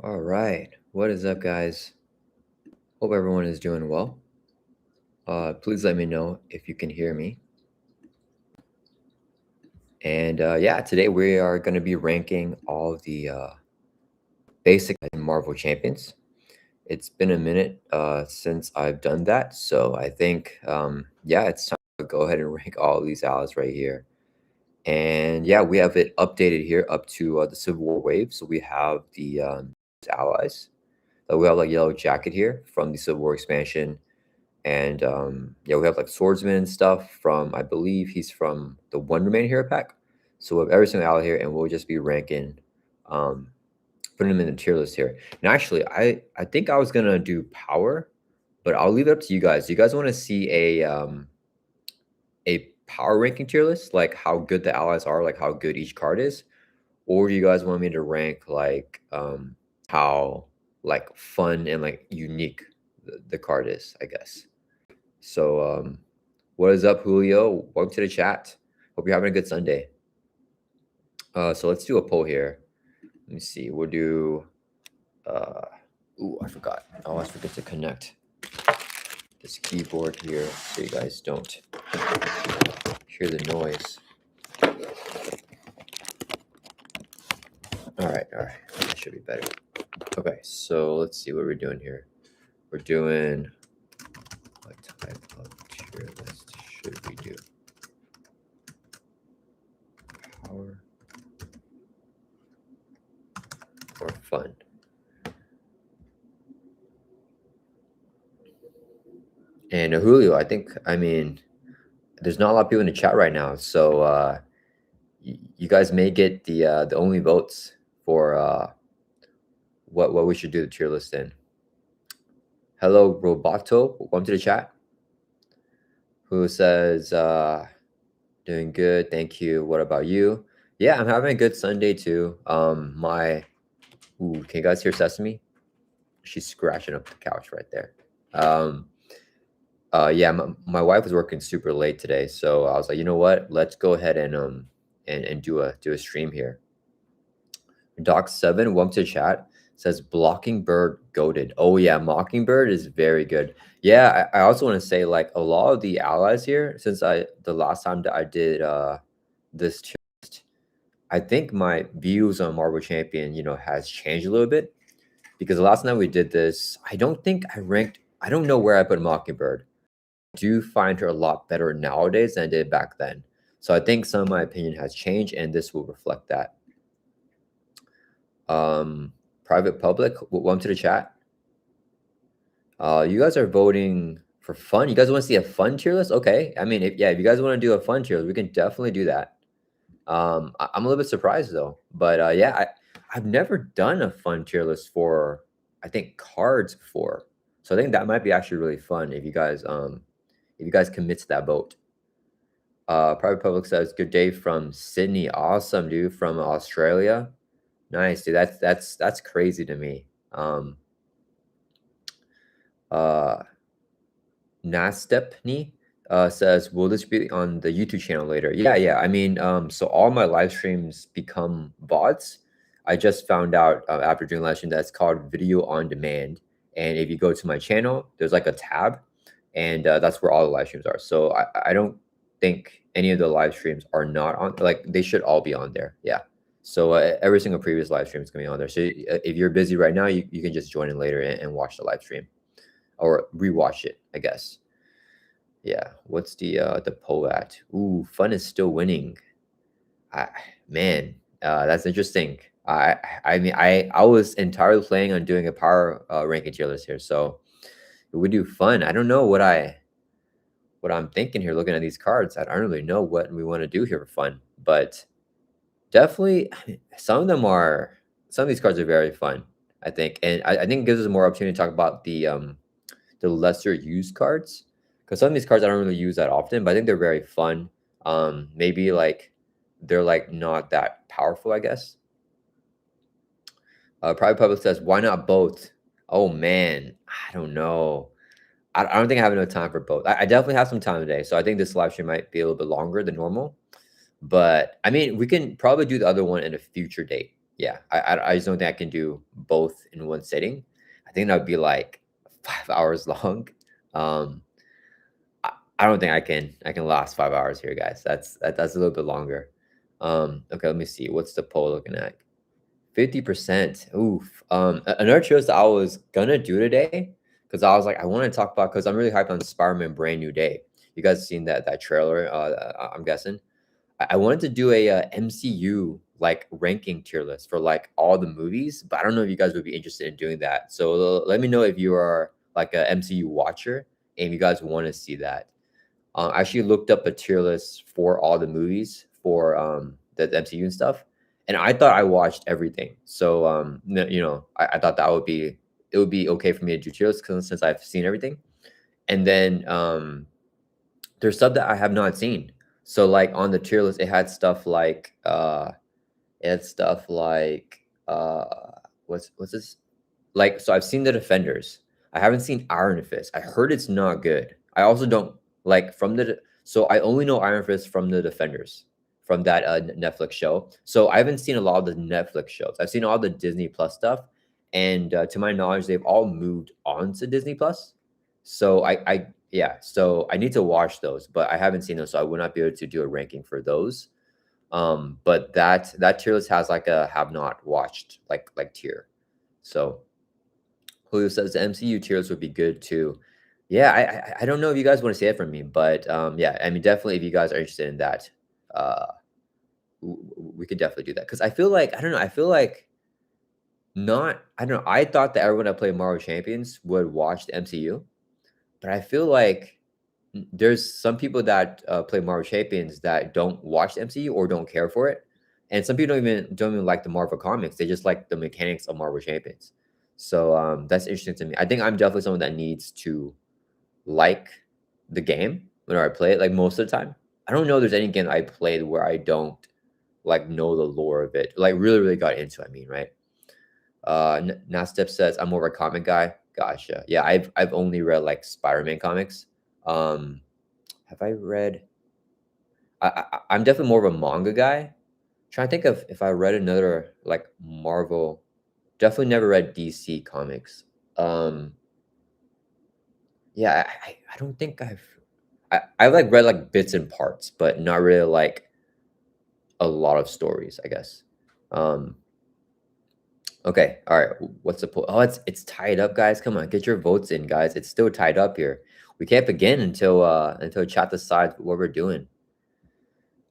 All right. What is up, guys? Hope everyone is doing well. Please let me know if you can hear me. And yeah, today we are going to be ranking all of the basic Marvel champions. It's been a minute since I've done that. So I think, yeah, it's time to go ahead and rank all of these allies right here. And yeah, we have it updated here up to the Civil War wave. So we have the allies. We have like Yellow Jacket here from the Civil War expansion. And yeah, we have like swordsman and stuff from, I believe he's from the Wonder Man hero pack. So we have every single ally here, and we'll just be ranking, um, putting them in the tier list here. And actually, I think I was gonna do power, but I'll leave it up to you guys. Do you guys want to see a power ranking tier list, like how good the allies are, like how good each card is, or do you guys want me to rank like how like fun and like unique the card is, I guess. So, what is up, Julio? Welcome to the chat. Hope you're having a good Sunday. So let's do a poll here. Let me see. We'll do. Ooh, I forgot. I always forget to connect this keyboard here so you guys don't hear the noise. All right. That should be better. Okay, so let's see what we're doing here. We're doing. What type of tier list should we do? Power or fun? And Julio, I mean, there's not a lot of people in the chat right now, so you guys may get the only votes for what we should do the tier list in. Hello, Roboto, welcome to the chat. Who says doing good? Thank you. What about you? Yeah, I'm having a good Sunday too. Can you guys hear Sesame? She's scratching up the couch right there. Yeah, my wife was working super late today, so I was like, you know what? Let's go ahead and do a stream here. Doc7, welcome to the chat. Says Blockingbird goated. Oh yeah, Mockingbird is very good. Yeah, I also want to say like a lot of the allies here, since the last time that I did this tier list, I think my views on Marvel Champion, has changed a little bit. Because the last time we did this, I don't think I ranked. I don't know where I put Mockingbird. I do find her a lot better nowadays than I did back then. So I think some of my opinion has changed, and this will reflect that. Private public, welcome to the chat. You guys are voting for fun. You guys want to see a fun tier list? Okay. I mean, if you guys want to do a fun tier list, we can definitely do that. I'm a little bit surprised though, but yeah, I've never done a fun tier list for, I think, cards before. So I think that might be actually really fun if you guys commit to that vote. Private public says good day from Sydney. Awesome, dude, from Australia. Nice, dude. That's crazy to me. Nastepny says, will this be on the YouTube channel later? Yeah. I mean, so all my live streams become VODs. I just found out after doing live stream that's called video on demand. And if you go to my channel, there's like a tab, and that's where all the live streams are. So I don't think any of the live streams are not on. Like they should all be on there. Yeah. So every single previous live stream is gonna be on there. So if you're busy right now, you can just join in later and watch the live stream, or rewatch it, I guess. Yeah. What's the poll at? Ooh, fun is still winning. Man, that's interesting. I mean, I was entirely planning on doing a power ranking tier list here, so we do fun. I don't know what I'm thinking here. Looking at these cards, I don't really know what we want to do here for fun, but definitely, some of these cards are very fun, I think, and I think it gives us more opportunity to talk about the lesser used cards, because some of these cards I don't really use that often, but I think they're very fun. Maybe like they're like not that powerful, I guess. Private public says, why not both? Oh man, I don't know. I don't think I have enough time for both. I definitely have some time today, so I think this live stream might be a little bit longer than normal. But I mean, we can probably do the other one in a future date. Yeah, I just don't think I can do both in one sitting. I think that would be like 5 hours long. Um, I, I don't think I can last 5 hours here, guys. That's a little bit longer. Okay, let me see. What's the poll looking at? 50%. Oof. Another choice that I was gonna do today, because I was like, I want to talk about because I'm really hyped on Spider-Man Brand New Day. You guys seen that trailer? I'm guessing. I wanted to do a MCU like ranking tier list for like all the movies, but I don't know if you guys would be interested in doing that. So let me know if you are like a MCU watcher and if you guys want to see that. I actually looked up a tier list for all the movies for the MCU and stuff, and I thought I watched everything. So I thought that would be okay for me to do tier lists since I've seen everything. And then there's stuff that I have not seen. So like on the tier list, it had stuff like what's this? Like, so I've seen The Defenders. I haven't seen Iron Fist. I heard it's not good. I also don't like from the so I only know Iron Fist from The Defenders, from that Netflix show. So I haven't seen a lot of the Netflix shows. I've seen all the Disney Plus stuff, and to my knowledge, they've all moved on to Disney Plus. So yeah, so I need to watch those, but I haven't seen those, so I would not be able to do a ranking for those. But that tier list has like a have not watched like tier. So Julio says the MCU tier list would be good too. Yeah, I don't know if you guys want to say it from me, but yeah, I mean definitely if you guys are interested in that, uh, we could definitely do that because I feel like I don't know, I feel like not I don't know. I thought that everyone that played Marvel Champions would watch the MCU, but I feel like there's some people that play Marvel Champions that don't watch the MCU or don't care for it, and some people don't even like the Marvel comics. They just like the mechanics of Marvel Champions. So that's interesting to me. I think I'm definitely someone that needs to like the game when I play it. Like most of the time, I don't know. If there's any game I played where I don't like know the lore of it. Like really got into. I mean, right? Nastep says I'm more of a comic guy. Gotcha. Yeah, I've only read like Spider-Man comics. Um, have I read? I'm definitely more of a manga guy. Trying to think of if I read another like Marvel. Definitely never read DC comics. Um, yeah, I don't think I like read like bits and parts, but not really like a lot of stories, I guess. Um, okay, all right. What's the point? Oh, it's tied up, guys. Come on, get your votes in, guys. It's still tied up here. We can't begin until chat decides what we're doing.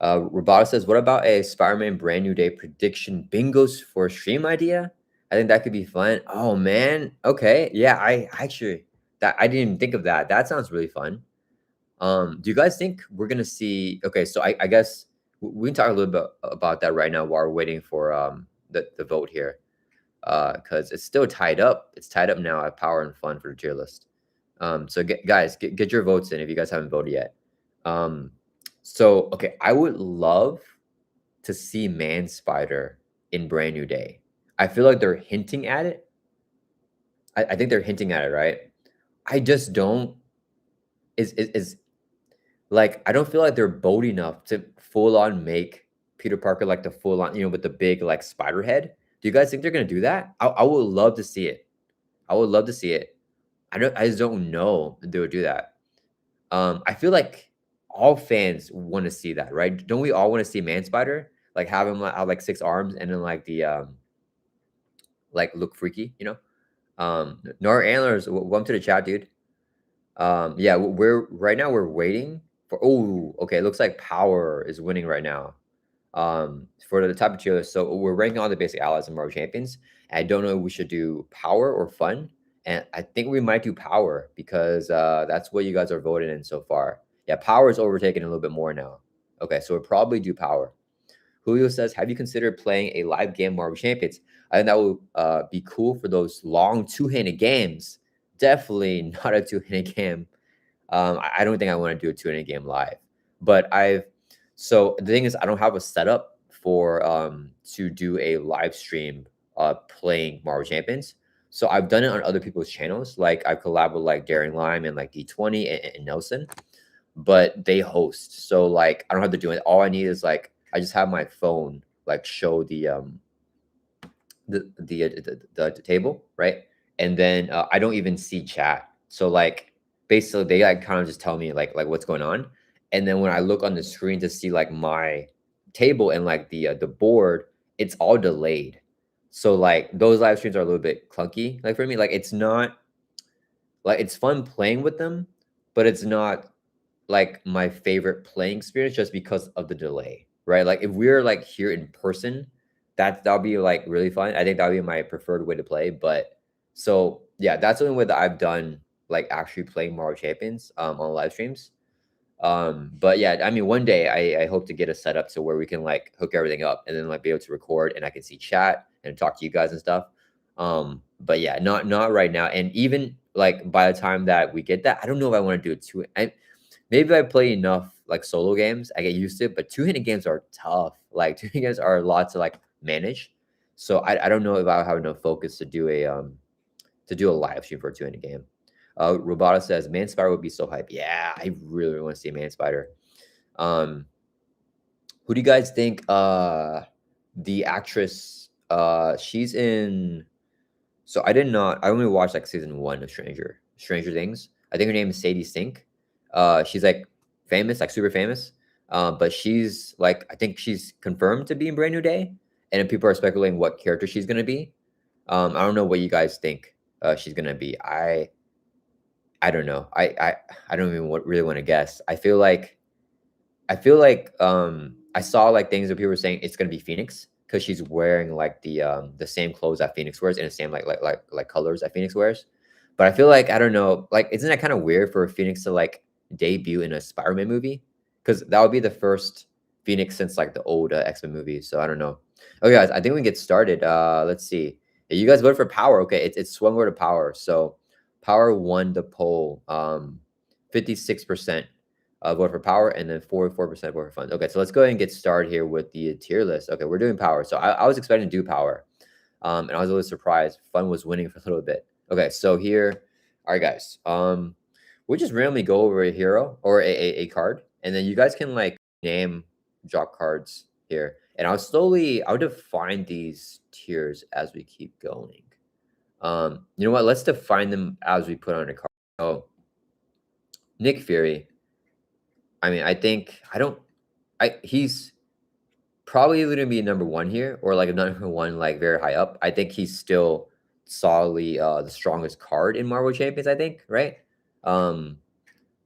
Roboto says, "What about a Spider-Man Brand New Day prediction bingos for a stream idea? I think that could be fun." Oh man, okay, yeah. I actually that I didn't even think of that. That sounds really fun. Do you guys think we're gonna see? Okay, so I guess we can talk a little bit about that right now while we're waiting for the vote here, because it's still tied up. It's tied up now at Power and Fun for the tier list. So guys, get your votes in if you guys haven't voted yet. Um, so okay, I would love to see Man Spider in Brand New Day. I feel like they're hinting at it. I think they're hinting at it, right? I just don't is like I don't feel like they're bold enough to full on make Peter Parker like the full on, with the big like spider head. Do you guys think they're gonna do that? I would love to see it. I would love to see it. I just don't know if they would do that. I feel like all fans want to see that, right? Don't we all want to see Man Spider? Like have him have like 6 arms and then like the like look freaky, Nora Antlers, welcome to the chat, dude. Yeah, we're right now we're waiting for. Oh, okay. It looks like Power is winning right now. For the type of tier list. So we're ranking all the basic allies and Marvel champions. And I don't know if we should do Power or Fun. And I think we might do Power because that's what you guys are voting in so far. Yeah, Power is overtaking a little bit more now. Okay, so we'll probably do Power. Julio says, "Have you considered playing a live game Marvel Champions?" I think that would be cool for those long two-handed games. Definitely not a two-handed game. I don't think I want to do a two-handed game live. But so the thing is, I don't have a setup for to do a live stream playing Marvel Champions. So I've done it on other people's channels. Like I've collabed with like Daring Lime and like D20 and Nelson, but they host. So like I don't have to do it. All I need is like I just have my phone like show the table, right? And then I don't even see chat. So like basically they like kind of just tell me like what's going on. And then when I look on the screen to see like my table and like the board, it's all delayed. So like those live streams are a little bit clunky. Like for me, like it's not like it's fun playing with them, but it's not like my favorite playing experience just because of the delay, right? Like if we're like here in person, that'll be like really fun. I think that'll be my preferred way to play. But so yeah, that's the only way that I've done like actually playing Mario Champions on live streams. But yeah, I mean, one day I hope to get a setup so where we can like hook everything up and then like be able to record and I can see chat and talk to you guys and stuff. But yeah, not right now. And even like by the time that we get that, I don't know if I want to do it too. Maybe I play enough like solo games, I get used to it. But two-handed games are tough. Like two-handed games are a lot to like manage. So I don't know if I'll have enough focus to do a live stream for a two-handed game. Robota says Man Spider would be so hype. Yeah, I really want to see Man Spider. Um, who do you guys think? The actress. She's in. So I did not. I only watched like season one of Stranger Things. I think her name is Sadie Sink. She's like famous, like super famous. But she's like I think she's confirmed to be in Brand New Day, and then people are speculating what character she's gonna be. I don't know what you guys think she's gonna be. I don't know. I don't even really want to guess. I feel like I saw like things where people were saying it's gonna be Phoenix because she's wearing like the same clothes that Phoenix wears and the same like colors that Phoenix wears. But I feel like I don't know, like isn't that kind of weird for Phoenix to like debut in a Spider-Man movie? Because that would be the first Phoenix since like the old X-Men movies. So I don't know. Okay, guys, I think we can get started. Let's see. Yeah, you guys voted for Power. Okay, it's swung over to Power. So Power won the poll. 56% vote for Power, and then 44% vote for Fun. Okay, so let's go ahead and get started here with the tier list. Okay, we're doing Power. So I was expecting to do Power, and I was a little surprised. Fun was winning for a little bit. Okay, so here, all right, guys. We'll just randomly go over a hero or a card, and then you guys can like name drop cards here, and I'll define these tiers as we keep going. You know what? Let's define them as we put on a card. Oh, Nick Fury. I mean, I think I don't. He's probably going to be number one here, or like a number one, like very high up. I think he's still solidly the strongest card in Marvel Champions. I think, right? Um,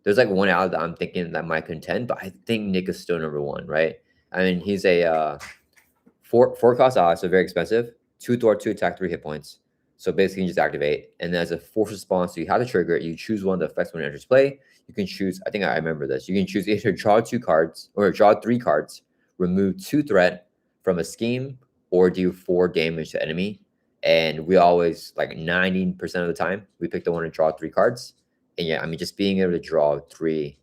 there's like one out that I'm thinking that might contend, but I think Nick is still number one, right? I mean, he's a four cost ally, so very expensive. 2 Thor, 2 attack, 3 hit points. So basically, you just activate, and then as a force response, so you have to trigger it. You choose one that affects when it enters play. You can choose. I think I remember this. You can choose either draw 2 cards or draw 3 cards, remove 2 threat from a scheme, or do 4 damage to enemy. And we always like 90% of the time we pick the one to draw 3 cards. And yeah, I mean, just being able to draw 3,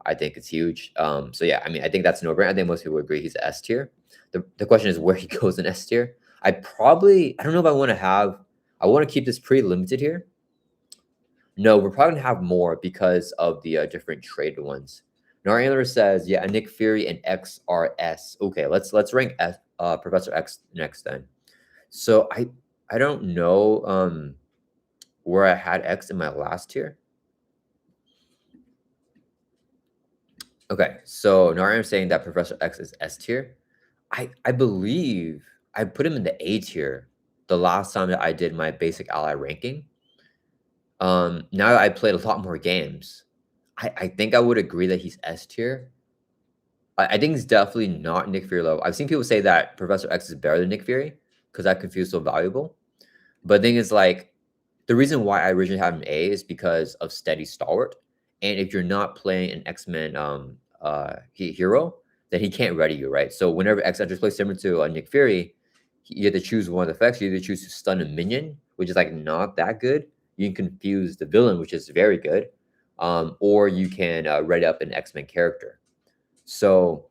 I think it's huge. So yeah, I mean, I think that's no brainer. I think most people agree he's S tier. The question is where he goes in S tier. I don't know if I want to have. I want to keep this pretty limited here. No, we're probably gonna have more because of the different trade ones. Narandler says, yeah, Nick Fury and XRS. Okay, let's rank Professor X next then. So I don't know where I had X in my last tier. Okay, so Narendra saying that Professor X is S tier. I believe I put him in the A tier the last time that I did my basic ally ranking. Now that I played a lot more games, I think I would agree that he's S tier. I think he's definitely not Nick Fury level. I've seen people say that Professor X is better than Nick Fury because that confused so valuable. But the thing is, like, the reason why I originally had him A is because of Steady Stalwart. And if you're not playing an X-Men hero, then he can't ready you, right? So whenever X enters play similar to Nick Fury, you have to choose one of the effects. You either choose to stun a minion, which is like not that good. You can confuse the villain, which is very good. Or you can ready up an X-Men character. So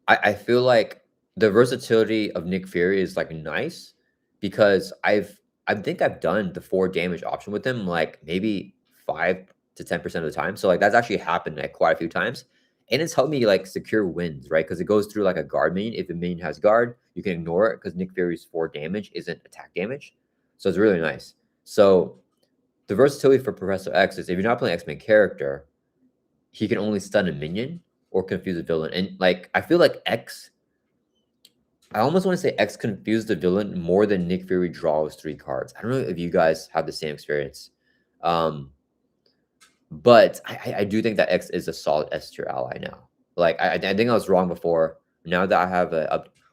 I feel like the versatility of Nick Fury is like nice because I think I've done the 4 damage option with him like maybe 5 to 10% of the time. So like that's actually happened like quite a few times. and it's helped me like secure wins, right? Because it goes through like a guard minion. If the minion has guard, you can ignore it because Nick Fury's 4 damage isn't attack damage. So it's really nice. So the versatility for Professor X is if you're not playing X-Men character, he can only stun a minion or confuse a villain. And like I feel like I almost want to say X confused the villain more than Nick Fury draws 3 cards. I don't know if you guys have the same experience. Um, but I do think that X is a solid S tier ally now. Like I think I was wrong before. Now that I have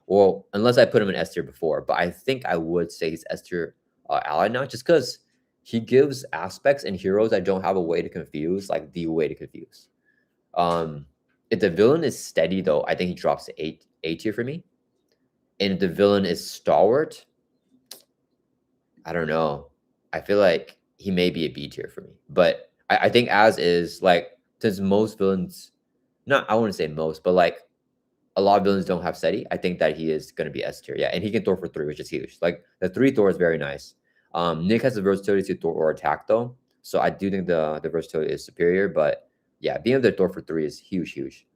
well, unless I put him in S tier before, but I think I would say he's S tier ally now, just because he gives aspects and heroes that don't have a way to confuse, like the way to confuse. If the villain is steady though, I think he drops to A tier for me. And if the villain is stalwart, I don't know. I feel like he may be a B tier for me. But I think as is, like, since most villains, not, I wouldn't say most, but like a lot of villains don't have steady, I think that he is going to be S tier. Yeah. And he can Thor for 3, which is huge. Like the 3 Thor is very nice. Nick has the versatility to Thor or attack though. So I do think the versatility is superior. But yeah, being able to Thor for 3 is huge, huge.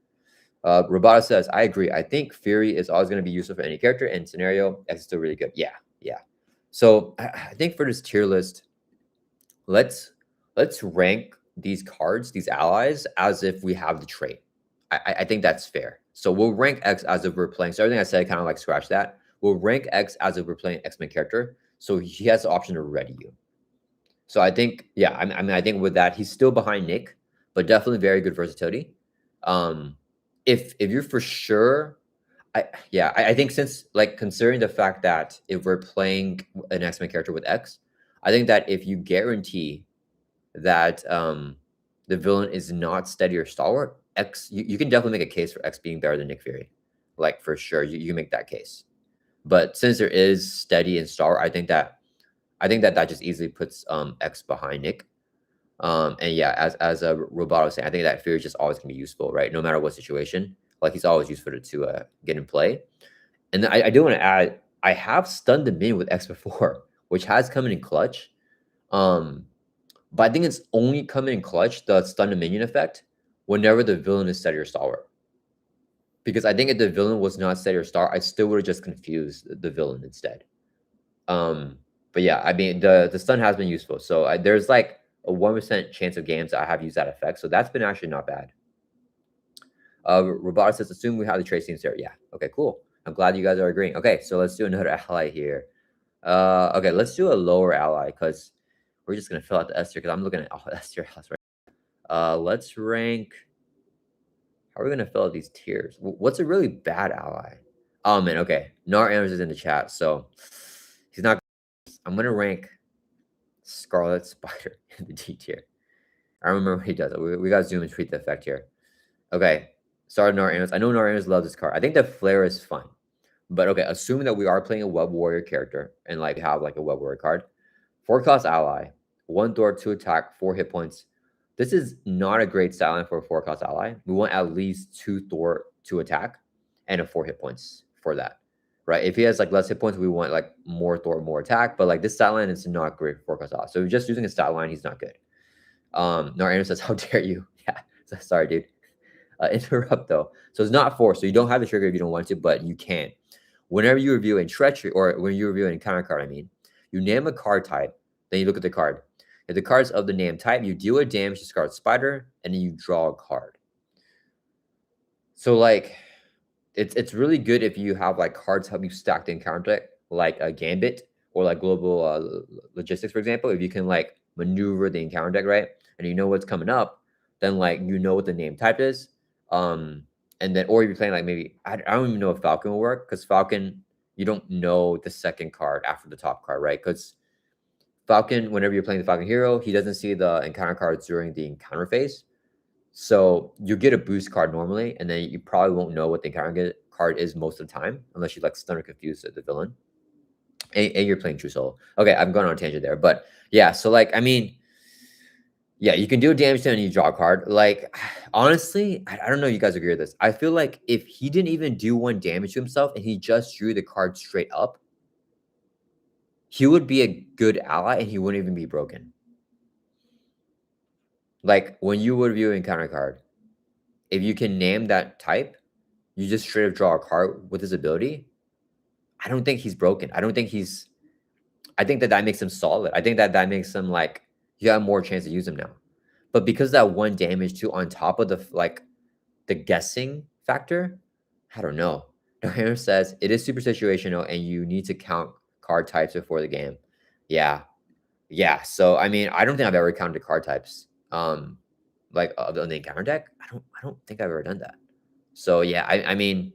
Robata says, I agree. I think Fury is always going to be useful for any character and scenario. X is still really good. Yeah, yeah. So I think for this tier list, let's rank these cards, these allies, as if we have the trait. I think that's fair. So we'll rank X as if we're playing. So everything I said, kind of like scratch that. We'll rank X as if we're playing X-Men character. So he has the option to ready you. So I think, yeah, I mean, I think with that, he's still behind Nick, but definitely very good versatility. If you're for sure, I think since like considering the fact that if we're playing an X-Men character with X, I think that if you guarantee that the villain is not steady or stalwart, X you can definitely make a case for X being better than Nick Fury. Like for sure, you make that case. But since there is steady and stalwart, I think that just easily puts X behind Nick. And yeah, as a Roboto was saying, I think that Fury is just always gonna be useful, right? No matter what situation, like he's always useful to get in play. And then I do want to add, I have stunned the minion with X before, which has come in clutch. But I think it's only come in clutch, the stun the minion effect, whenever the villain is steady or stalwart. Because I think if the villain was not steady or stalwart, I still would have just confused the villain instead. But yeah, I mean the stun has been useful. So there's like a 1% chance of games that I have used that effect. So that's been actually not bad. Roboto says, assume we have the trade teams there. Yeah. Okay, cool. I'm glad you guys are agreeing. Okay, so let's do another ally here. Okay, let's do a lower ally because we're just gonna fill out the S tier because I'm looking at S tier house right. Let's rank. How are we gonna fill out these tiers? What's a really bad ally? Oh man, okay. Nar Anders is in the chat, so he's not. I'm gonna rank Scarlet Spider in the D tier. I remember what he does. We got to zoom and treat the effect here. Okay, started Nar Anders. I know Nar Anders loves this card. I think the flare is fun. But okay, assuming that we are playing a Web-Warrior character and like have like a Web-Warrior card, 4-cost ally, 1 Thor, 2 attack, 4 hit points. This is not a great stat line for a 4-cost ally. We want at least 2 Thor, 2 attack, and a 4 hit points for that, right? If he has like less hit points, we want like more Thor, more attack. But like this stat line is not great for 4-cost ally. So if you're just using a stat line, he's not good. Narano says, "How dare you?" Yeah, sorry, dude. Interrupt though. So it's not forced. So you don't have the trigger if you don't want to, but you can. Whenever you review in treachery, or when you review an encounter card, I mean, you name a card type, then you look at the card. If the card's of the name type, you deal a damage to Scarlet Spider, and then you draw a card. So like, it's really good if you have like cards help you stack the encounter deck, like a Gambit or like Global Logistics, for example. If you can like maneuver the encounter deck right, and you know what's coming up, then like you know what the name type is. And then, or if you're playing like maybe, I don't even know if Falcon will work because Falcon, you don't know the second card after the top card, right? Because Falcon, whenever you're playing the Falcon hero, he doesn't see the encounter cards during the encounter phase. So you get a boost card normally, and then you probably won't know what the encounter card is most of the time, unless you like stun or confuse the villain. And you're playing True Soul. Okay, I'm going on a tangent there. But yeah, so like, I mean, yeah, you can do damage to him and you draw a card. Like, honestly, I don't know if you guys agree with this. I feel like if he didn't even do 1 damage to himself and he just drew the card straight up, he would be a good ally and he wouldn't even be broken. Like, when you would view an encounter card, if you can name that type, you just straight up draw a card with his ability. I don't think he's broken. I think that that makes him solid. I think that that makes him like you have more chance to use him now. But because that one damage too on top of the like the guessing factor, I don't know. Nohara says it is super situational and you need to count card types before the game. Yeah. Yeah. So I mean, I don't think I've ever counted card types. Like on the encounter deck. I don't think I've ever done that. So yeah, I mean,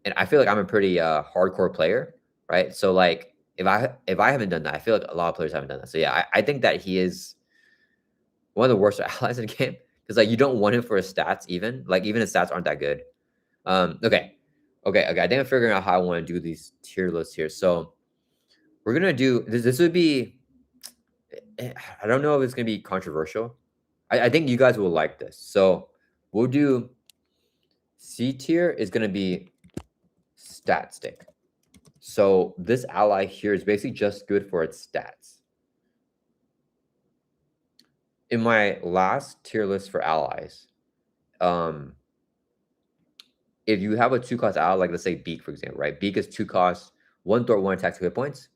and I feel like I'm a pretty hardcore player, right? So like if I haven't done that, I feel like a lot of players haven't done that. So yeah, I think that he is one of the worst allies in the game because like you don't want him for his stats even like even his stats aren't that good. Okay, okay. I think I'm figuring out how I want to do these tier lists here. So we're gonna do this. This would be I don't know if it's gonna be controversial. I think you guys will like this. So we'll do C tier is gonna be stat stick. So this ally here is basically just good for its stats. In my last tier list for allies, if you have a 2-cost ally, like let's say Beak, for example, right? Beak is 2 costs, 1 threat, 1 attack, 2 hit points.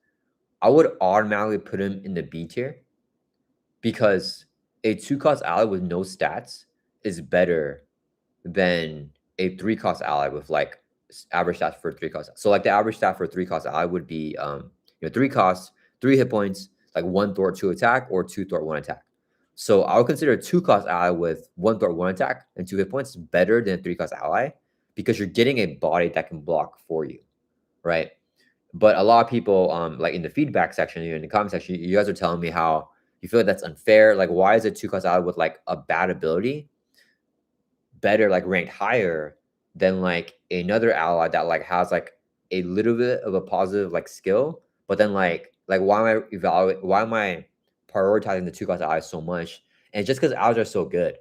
I would automatically put him in the B tier because a 2-cost ally with no stats is better than a 3-cost ally with like average stats for 3 costs. So like the average stat for 3-cost ally would be 3 costs, 3 hit points, like 1 thwart, 2 attack, or 2 thwart, 1 attack. So I would consider a 2-cost ally with 1 thwart, 1 attack, and 2 hit points better than a 3-cost ally because you're getting a body that can block for you, right? But a lot of people, like in the feedback section, in the comment section, you guys are telling me how you feel like that's unfair. Like, why is a 2-cost ally with like a bad ability better, like ranked higher than like another ally that like has like a little bit of a positive like skill, but then like why am I prioritizing the 2-cost allies so much? And it's just because allies are so good.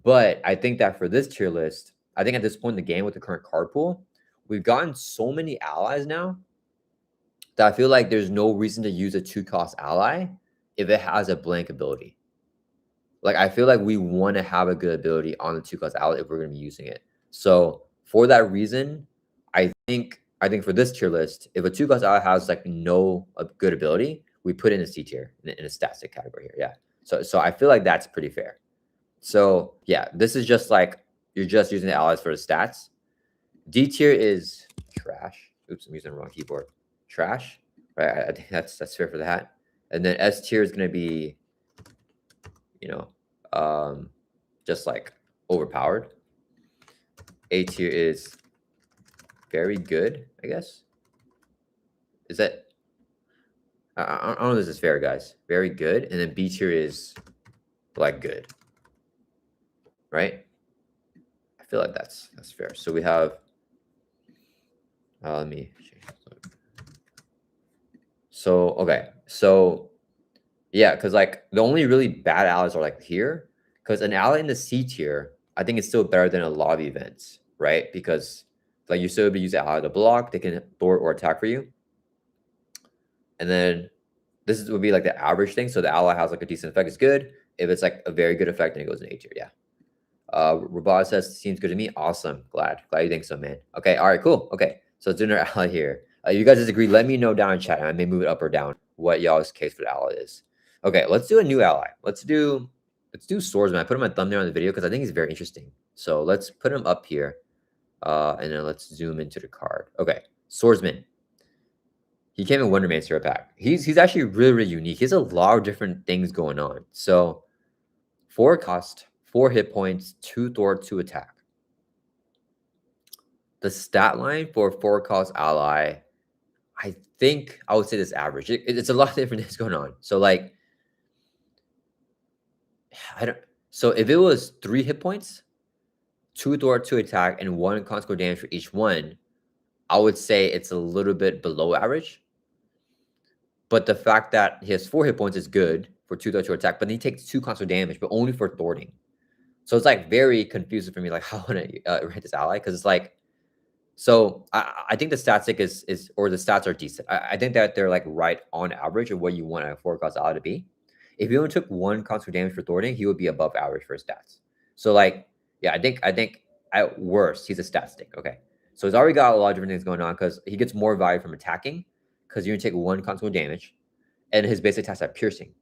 But I think that for this tier list, I think at this point in the game with the current card pool, we've gotten so many allies now that I feel like there's no reason to use a 2-cost ally if it has a blank ability. Like I feel like we want to have a good ability on the 2-cost ally if we're going to be using it. So for that reason, I think for this tier list, if a 2-cost ally has like no good ability, we put it in a C tier in a static category here. Yeah. So I feel like that's pretty fair. So yeah, this is just like you're just using the allies for the stats. D tier is trash. Oops, I'm using the wrong keyboard. Trash. Right. I think that's fair for that. And then S tier is going to be, just like overpowered. A tier is very good, I guess. Is that? I don't know if this is fair, guys. Very good. And then B tier is like good. Right? I feel like that's fair. So we have let me change. So okay. So yeah, because like the only really bad allies are like here. Because an ally in the C tier, I think it's still better than a lot of events, right? Because like you still be using ally to block, they can thwart or attack for you. And then this would be like the average thing. So the ally has like a decent effect, it's good. If it's like a very good effect, then it goes in A tier. Yeah. Robot says seems good to me. Awesome. Glad you think so, man. Okay. All right. Cool. Okay. So it's another ally here. You guys disagree? Let me know down in chat, and I may move it up or down. What y'all's case for the ally is. Okay. Let's do a new ally. Let's do swordsman. I put my thumbnail on the video because I think he's very interesting. So let's put him up here, and then let's zoom into the card. Okay. Swordsman. He came in Wonder Man Syrup pack. He's actually really unique. He has a lot of different things going on. So 4 cost, 4 hit points, 2 thwart, 2 attack. The stat line for 4 cost ally, I think I would say this average. It's a lot of different things going on. So like, So if it was 3 hit points, 2 thwart, 2 attack, and 1 consequential damage for each one, I would say it's a little bit below average. But the fact that he has 4 hit points is good for 2 thwart, 2 attack, but he takes 2 consequential damage, but only for thwarting. So it's like very confusing for me, like how I want to rate this ally, because it's like, so I think the statistic is or the stats are decent. I think that they're like right on average of what you want a 4-cost ally to be. If he only took 1 consequential damage for thwarting, he would be above average for his stats. So like Yeah, I think at worst he's a stat stick. Okay, so he's already got a lot of different things going on because he gets more value from attacking because you're gonna take one consequential damage, and his basic attacks have piercing.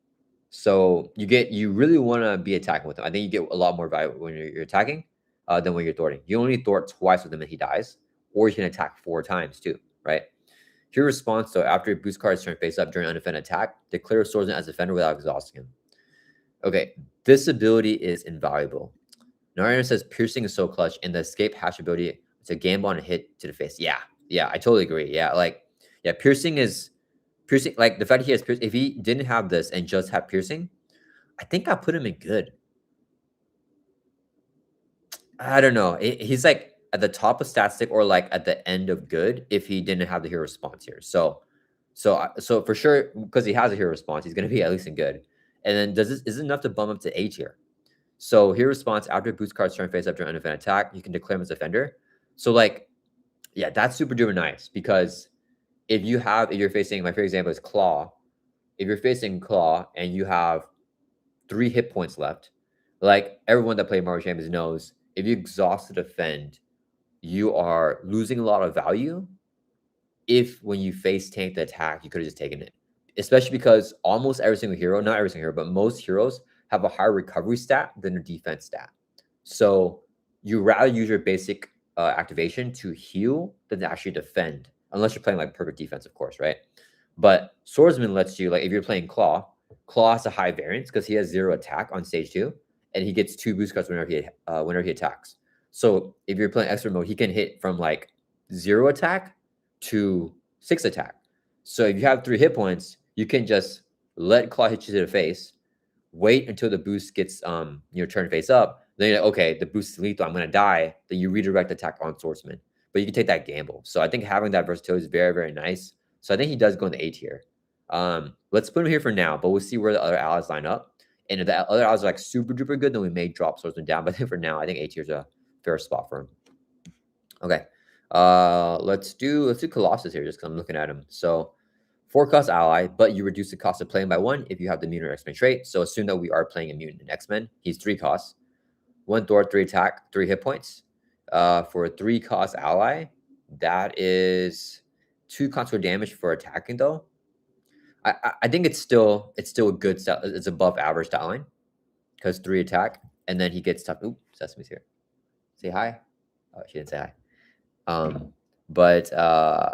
So you really want to be attacking with him. I think you get a lot more value when you're attacking than when you're thwarting. You only thwart twice with him and he dies, or you can attack 4 times too, right? Your response though, after your boost card's turn face up during undefended attack, declare swordsman as defender without exhausting him. Okay, this ability is invaluable. Narayana says piercing is so clutch, and the escape hash ability to gamble on a hit to the face. Yeah, I totally agree. Yeah, piercing. Like the fact that he has piercing. If he didn't have this and just had piercing, I think I put him in good. I don't know. He's like at the top of stat stick or like at the end of good if he didn't have the hero response here. So for sure because he has a hero response, he's gonna be at least in good. And then is it enough to bump up to A tier? So hero response after boost card's turn face up during undefended attack, you can declare him as defender. So like, yeah, that's super duper nice because if you're facing, my favorite example is Claw. If you're facing Claw and you have 3 hit points left, like everyone that played Marvel Champions knows, if you exhaust to defend, you are losing a lot of value. If when you face tank the attack, you could have just taken it. Especially because almost every single hero, not every single hero, but most heroes have a higher recovery stat than their defense stat. So you rather use your basic activation to heal than to actually defend, unless you're playing like perfect defense, of course, right? But Swordsman lets you, like if you're playing Claw, Claw has a high variance because he has 0 attack on stage 2, and he gets 2 boost cards whenever he attacks. So if you're playing expert mode, he can hit from like 0 attack to 6 attack. So if you have 3 hit points, you can just let Claw hit you to the face, wait until the boost gets your turn face up. Then you're like, okay, the boost is lethal, I'm gonna die. Then you redirect attack on Swordsman. But you can take that gamble. So I think having that versatility is very, very nice. So I think he does go in the A tier. Let's put him here for now, but we'll see where the other allies line up. And if the other allies are like super duper good, then we may drop Swordsman down. But I think for now, I think A tier is a fair spot for him. Okay. Let's do Colossus here, just because I'm looking at him. So 4-cost ally, but you reduce the cost of playing by 1 if you have the mutant or X-Men trait. So assume that we are playing a mutant in X-Men. He's 3 costs. 1 thwart, 3 attack, 3 hit points. For a 3-cost ally, that is 2 consequential damage for attacking though. I think it's still a good stat. It's above average stat line because 3 attack, and then he gets tough. Ooh, Sesame's here. Say hi. Oh, she didn't say hi. But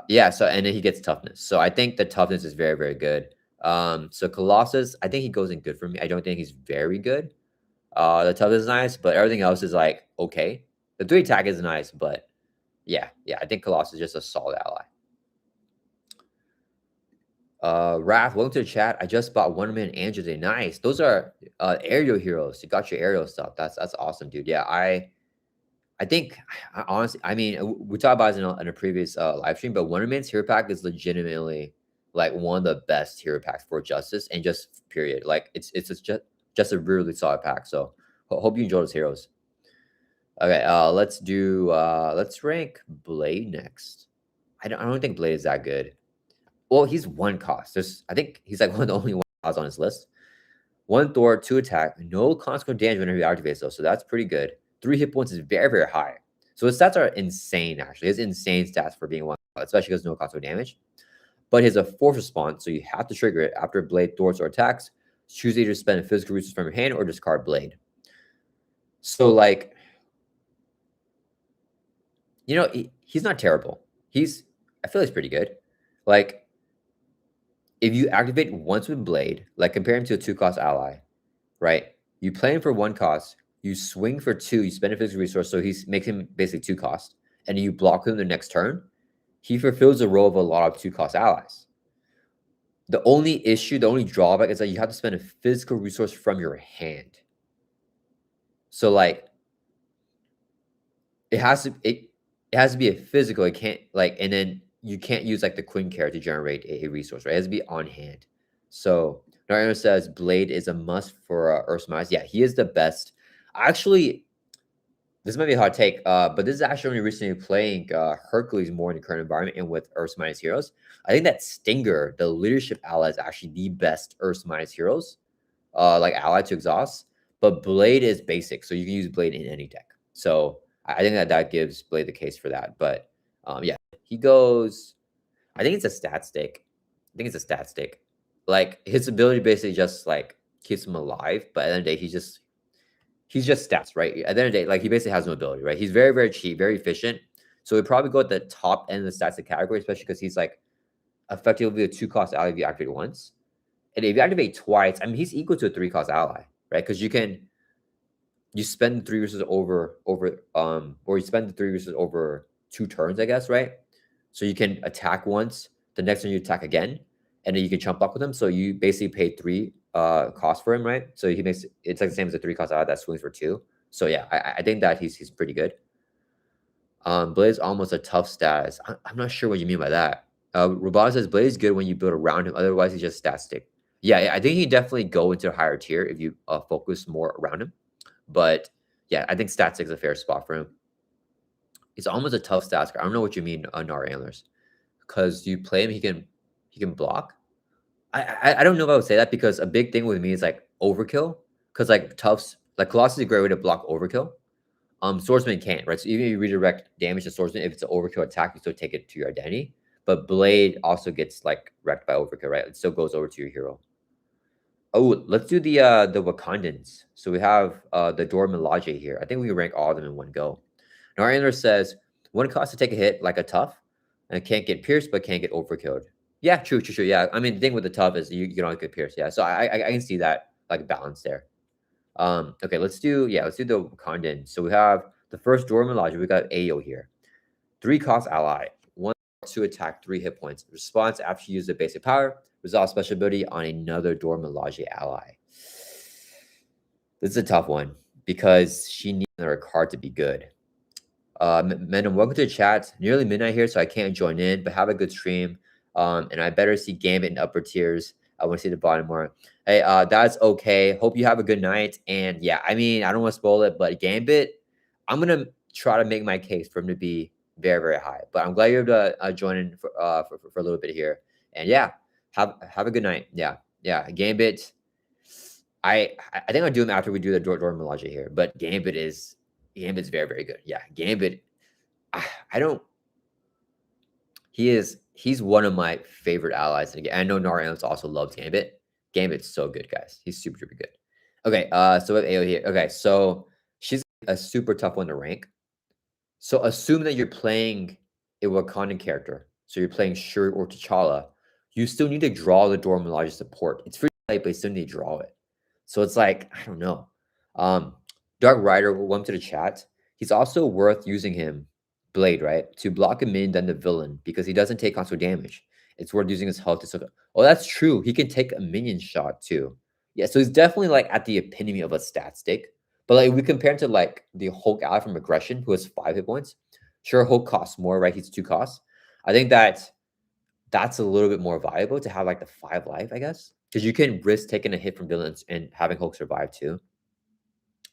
yeah, so and then he gets toughness. So I think the toughness is very, very good. So Colossus, I think he goes in good for me. I don't think he's very good. The toughness is nice, but everything else is like okay. The 3 attack is nice, but yeah, I think Colossus is just a solid ally. Wrath, welcome to the chat. I just bought Wonder Man and Hercules. Nice. Those are aerial heroes. You got your aerial stuff. That's awesome, dude. Yeah, I think honestly, I mean, we talked about it in a previous live stream, but Wonder Man's hero pack is legitimately like one of the best hero packs for Justice and just period. Like it's just a really solid pack. So hope you enjoy those heroes. Okay, let's rank Blade next. I don't think Blade is that good. Well, he's 1 cost. I think he's like one of the only 1 costs on his list. 1 thwart, 2 attack, no consequential damage whenever he activates though, so that's pretty good. 3 hit points is very, very high. So his stats are insane, actually. His insane stats for being 1, especially because no consequential damage. But he has a force response, so you have to trigger it after Blade thwarts or attacks. Choose either spend a physical resource from your hand or discard Blade. So, like, you know, he's not terrible. I feel he's pretty good. Like, if you activate once with Blade, like compare him to a 2-cost ally, right? You play him for 1 cost, you swing for 2, you spend a physical resource, so he's makes him basically 2 cost, and you block him the next turn. He fulfills the role of a lot of 2-cost allies. The only drawback is that you have to spend a physical resource from your hand. So like, it has to be a physical. It can't like, and then you can't use like the Quinn card to generate a resource, right? It has to be on hand. So Narayana says Blade is a must for Ursa. Yeah, he is the best. Actually, this might be a hot take, but this is actually only recently playing Hercules more in the current environment and with Ursa minus heroes. I think that Stinger, the leadership ally, is actually the best Ursa minus heroes, like ally to exhaust. But Blade is basic, so you can use Blade in any deck. So I think that gives Blade the case for that. But yeah, he goes. I think it's a stat stake. I think it's a stat stake. Like his ability basically just like keeps him alive, but at the end of the day, he's just stats, right? At the end of the day, like he basically has no ability, right? He's very, very cheap, very efficient. So he'd probably go at the top end of the stats category, especially because he's like effectively a 2-cost ally if you activate once. And if you activate twice, I mean he's equal to a 3-cost ally, right? Because you spend 3 resources or you spend the 3 resources over 2 turns, I guess, right? So you can attack once, the next turn you attack again, and then you can chump block with him. So you basically pay 3 costs for him, right? So he makes it's like the same as a 3-cost ally that swings for 2. So yeah, I think that he's pretty good. Blaze almost a tough status. I'm not sure what you mean by that. Robot says Blaze is good when you build around him. Otherwise, he's just static. Yeah, I think he definitely go into a higher tier if you focus more around him. But yeah, I think stat 6 is a fair spot for him. It's almost a tough stats card. I don't know what you mean, Nar Antlers, because you play him, he can block. I don't know if I would say that because a big thing with me is like overkill. Because like Tufts, like Colossus is a great way to block overkill. Swordsman can't, right? So even if you redirect damage to Swordsman, if it's an overkill attack, you still take it to your identity. But Blade also gets like wrecked by overkill, right? It still goes over to your hero. Oh, let's do the Wakandans. So we have the Dora Milaje here. I think we can rank all of them in one go. Narendra says, one cost to take a hit like a tough, and can't get pierced, but can't get overkilled. Yeah, true. Yeah. I mean, the thing with the tough is you can only get pierced. Yeah. So I can see that like balance there. Okay, let's do the Wakandan. So we have the first Dora Milaje. We got Ayo here. 3-cost ally. 1 to attack, 3 hit points. Response after you use the basic power. Resolve special ability on another Dora Milaje ally. This is a tough one because she needs another card to be good. Menon, welcome to the chat. Nearly midnight here, so I can't join in, but have a good stream. And I better see Gambit in upper tiers. I want to see the bottom more. Hey, that's okay. Hope you have a good night. And yeah, I mean, I don't want to spoil it, but Gambit, I'm gonna try to make my case for him to be very, very high. But I'm glad you're able to join in for a little bit here. And yeah, have a good night. Yeah. Gambit. I think I'll do him after we do the Dora Milaje here. But Gambit's very, very good. Yeah, Gambit. I don't. He's one of my favorite allies. And I know Naranos also loves Gambit. Gambit's so good, guys. He's super, super good. Okay, so we have AO here. Okay, so she's a super tough one to rank. So assume that you're playing a Wakandan character. So you're playing Shuri or T'Challa. You still need to draw the Dora Milaje support. It's free to play, but you still need to draw it. So it's like, I don't know. Dark Rider, welcome to the chat. He's also worth using him, Blade, right? To block a minion than the villain because he doesn't take constant damage. It's worth using his health to. Oh, that's true. He can take a minion shot too. Yeah, so he's definitely like at the epitome of a stat stick. But like we compare him to like the Hulk ally from Aggression, who has 5 hit points. Sure, Hulk costs more, right? He's 2 costs. I think that's a little bit more valuable to have like the 5 life, I guess. Because you can risk taking a hit from villains and having Hulk survive too.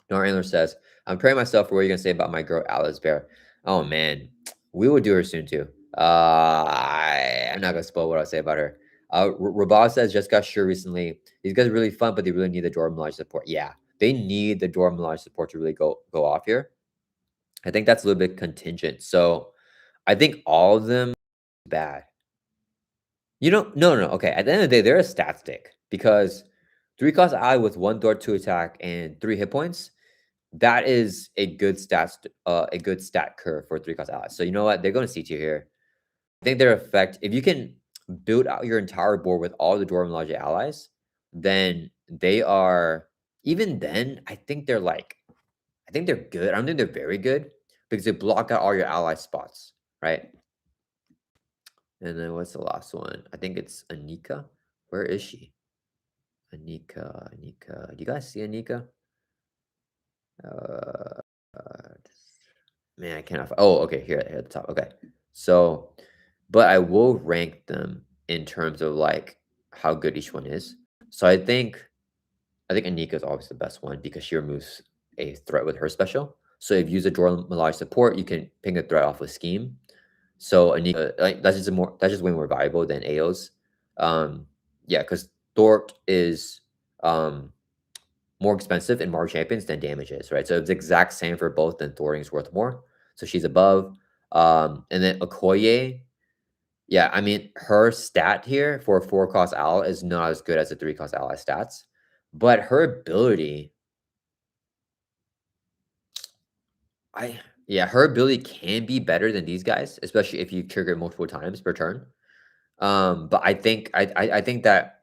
Nor Antler says, I'm preparing myself for what you're gonna say about my girl Alice Bear. Oh man, we will do her soon too. I'm not gonna spoil what I'll say about her. Rabah says just got sure recently. These guys are really fun, but they really need the Dora Milaje support. Yeah, they need the Dora Milaje support to really go off here. I think that's a little bit contingent. So I think all of them bad. No. Okay, at the end of the day, they're a stat stick because 3-cost ally with 1 Dora 2 attack and 3 hit points. That is a good stat curve for 3-cost allies. So you know what? They're going to C tier here. I think their effect, if you can build out your entire board with all the Dora Milaje allies, then they are, even then, I think they're good. I don't think they're very good because they block out all your ally spots, right? And then what's the last one? I think it's Anika. Where is she? Anika. Do you guys see Anika? Man, I cannot. Oh, okay, here at the top. Okay, so, but I will rank them in terms of like how good each one is. So I think Anika is always the best one because she removes a threat with her special. So if you use a Dora Milaje support, you can ping a threat off with Scheme. So Anika, like that's just way more valuable than Ao's. Yeah, because Thort is more expensive in Marvel Champions than damage is, right? So it's the exact same for both, then Thornton's worth more. So she's above. And then Okoye, yeah, I mean, her stat here for a 4-cost ally is not as good as a 3-cost ally stats, but her ability, her ability can be better than these guys, especially if you trigger it multiple times per turn. But I think that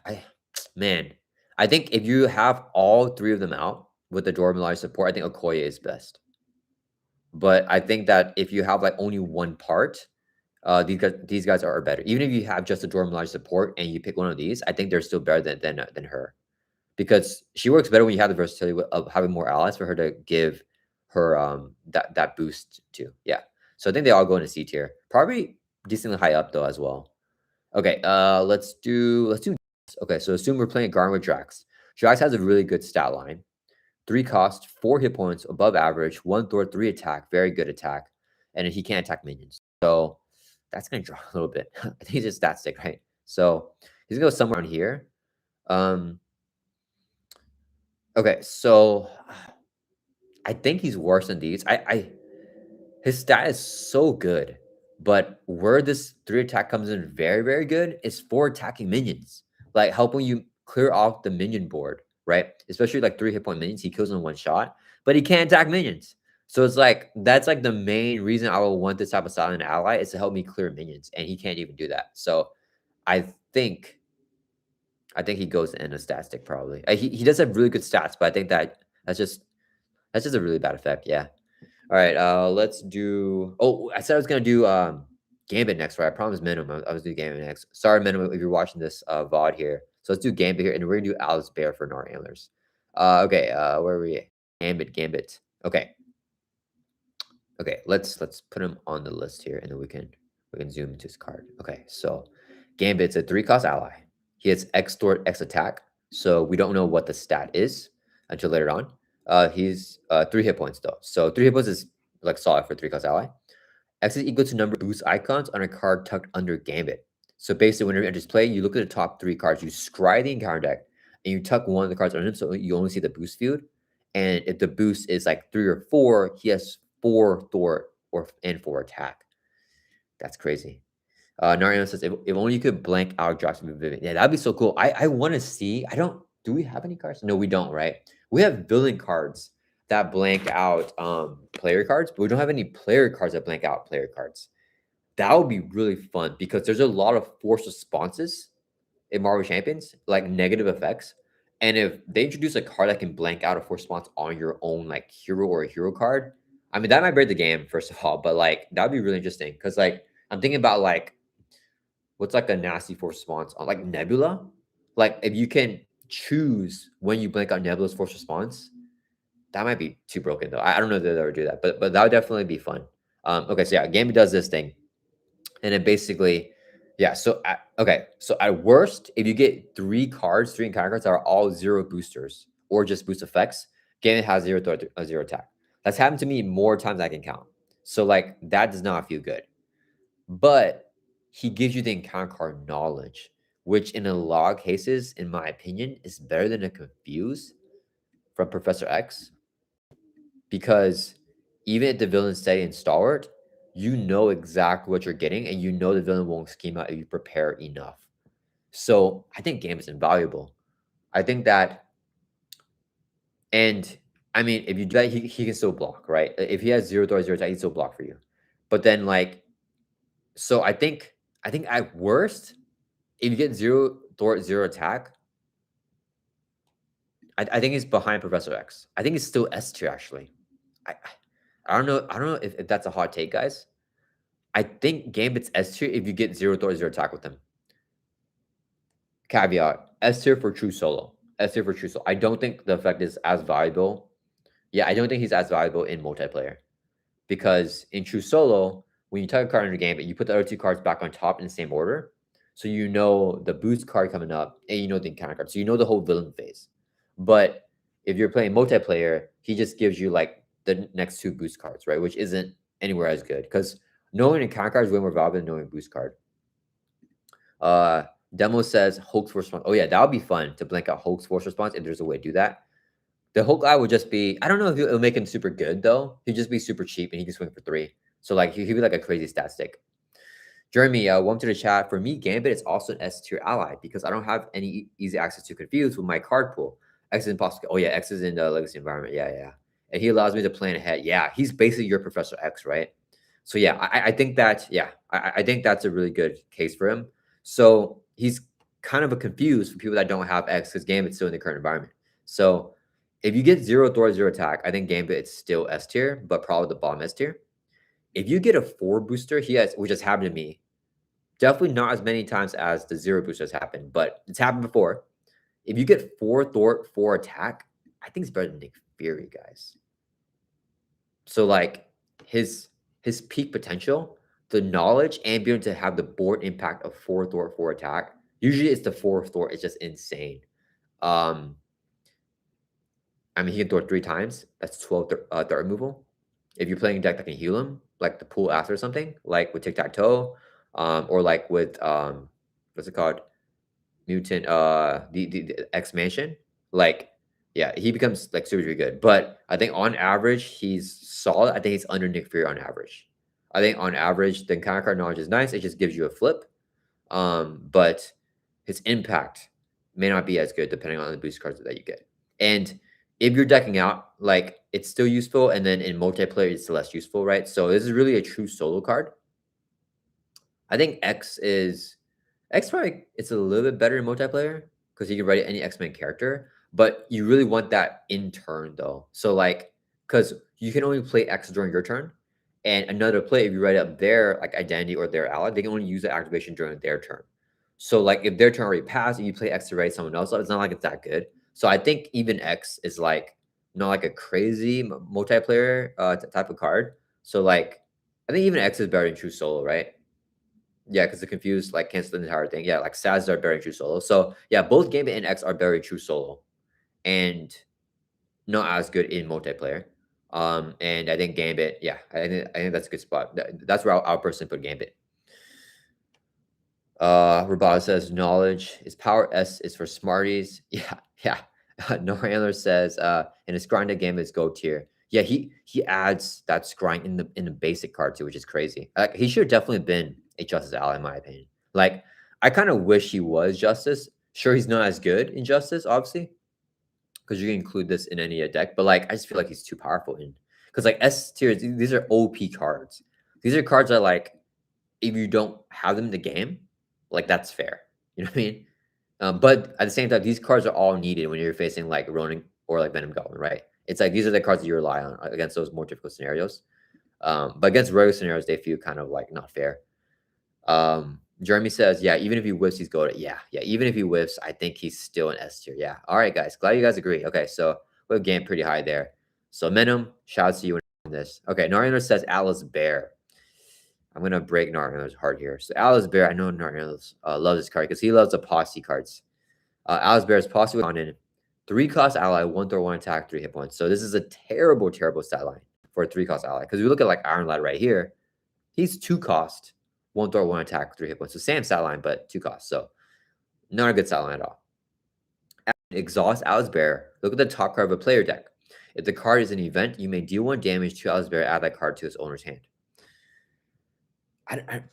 I man, I think if you have all 3 of them out with the Dora Milaje support, I think Okoye is best. But I think that if you have like only one part, these guys are better. Even if you have just a Dora Milaje support and you pick one of these, I think they're still better than her, because she works better when you have the versatility of having more allies for her to give her that boost to. Yeah, so I think they all go into C tier, probably decently high up though as well. Okay, let's do. Okay, so assume we're playing Garden with Drax. Drax has a really good stat line. 3 cost, 4 hit points, above average, 1 Thor, 3 attack, very good attack, and he can't attack minions. So that's gonna drop a little bit. I think he's just stat stick, right? So he's gonna go somewhere on here. Um, okay, so I think he's worse than these. His stat is so good, but where this 3 attack comes in very, very good is for attacking minions, like helping you clear off the minion board, right? Especially like 3 hit point minions, he kills in one shot, but he can't attack minions. So it's like that's like the main reason I would want this type of silent ally is to help me clear minions, and he can't even do that. So I think he goes in a stat stick probably. He does have really good stats, but I think that's just a really bad effect. Yeah. All right, let's do. Oh, I said I was gonna do Gambit next, right? I promised minimum. I was doing Gambit next. Sorry, minimum, if you're watching this VOD here. So let's do Gambit here, and we're gonna do Alice Bear for Gnar Antlers. Okay, where are we? Gambit. Okay. Let's put him on the list here, and then we can zoom into his card. Okay, so Gambit's a 3-cost ally. He has Extort, X attack, so we don't know what the stat is until later on. He's 3 hit points though, so 3 hit points is like solid for 3-cost ally. X is equal to number of boost icons on a card tucked under Gambit. So basically, whenever you enter play, you look at the top 3 cards, you scry the encounter deck, and you tuck one of the cards under him, so you only see the boost field. And if the boost is like 3 or 4, he has 4 Thor and 4 attack. That's crazy. Nariano says, if only you could blank out Drax with Vivian. Yeah, that'd be so cool. I want to see. Do we have any cards? No, we don't, right? We have villain cards that blank out player cards, but we don't have any player cards that blank out player cards. That would be really fun because there's a lot of forced responses in Marvel Champions, like negative effects. And if they introduce a card that can blank out a forced response on your own like hero or a hero card, I mean that might break the game, first of all, but like that'd be really interesting. Cause like I'm thinking about like what's like a nasty force response on like Nebula? Like if you can choose when you blank out Nebula's force response, that might be too broken though. I don't know if they'll ever do that, but that would definitely be fun. Okay, so yeah, Gambit does this thing, and then basically, yeah. So at worst, if you get 3 cards, 3 encounter cards that are all 0 boosters or just boost effects, Gambit has 0 threat, 0 attack. That's happened to me more times than I can count. So like that does not feel good. But he gives you the encounter card knowledge, which in a lot of cases, in my opinion, is better than a confuse from Professor X. Because even if the villain's steady and stalwart, you know exactly what you're getting, and you know the villain won't scheme out if you prepare enough. So I think Game is invaluable. I think that, and I mean, if you do that, he can still block, right? If he has 0 Thor, 0 attack, he can still block for you. But then like, so I think at worst, if you get 0 Thor, 0 attack, I think he's behind Professor X. I think he's still S tier actually. I I don't know. I don't know if that's a hot take, guys. I think Gambit's S tier if you get 0 Thor, 0 attack with him. Caveat: S tier for true solo. S tier for true solo. I don't think the effect is as valuable. Yeah, I don't think he's as valuable in multiplayer. Because in true solo, when you tuck a card in your game, you put the other 2 cards back on top in the same order. So you know the boost card coming up, and you know the encounter card. So you know the whole villain phase. But if you're playing multiplayer, he just gives you like the next 2 boost cards, right? Which isn't anywhere as good. Because knowing encounter card is way more valuable than knowing boost card. Demo says Hulk's force response. Oh yeah, that would be fun to blank out Hulk's force response if there's a way to do that. The Hulk guy would just be, I don't know if it'll make him super good though. He'd just be super cheap and he can swing for 3. So like he'd be like a crazy stat stick. Jeremy, welcome to the chat. For me, Gambit is also an S tier ally because I don't have any easy access to Confuse with my card pool. X is impossible. Oh yeah, X is in the legacy environment. Yeah, yeah. And he allows me to plan ahead. Yeah, he's basically your Professor X, right? So yeah, I think that, yeah, I think that's a really good case for him. So he's kind of a confused for people that don't have X because Gambit's still in the current environment. So if you get 0 Thor, 0 attack, I think Gambit is still S tier, but probably the bottom S tier. If you get a 4 booster, he has, which has happened to me, definitely not as many times as the 0 booster has happened, but it's happened before. If you get 4 Thor, 4 attack, I think it's better than Nick Fury, guys. So like his peak potential, the knowledge, and being able to have the board impact of 4 Thor, 4 attack. Usually it's the 4 Thor. It's just insane. I mean, he can throw 3 times. That's 12 threat removal. If you're playing a deck that can heal him, like the pool after something, like with tic-tac-toe, or like with what's it called? Mutant the X Mansion. Like, yeah, he becomes like super, super good. But I think on average, he's solid. I think he's under Nick Fury on average. I think on average, the encounter card knowledge is nice. It just gives you a flip. But his impact may not be as good depending on the boost cards that you get. And if you're decking out, like it's still useful, and then in multiplayer it's less useful, right? So this is really a true solo card. I think X probably it's a little bit better in multiplayer because you can write any X-Men character, but you really want that in turn though. So like, because you can only play X during your turn, and another play, if you write up their like identity or their ally, they can only use the activation during their turn. So like if their turn already passed and you play X to write someone else up, it's not like it's that good. So I think even X is like not like a crazy multiplayer type of card. So like I think even X is better than true solo, right? Yeah, because the confused like cancel the entire thing. Yeah, like Saz are better in true solo. So yeah, both Gambit and X are better in true solo, and not as good in multiplayer. And I think Gambit, yeah, I think that's a good spot. That's where I'll personally put Gambit. Rabada says knowledge is power. S is for smarties. Yeah, yeah. Norhandler says in his grinded game is go tier. Yeah, he adds that scrying in the basic card too, which is crazy. Like he should have definitely been a Justice ally in my opinion. Like I kind of wish he was Justice. Sure, he's not as good in Justice, obviously, because you can include this in any deck. But like I just feel like he's too powerful in because like S tier, these are OP cards. These are cards that like if you don't have them in the game, like that's fair. You know what I mean? But at the same time, these cards are all needed when you're facing like Ronin or like Venom Goblin, right? It's like these are the cards that you rely on against those more difficult scenarios. But against regular scenarios, they feel kind of like not fair. Jeremy says, yeah, even if he whiffs, he's goated. Yeah, yeah. Even if he whiffs, I think he's still an S tier. Yeah. All right, guys. Glad you guys agree. Okay, so we have game pretty high there. So Venom, shout out to you on this. Okay, Nariner says Atlas Bear. I'm gonna break Nariner's heart here. So Atlas Bear, I know Nariner loves this card because he loves the posse cards. Alice Bear's posse with on 3 cost ally, 1 throw, 1 attack, 3 hit points. So this is a terrible, terrible stat line for a 3 cost ally. Because we look at like Iron Lad right here, he's 2 cost, 1 throw, 1 attack, 3 hit points. So same stat line, but 2 costs. So not a good stat line at all. Exhaust Alice Bear. Look at the top card of a player deck. If the card is an event, you may deal 1 damage to Alice Bear, add that card to its owner's hand.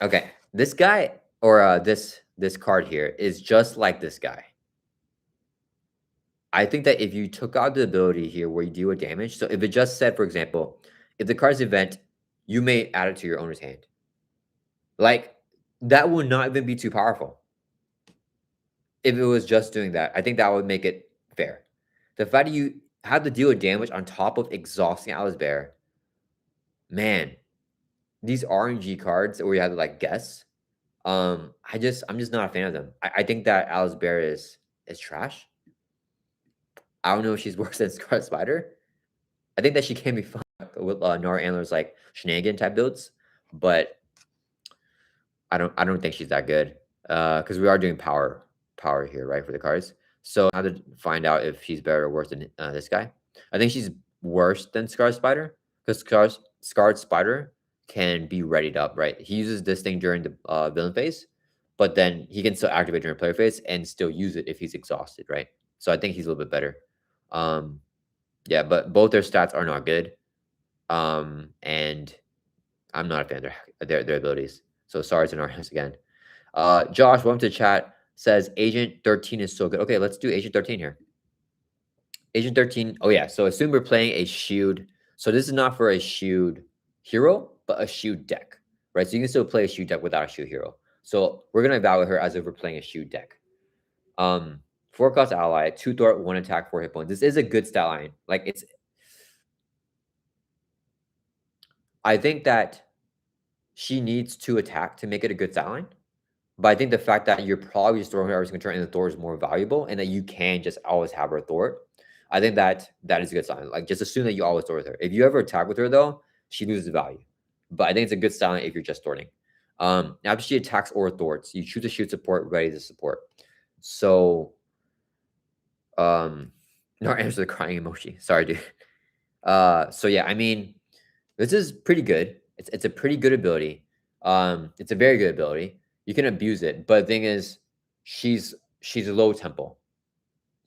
Okay, this guy or this card here is just like this guy. I think that if you took out the ability here where you deal a damage, so if it just said, for example, if the card's event, you may add it to your owner's hand. Like, that would not even be too powerful. If it was just doing that, I think that would make it fair. The fact that you have to deal with damage on top of exhausting Alice Bear, man, these RNG cards where you have to like guess, I'm just not a fan of them. I think that Alice Bear is trash. I don't know if she's worse than Scarlet Spider. I think that she can be fun with Nora Antler's like shenanigan type builds, but I don't think she's that good. Because we are doing power here, right, for the cards. So I have to find out if she's better or worse than this guy. I think she's worse than Scarlet Spider because Scarlet Spider can be readied up, right? He uses this thing during the villain phase, but then he can still activate during player phase and still use it if he's exhausted, right? So I think he's a little bit better. Yeah, but both their stats are not good. And I'm not a fan of their abilities. So sorry to Narcos again. Josh, welcome to chat. Says Agent 13 is so good. Okay, let's do Agent 13 here. Agent 13. Oh yeah. So assume we're playing a shield. So this is not for a shield hero, but a shield deck, right? So you can still play a shield deck without a shield hero. So we're gonna evaluate her as if we're playing a shield deck. 4-cost ally, 2 thwart, 1 attack, 4 hit points. This is a good stat line. Like it's. I think that she needs to attack to make it a good stat line. But I think the fact that you're probably just throwing her every single turn and the thwart is more valuable, and that you can just always have her thwart. I think that is a good sign. Like just assume that you always thwart with her. If you ever attack with her though, she loses value. But I think it's a good sign if you're just thwarting. After she attacks or thwarts, you choose to shoot support, ready to support. So, no answer the crying emoji. Sorry, dude. So yeah, I mean, this is pretty good. It's a pretty good ability. It's a very good ability. You can abuse it, but the thing is, she's low tempo.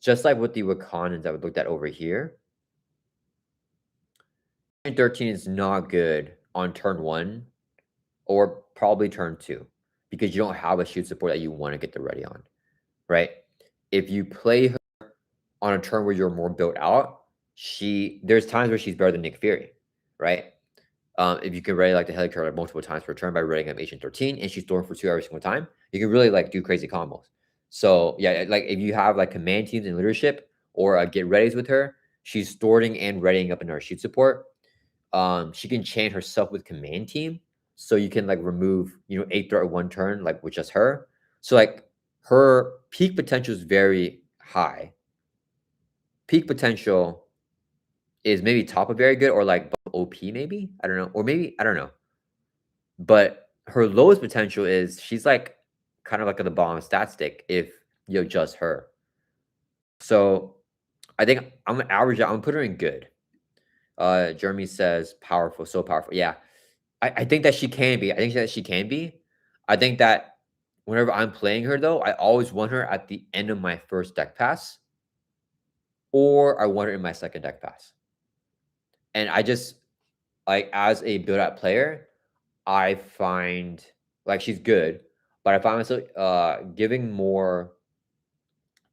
Just like with the Wakandans that we looked at over here. 13 is not good on turn 1 or probably turn 2 because you don't have a shoot support that you want to get the ready on, right? If you play her on a turn where you're more built out, there's times where she's better than Nick Fury, right? If you can ready like the Helicarrier like multiple times per turn by readying up Agent 13 and she's throwing for 2 every single time, you can really like do crazy combos. So yeah, like if you have like command teams and leadership or get readies with her, she's thwarting and readying up in her shoot support. She can chain herself with command team, so you can like remove 8 threat 1 turn like with just her. So like her peak potential is very high. Peak potential is maybe top of very good or like OP maybe, I don't know, or maybe I don't know. But her lowest potential is she's like kind of like at the bottom of stat stick if you adjust her. So I think I'm gonna average out. I'm gonna put her in good. Jeremy says powerful, so powerful. Yeah, I think that she can be. I think that she can be. I think that whenever I'm playing her though, I always want her at the end of my first deck pass, or I want her in my second deck pass. And I just like as a build out player, I find like she's good, but I find myself giving more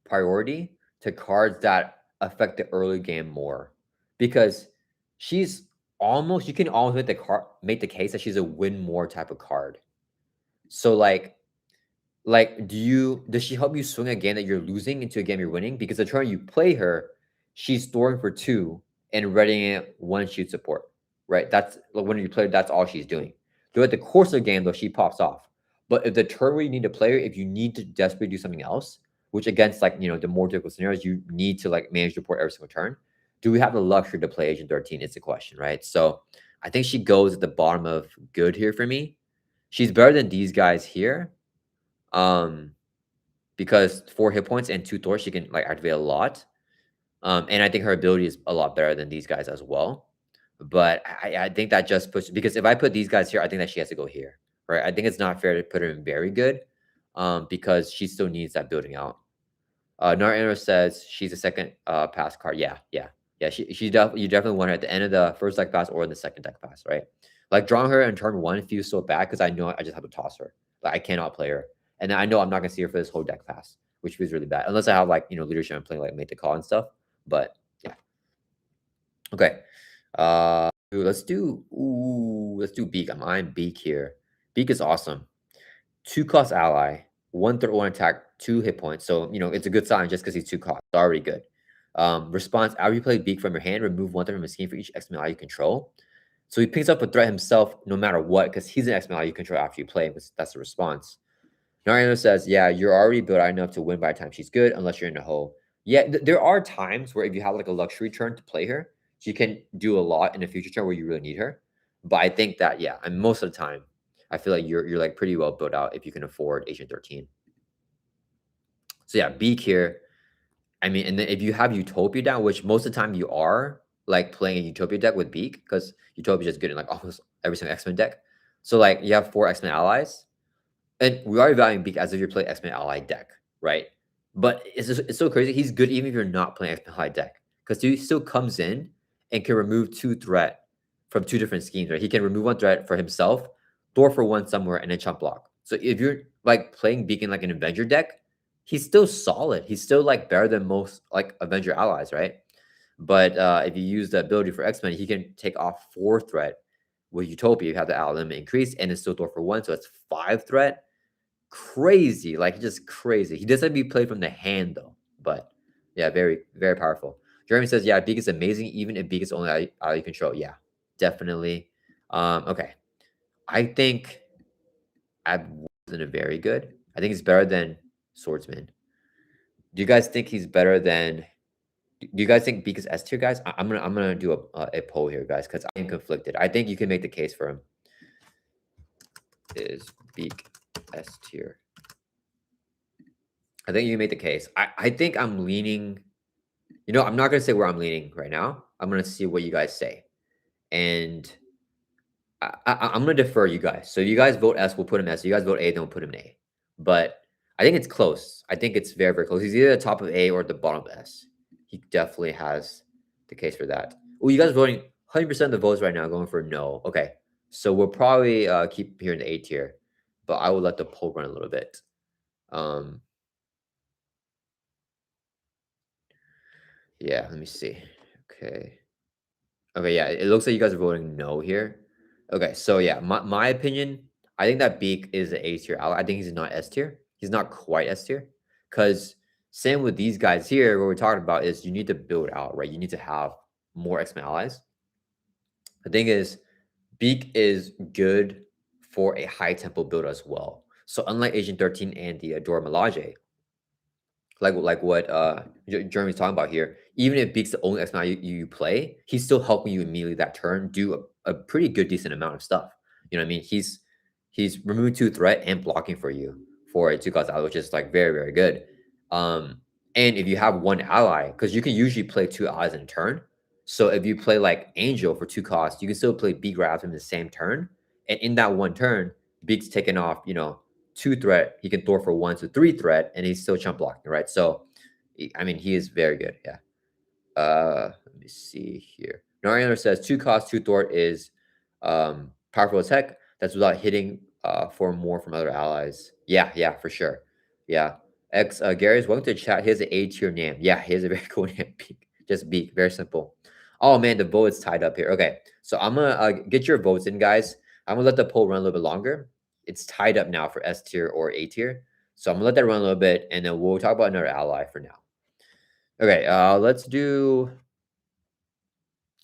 priority to cards that affect the early game more because she's almost you can almost make the case that she's a win more type of card. So like does she help you swing a game that you're losing into a game you're winning? Because the turn you play her, she's storing for 2 and readying it 1 shoot support, right? That's like when you play, that's all she's doing. Throughout the course of the game, though, she pops off. But if the turn where you need to play her, if you need to desperately do something else, which against like the more difficult scenarios, you need to like manage the port every single turn. Do we have the luxury to play Agent 13? It's a question, right? So I think she goes at the bottom of good here for me. She's better than these guys here. Because 4 hit points and 2 thwarts, she can like activate a lot. And I think her ability is a lot better than these guys as well. But I think that just puts because if I put these guys here, I think that she has to go here, right? I think it's not fair to put her in very good, because she still needs that building out. Narendra says she's a second pass card. Yeah. You definitely want her at the end of the first deck pass or in the second deck pass, right? Like drawing her in turn 1 feels so bad because I know I just have to toss her. Like I cannot play her, and I know I'm not gonna see her for this whole deck pass, which feels really bad unless I have like leadership and playing like make the call and stuff. But yeah, okay. Let's do Beak. I'm eyeing Beak here. Beak is awesome. 2-cost ally, 1 threat, 1 attack, 2 hit points. So it's a good sign just because he's 2 cost. It's already good. Response: after you play Beak from your hand, remove 1 threat from his scheme for each X-Men ally you control. So he picks up a threat himself no matter what because he's an X-Men ally you control after you play. That's the response. Narayana says, yeah, you're already built out enough to win by the time she's good unless you're in a hole. Yeah, there are times where if you have like a luxury turn to play her, she can do a lot in a future turn where you really need her. But I think that, yeah, and most of the time, I feel like you're like pretty well built out if you can afford Agent 13. So yeah, Beak here. I mean, and then if you have Utopia down, which most of the time you are like playing a Utopia deck with Beak, because Utopia is just good in like almost every single X-Men deck. So like you have 4 X-Men allies. And we are evaluating Beak as if you're playing X-Men Ally deck, right? But it's so crazy. He's good even if you're not playing X-Men Ally deck because he still comes in and can remove 2 threat from 2 different schemes, right? He can remove 1 threat for himself, Thor for 1 somewhere, and then chump block. So if you're like playing Beacon like an Avenger deck, he's still solid. He's still like better than most like Avenger allies, right? But if you use the ability for X-Men, he can take off 4 threat. With Utopia, you have the ally limit increase, and it's still Thor for 1, so it's 5 threat. Crazy, like just crazy. He doesn't be played from the hand though, but yeah, very very powerful. Jeremy says, yeah, Beak is amazing, even if Beak is only out of control. Yeah, definitely. Okay, I think Ab wasn't very good. I think he's better than Swordsman. Do you guys think he's better than? Do you guys think Beak is S tier, guys? I'm gonna do a poll here, guys, because I'm conflicted. I think you can make the case for him. Is Beak S tier? I think you made the case. I think I'm leaning. I'm not gonna say where I'm leaning right now. I'm gonna see what you guys say, and I'm gonna defer you guys. So you guys vote S, we'll put him S. You guys vote A, then we'll put him in A. But I think it's close. I think it's very very close. He's either the top of A or the bottom of S. He definitely has the case for that. Oh, you guys voting 100% of the votes right now going for no. Okay, so we'll probably keep here in the A tier, but I will let the poll run a little bit. Um, Yeah, let me see. Okay. Okay, yeah, it looks like you guys are voting no here. Okay, so yeah, my opinion, I think that Beak is an A tier ally. I think he's not S tier. He's not quite S tier. Because same with these guys here, what we're talking about is you need to build out, right? You need to have more X-Men allies. The thing is, Beak is good for a high tempo build as well. So unlike Agent 13 and the Dora Milaje, like what Jeremy's talking about here. Even if Beak's the only X-Men you play, he's still helping you immediately that turn do a pretty good decent amount of stuff. You know what I mean? He's removing 2 threat and blocking for you for a 2 cost ally, which is like very very good. And if you have one ally, because you can usually play 2 allies in a turn. So if you play like Angel for 2 costs, you can still play Beak right after him in the same turn. And in that one turn, Beak's taken off, 2 threat, he can Thor for 1 to 3 threat, and he's still chump blocking, right? So, I mean, he is very good. Yeah. Let me see here. Narianer says 2 cost, 2 Thor is powerful as heck. That's without hitting for more from other allies. Yeah, yeah, for sure. Yeah. Gary's welcome to chat. He has an A tier name. Yeah, he has a very cool name. Beak. Just Beak. Very simple. Oh man, the vote is tied up here. Okay, so I'm gonna get your votes in, guys. I'm gonna let the poll run a little bit longer. It's tied up now for S tier or A tier. So I'm gonna let that run a little bit, and then we'll talk about another ally for now. Okay, let's do.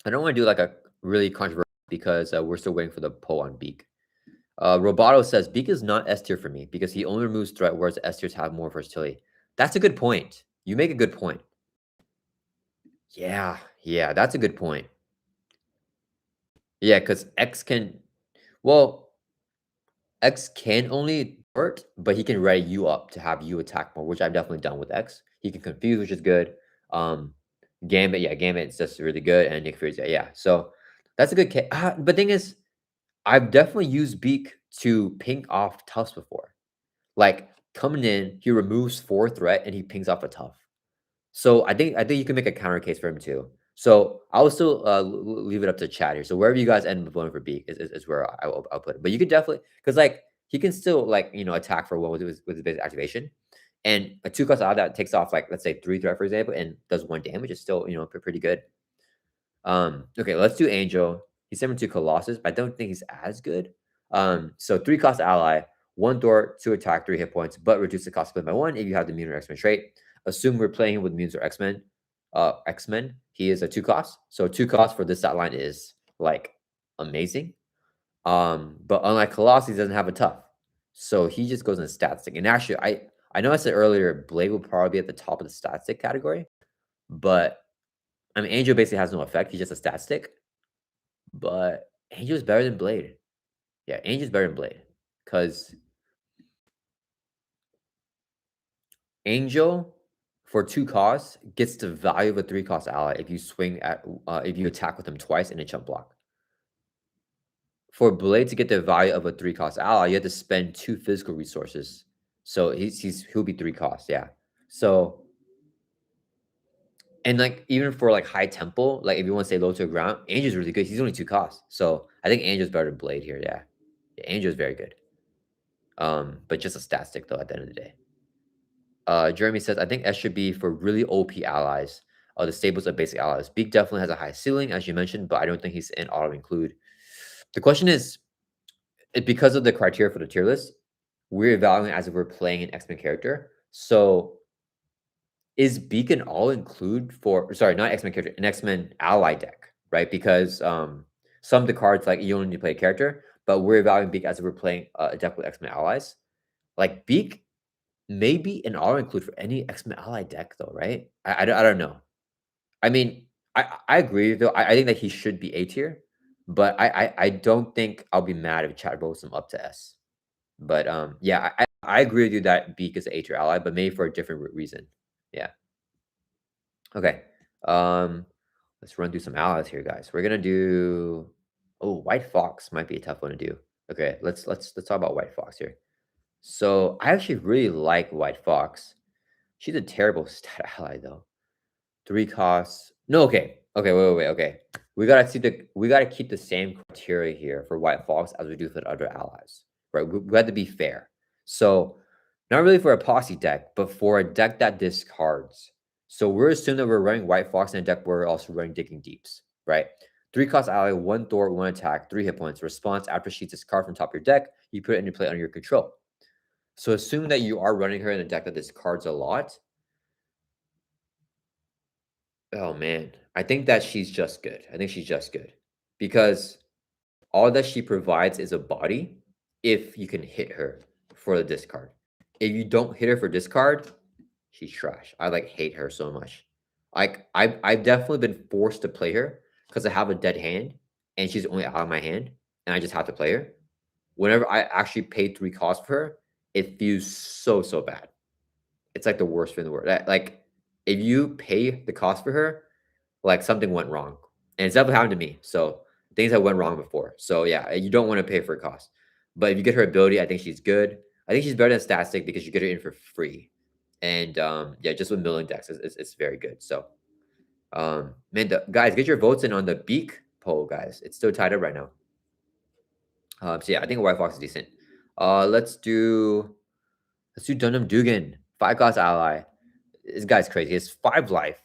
I don't want to do like a really controversial because we're still waiting for the poll on Beak. Roboto says Beak is not S tier for me because he only removes threat, whereas S tiers have more versatility. That's a good point. You make a good point. Yeah, yeah, that's a good point. Yeah, because well, X can only hurt, but he can ready you up to have you attack more, which I've definitely done with X. He can confuse, which is good. Um, Gambit, yeah, Gambit's just really good, and Nick Fury's, yeah. So that's a good case. But thing is, I've definitely used Beak to ping off toughs before. Like coming in, he removes 4 threat and he pings off a tough. So I think you can make a counter case for him too. So I'll still leave it up to chat here. So wherever you guys end up voting for Beak is where I'll put it. But you could definitely because like he can still like attack for 1 with his basic activation, and a 2 cost out that takes off like let's say 3 threat for example and does 1 damage is still pretty good. Okay, let's do Angel. He's 7-2 Colossus, but I don't think he's as good. So 3 cost ally, 1 Thor, 2 attack, 3 hit points, but reduce the cost split by 1 if you have the Mutant or X-Men trait. Assume we're playing him with mutants or X-Men. X-Men, he is a 2 cost. So 2 cost for this stat line is like amazing. But unlike Colossus, he doesn't have a tough. So he just goes in the stat stick. And actually, I know I said earlier Blade will probably be at the top of the stat stick category, but I mean Angel basically has no effect. He's just a stat stick. But Angel's better than Blade. Yeah, Angel's better than Blade. Because Angel, for 2 costs, gets the value of a 3 cost ally if you swing at if you attack with him twice in a chump block. For Blade to get the value of a 3-cost ally, you have to spend 2 physical resources. So he'll be 3 costs, yeah. So and like even for like high tempo, like if you want to stay low to the ground, Angel's really good. He's only 2 costs. So I think Angel's better than Blade here, yeah. Yeah, Angel's very good. But just a stat stick though at the end of the day. Jeremy says, I think S should be for really OP allies. The stables of basic allies. Beak definitely has a high ceiling, as you mentioned, but I don't think he's in auto include. The question is, because of the criteria for the tier list, we're evaluating as if we're playing an X-Men character. So is Beak an all include for, sorry, not X-Men character, an X-Men ally deck, right? Because some of the cards, like you only need to play a character, but we're evaluating Beak as if we're playing a deck with X-Men allies. Like Beak maybe an all include for any X-Men ally deck though, right? I don't know. I mean, I agree though. I think that he should be A tier, but I don't think I'll be mad if Chad votes him up to S. But yeah, I agree with you that Beak is an A tier ally, but maybe for a different reason. Yeah. Okay. Let's run through some allies here, guys. We're gonna do. Oh, White Fox might be a tough one to do. Okay, let's talk about White Fox here. So I actually really like White Fox. She's a terrible stat ally though. 3 costs. No, okay. Okay, wait. Okay. We gotta keep the same criteria here for White Fox as we do for the other allies. Right? We have to be fair. So not really for a posse deck, but for a deck that discards. So we're assuming that we're running White Fox in a deck where we're also running Digging Deeps, right? 3 cost ally, 1 Thor, 1 attack, 3 hit points. Response after she discards from top of your deck, you put it into play under your control. So assuming that you are running her in a deck that discards a lot, oh man, I think that she's just good. I think she's just good because all that she provides is a body if you can hit her for the discard. If you don't hit her for discard, she's trash. I like hate her so much. Like I've definitely been forced to play her because I have a dead hand and she's only out of my hand and I just have to play her. Whenever I actually paid 3 costs for her, it feels so bad. It's like the worst thing in the world. Like if you pay the cost for her, like something went wrong. And it's definitely happened to me. So things that went wrong before. So yeah, you don't want to pay for a cost. But if you get her ability, I think she's good. I think she's better than Static because you get her in for free. And yeah, just with milling decks, it's very good. So man, guys, get your votes in on the Beak poll, guys. It's still tied up right now. So yeah, I think White Fox is decent. Let's do Dunham Dugan, 5 cost ally. This guy's crazy. He has 5 life,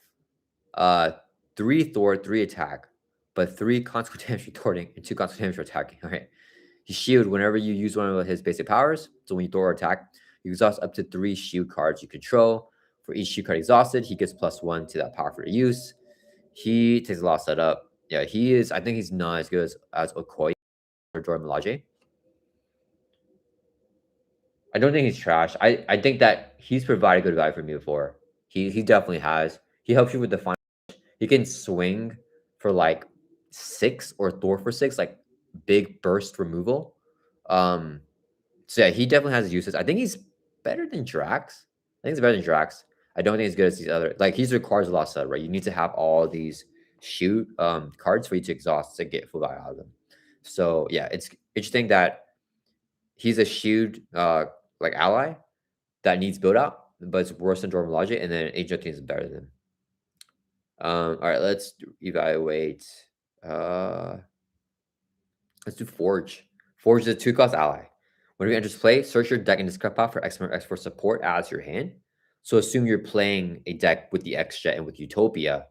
uh, 3 Thor, 3 attack, but 3 consequent damage retorting and 2 consequent damage for attacking. All right. He shield whenever you use one of his basic powers. So when you Thor attack, you exhaust up to 3 shield cards you control. For each shield card exhausted, he gets +1 to that power for use. He takes a lot of setup. Yeah, he is. I think he's not as good as Okoye or Jordan Melage. I don't think he's trash. I think that he's provided good value for me before. He definitely has. He helps you with the final. He can swing for like 6 or Thor for 6, like big burst removal. So yeah, he definitely has uses. I think he's better than Drax. I think he's better than Drax. I don't think he's good as these other. Like he requires a lot of stuff, right? You need to have all these shoot cards for you to exhaust to get full value out of them. So yeah, it's interesting that he's a shield like ally that needs build out, but it's worse than Dorm Logic, and then Agent is better than him. All right, let's evaluate. Uh, let's do Forge. Forge is a 2 cost ally. Whenever you enter play, search your deck in discard pile for X-Men or X for support as your hand. So assume you're playing a deck with the X-Jet and with Utopia.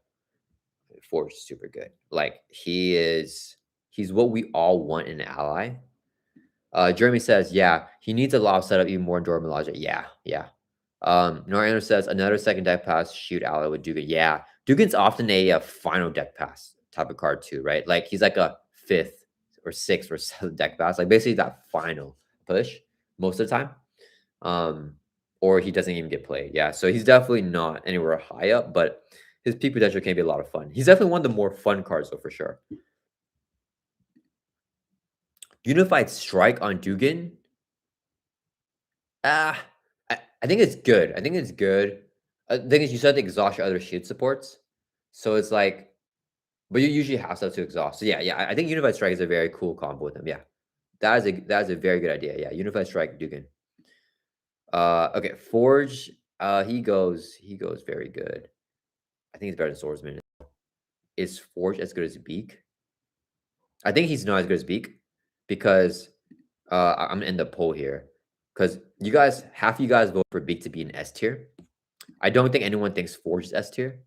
Forge is super good. Like he's what we all want in an ally. Jeremy says, yeah, he needs a lot of setup even more in Dora Milaje. Yeah. Noriano says another second deck pass shoot ally with Dugan. Yeah, Dugan's often a final deck pass type of card too, right? Like he's like a 5th or 6th or 7th deck pass, like basically that final push most of the time. Or he doesn't even get played. Yeah, so he's definitely not anywhere high up, but his peak potential can be a lot of fun. He's definitely one of the more fun cards though, for sure. Unified Strike on Dugan. Ah, I think it's good. I think it's good. The thing is, you still have to exhaust your other shield supports. So it's like, but you usually have stuff to exhaust. So yeah, I think Unified Strike is a very cool combo with him. Yeah. That is a very good idea. Yeah, Unified Strike, Dugan. Okay, Forge. He goes very good. I think he's better than Swordsman. Is Forge as good as Beak? I think he's not as good as Beak because I'm gonna end the poll here because half you guys vote for Beak to be an S tier. I don't think anyone thinks Forge is S tier.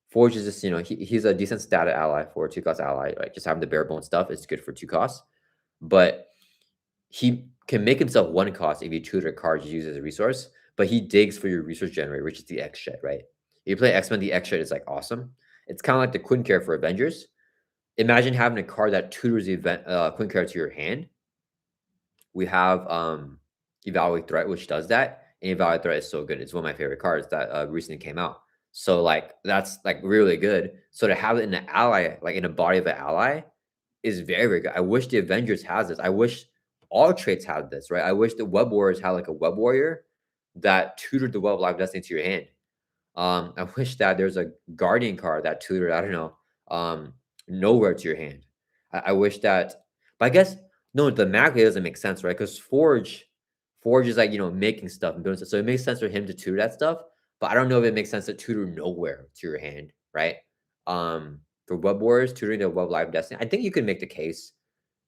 Forge is just he's a decent stat ally for a 2-cost ally. Like just having the bare bone stuff is good for 2 costs, but he can make himself 1 cost if you tutor cards you use as a resource. But he digs for your resource generator, which is the X shed, right? If you play X-Men, the X shed is like awesome. It's kind of like the Quinn care for Avengers. Imagine having a card that tutors the Quinn care to your hand. We have Evaluate Threat, which does that. And Evaluate Threat is so good. It's one of my favorite cards that recently came out. So like that's like really good. So to have it in an ally, like in a body of an ally, is very, very good. I wish the Avengers has this. I wish all traits had this, right? I wish the Web Warriors had like a Web Warrior that tutored the Web of Life Destiny to your hand. I wish that there's a Guardian card that tutored, I don't know, nowhere to your hand. I wish that, but I guess no, the Maglia doesn't make sense, right? Because Forge is like making stuff and building stuff, so it makes sense for him to tutor that stuff. But I don't know if it makes sense to tutor nowhere to your hand, right? For Web Warriors tutoring the Web Live Destiny, I think you could make the case.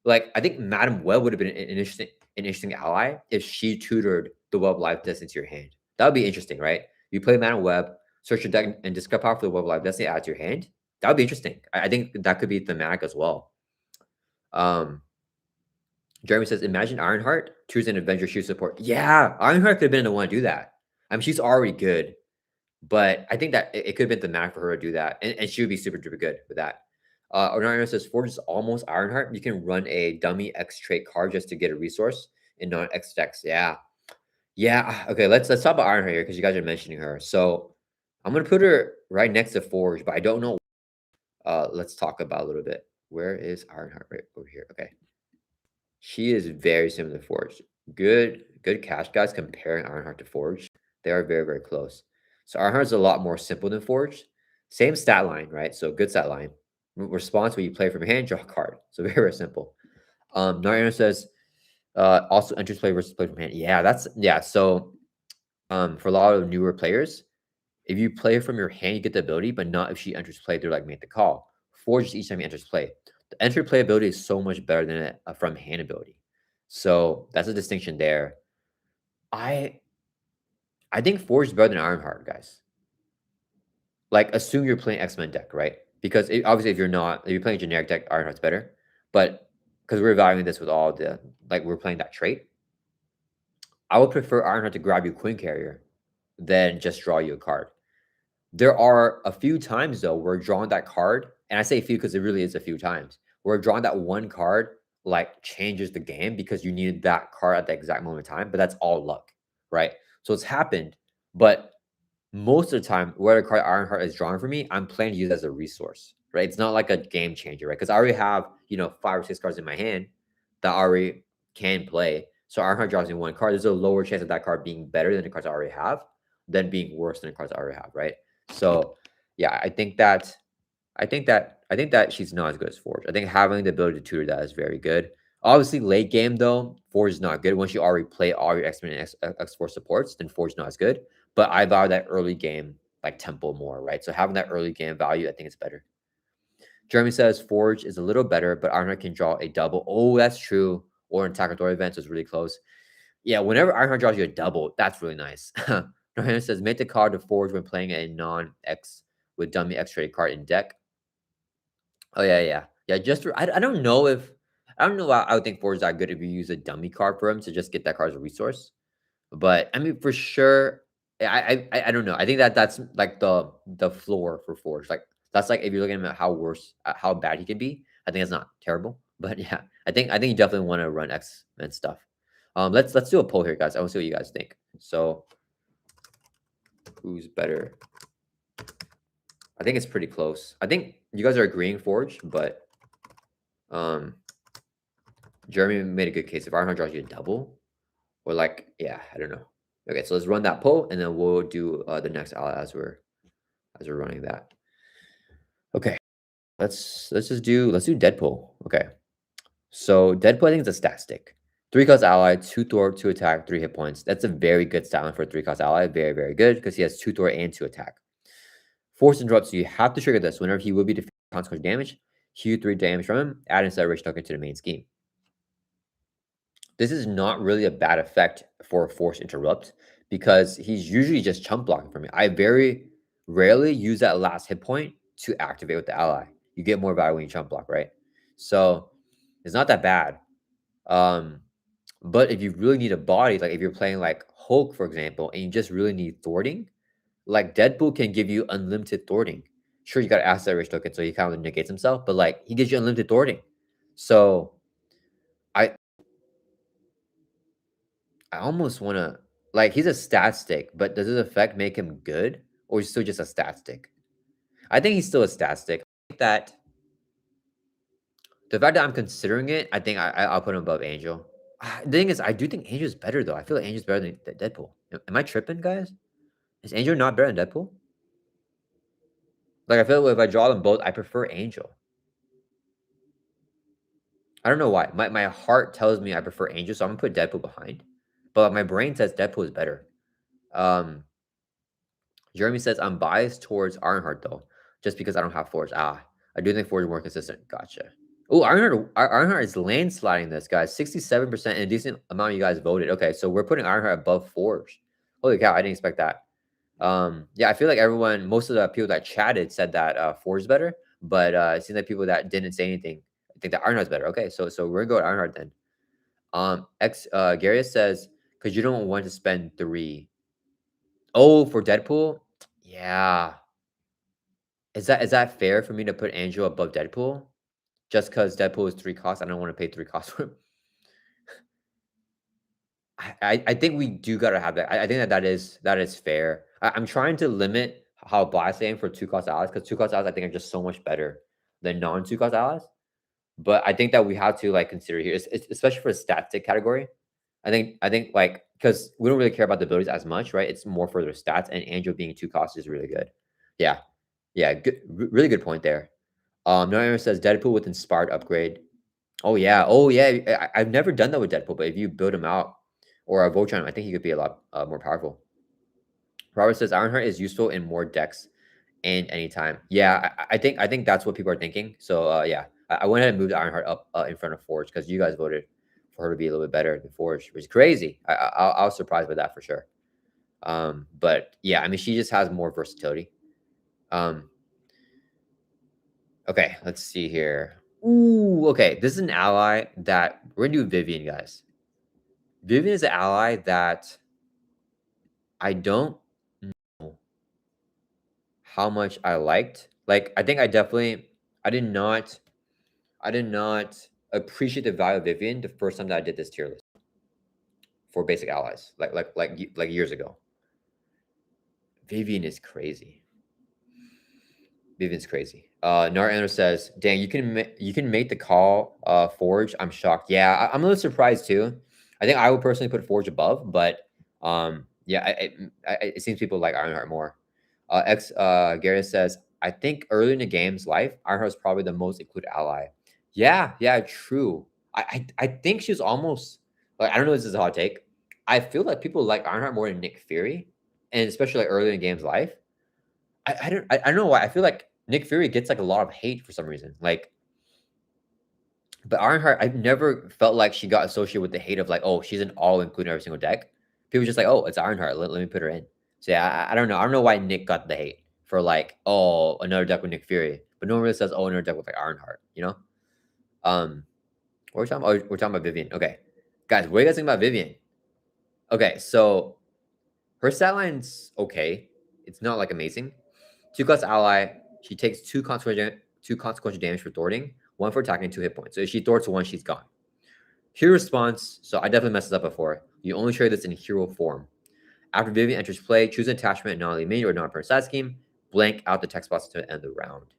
Like I think Madam Web would have been an interesting ally if she tutored the Web Live Destiny to your hand. That would be interesting, right? You play Madam Web, search your deck, and discard power for the Web Live Destiny add to your hand. That would be interesting. I think that could be thematic as well. Jeremy says, imagine Ironheart choose an Avenger shoe support. Yeah, Ironheart could have been the one to do that. I mean, she's already good, but I think that it could have been thematic for her to do that, and she would be super duper good with that. Orlando says Forge is almost Ironheart. You can run a dummy X trait card just to get a resource in non-X decks. Yeah. Okay, let's talk about Ironheart here because you guys are mentioning her. So I'm gonna put her right next to Forge, but I don't know. Let's talk about a little bit. Where is Ironheart? Right over here. Okay. She is very similar to Forge. Good cash guys comparing Ironheart to Forge. They are very, very close. So Ironheart is a lot more simple than Forge. Same stat line, right? So good stat line. Response when you play from your hand, draw a card. So very, very simple. Narayana says also enters play versus play from hand. Yeah. So for a lot of newer players, if you play from your hand, you get the ability, but not if she enters play. They're like make the call. Forge is each time he enters play. The entry play ability is so much better than a from hand ability. So that's a distinction there. I think Forge is better than Ironheart, guys. Like assume you're playing X-Men deck, right? Because obviously if you're playing generic deck, Ironheart's better. But because we're evaluating this with all the we're playing that trait, I would prefer Ironheart to grab you Queen Carrier than just draw you a card. There are a few times though where drawing that card, and I say a few because it really is a few times, where drawing that one card like changes the game because you needed that card at the exact moment in time, but that's all luck, right? So it's happened, but most of the time, where the card Ironheart is drawing for me, I'm planning to use it as a resource, right? It's not like a game changer, right? Because I already have 5 or 6 cards in my hand that I already can play. So Ironheart draws me one card. There's a lower chance of that card being better than the cards I already have than being worse than the cards I already have, right? So yeah, I think that she's not as good as Forge. I think having the ability to tutor that is very good. Obviously, late game though, Forge is not good. Once you already play all your X-Men and X-Force supports, then Forge is not as good. But I value that early game like tempo more, right? So having that early game value, I think it's better. Jeremy says Forge is a little better, but Ironheart can draw a double. Oh, that's true. Or in Takadori events is really close. Yeah, whenever Ironheart draws you a double, that's really nice. Johanna says make the card to Forge when playing a non-X with dummy X-rated card in deck. Oh yeah. Just I don't know why I would think Forge is that good if you use a dummy card for him to just get that card as a resource. But I mean, for sure, I don't know. I think that's like the floor for Forge. Like that's like if you're looking at how bad he can be. I think it's not terrible, but yeah, I think you definitely want to run X Men stuff. Let's do a poll here, guys. I want to see what you guys think. So, who's better? I think it's pretty close. I think you guys are agreeing Forge, but Jeremy made a good case. If Ironheart draws you a double, or like, yeah, I don't know. Okay, so let's run that poll, and then we'll do the next ally as we're running that. Okay, let's do Deadpool. Okay, So Deadpool, I think, is a stat stick. 3 cost ally, 2 Thor, 2 attack, 3 hit points. That's a very good stat line for a 3 cost ally. Very, very good because he has 2 Thor and 2 attack. Force interrupts, so you have to trigger this. Whenever he will be defeated, consequence damage, heal 3 damage from him, add inside rich token to the main scheme. This is not really a bad effect for Force Interrupt because he's usually just chump blocking for me. I very rarely use that last hit point to activate with the ally. You get more value when you chump block, right? So it's not that bad. But if you really need a body, like if you're playing like Hulk, for example, and you just really need thwarting, like Deadpool can give you unlimited thwarting. Sure, you got to ask that rich token, so he kind of negates himself, but like he gives you unlimited thwarting. So I I almost want to like he's a stat stick, but does his effect make him good, or is he still just a stat stick? I think he's still a stat stick. I think that the fact that I'm considering it, I think I'll put him above Angel. The thing is, I do think Angel's better though. I feel like Angel's better than Deadpool. Am I tripping, guys? Is Angel not better than Deadpool? Like I feel like if I draw them both, I prefer Angel. I don't know why. My heart tells me I prefer Angel, so I'm gonna put Deadpool behind. But my brain says Deadpool is better. Um, Jeremy says I'm biased towards Ironheart though, just because I don't have Forge. I do think Forge is more consistent. Gotcha. Oh, Ironheart is landsliding this, guys. 67% and a decent amount of you guys voted. Okay, so we're putting Ironheart above Forge. Holy cow, I didn't expect that. Yeah, I feel like most of the people that chatted said that Forge is better, but it seems like people that didn't say anything think that Ironheart's better. Okay, so we're gonna go with Ironheart then. Garius says because you don't want to spend 3. Oh, for Deadpool? Yeah. Is that fair for me to put Angel above Deadpool? Just because Deadpool is 3 costs, I don't wanna pay 3 costs for him. I think we do gotta have that. I think that is fair. I'm trying to limit how biased I am for 2 cost allies, because 2 cost allies I think are just so much better than non-2 cost allies. But I think that we have to, like, consider here, especially for a static category. I think, like, because we don't really care about the abilities as much, right? It's more for their stats, and Angel being 2 costs is really good. Yeah. Yeah, good really good point there. Noah says Deadpool with inspired upgrade. Oh, yeah, I've never done that with Deadpool, but if you build him out or a Voltron, I think he could be a lot, more powerful. Robert says Ironheart is useful in more decks and anytime. Yeah, I think that's what people are thinking. So, yeah, I went ahead and moved Ironheart up, in front of Forge because you guys voted for her to be a little bit better than Forge, which is crazy. I was surprised by that for sure. But yeah, I mean, she just has more versatility. Um, okay, let's see here. Ooh, okay, this is an ally that we're gonna do Vivian, guys. Vivian is an ally that I don't know how much I liked. Like, I think I did not I did not appreciate the value of Vivian the first time that I did this tier list for basic allies, like years ago. Vivian is crazy. Vivian's crazy. Narander says, "Dang, you can make the call, Forge." I'm shocked. Yeah, I'm a little surprised too. I think I would personally put Forge above, but yeah, it seems people like Ironheart more. Garrett says, "I think early in the game's life, Ironheart is probably the most included ally." Yeah, true. I think she's almost like I don't know if this is a hot take. I feel like people like Ironheart more than Nick Fury, and especially like early in the game's life. I don't know why. I feel like Nick Fury gets like a lot of hate for some reason. Like, but Ironheart, I've never felt like she got associated with the hate of like, oh, she's an all including every single deck. People just like, oh, it's Ironheart. Let me put her in. So yeah, I don't know. I don't know why Nick got the hate for like, oh, another deck with Nick Fury, but no one really says, oh, another deck with like Ironheart. You know? Um, what we're talking about? Oh, we're talking about Vivian. Okay, guys, what do you guys think about Vivian? Okay, so her stat line's okay. It's not like amazing. 2 cost ally. She takes 2 consequential damage for thwarting, 1 for attacking, 2 hit points. So if she thwarts 1, she's gone. Hero response. So I definitely messed this up before. You only trade this in hero form. After Vivian enters play, choose an attachment not only main or non-permanent stat scheme. Blank out the text box to end the round.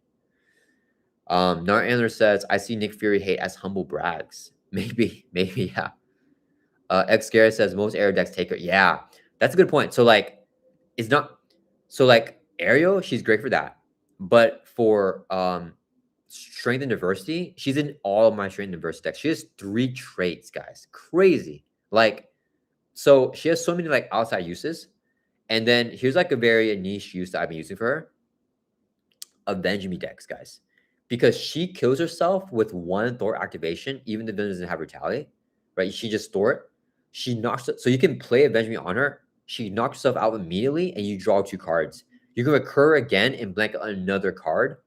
Nart Antler says, I see Nick Fury hate as humble brags. Maybe, yeah. X Garrett says most air decks take her. Yeah, that's a good point. So like, it's not so like Ariel, she's great for that. But for strength and diversity. She's in all of my strength and diversity decks. She has 3 traits, guys. Crazy. Like, so she has so many like outside uses. And then here's like a very niche use that I've been using for her. Avenge Me decks, guys. Because she kills herself with 1 Thor activation, even if it doesn't have retaliate, right? She just Thor it. She knocks it. So you can play Avenge Me on her. She knocks herself out immediately, and you draw 2 cards. You can recur again and blank another card.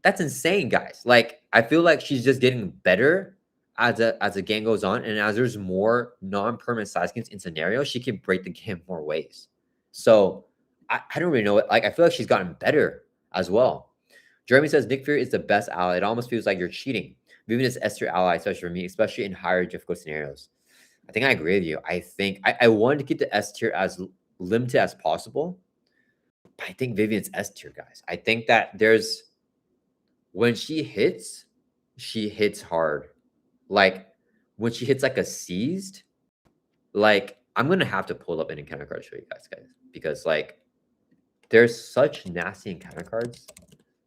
That's insane, guys. Like, I feel like she's just getting better as the game goes on, and as there's more non-permanent side skins in scenarios, she can break the game more ways. So I don't really know it. Like, I feel like she's gotten better as well. Jeremy says Nick Fury is the best ally. It almost feels like you're cheating. Vivian is S tier ally, especially for me, especially in higher difficult scenarios. I think I agree with you. I think I wanted to keep the S tier as limited as possible. But I think Vivian's S tier, guys. I think that there's when she hits hard. Like when she hits like a seized, like I'm gonna have to pull up an encounter card to show you guys, because like there's such nasty encounter cards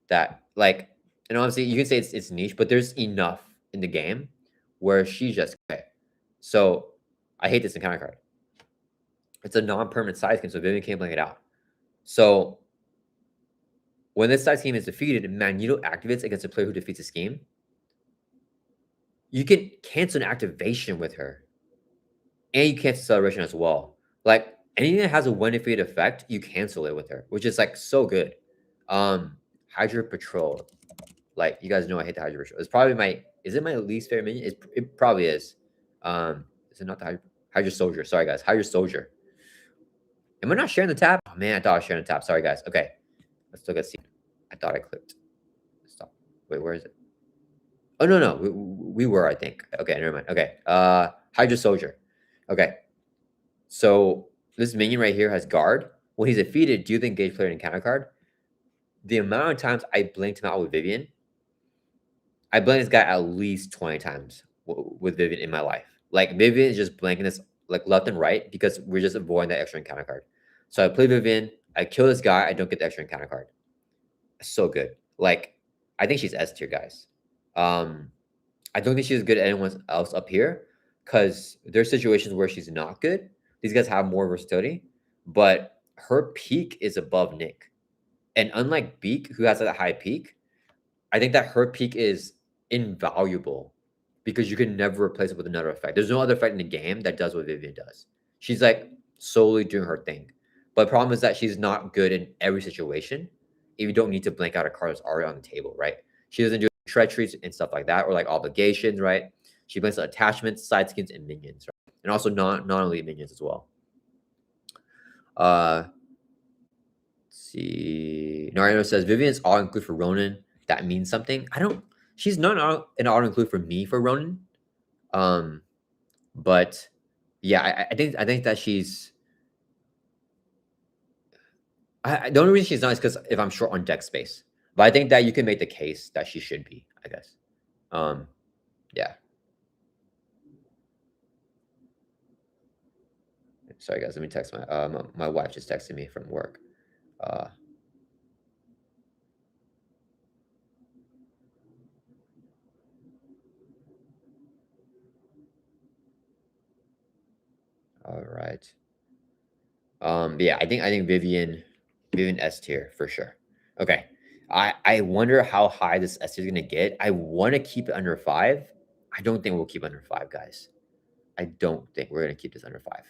that like, and honestly, you can say it's niche, but there's enough in the game where she's just okay. So I hate this encounter card. It's a non-permanent side scheme, so Vivian can't blank it out. So when this side scheme is defeated, Magneto activates against a player who defeats a scheme. You can cancel an activation with her, and you cancel celebration as well. Like anything that has a when defeated effect, you cancel it with her, which is like so good. Hydra Patrol. Like you guys know I hate the Hydra Patrol. It's probably my least favorite minion? It probably is. Is it not the Hydra Soldier? Sorry guys, Hydra Soldier. Am I not sharing the tab? Oh man, I thought I was sharing the tab. Sorry guys. Okay. Let's look at see. I thought I clicked. Stop. Wait, where is it? Oh no, we were, I think. Okay, never mind. Okay. Hydra Soldier. Okay. So this minion right here has guard. When he's defeated, do you think engage player in encounter card? The amount of times I blinked him out with Vivian, I blinked this guy at least 20 times with Vivian in my life. Like Vivian is just blanking this like left and right because we're just avoiding that extra encounter card. So I play Vivian, I kill this guy, I don't get the extra encounter card. So good. Like I think she's S tier, guys. I don't think she's as good as anyone else up here because there's situations where she's not good. These guys have more versatility, but her peak is above Nick. And unlike Beak, who has a high peak, I think that her peak is invaluable because you can never replace it with another effect. There's no other effect in the game that does what Vivian does. She's like solely doing her thing. But the problem is that she's not good in every situation. If you don't need to blank out a card that's already on the table, right? She doesn't do treacheries and stuff like that, or like obligations, right? She blanks attachments, side skins, and minions, right? And also non-elite minions as well. Let's see. Narino says Vivian's all include for Ronin. That means something. I don't. She's not an auto include for me for Ronin. But yeah, I think that she's. The only reason she's not is because if I'm short on deck space. But I think that you can make the case that she should be, I guess. Yeah. Sorry guys, let me text my wife just texted me from work. All right. Yeah, I think Vivian S tier for sure. Okay. I wonder how high this S tier is gonna get. I want to keep it under 5. I don't think we'll keep under 5, guys. I don't think we're gonna keep this under 5.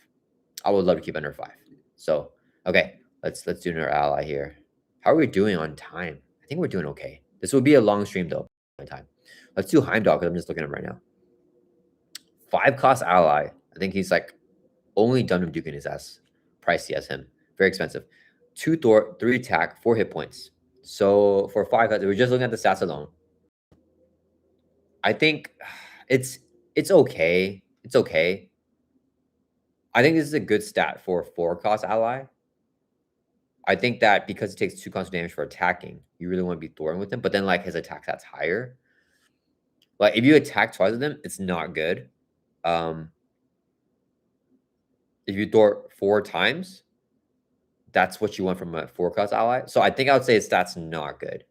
I would love to keep under 5. So okay, let's do another ally here. How are we doing on time? I think we're doing okay. This will be a long stream though. Time. Let's do Heimdall because I'm just looking at him right now. 5-cost ally. I think he's like only Dunham Duke in his ass. Pricey as him. Very expensive. 2 Thor, 3 attack, 4 hit points. So for 5, we're just looking at the stats alone. I think it's okay. It's okay. I think this is a good stat for a 4-cost ally. I think that because it takes 2 constant damage for attacking, you really want to be Thorin with him. But then like his attack stats higher. Like if you attack twice with him, it's not good. If you Thor 4 times, that's what you want from a 4-cost ally. So I think I would say his stats not good.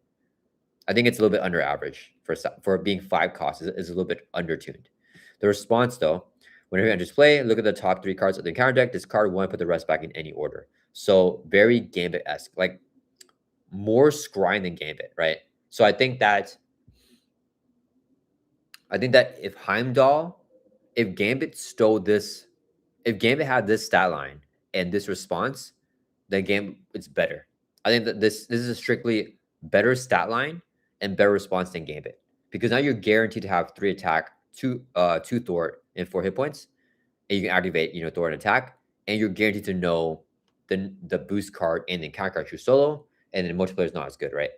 I think it's a little bit under average for being 5 costs. Is a little bit undertuned. The response though, whenever you enter play, look at the top 3 cards of the encounter deck. Discard 1, put the rest back in any order. So very Gambit-esque, like more scrying than Gambit, right? So I think that if Heimdall, if Gambit stole this, if Gambit had this stat line and this response, then game it's better. I think that this is a strictly better stat line and better response than Gambit, because now you're guaranteed to have 3 attack, 2 thwart, and 4 hit points, and you can activate thwart and attack, and you're guaranteed to know the boost card and the counter card true solo, and then multiplayer is not as good, right?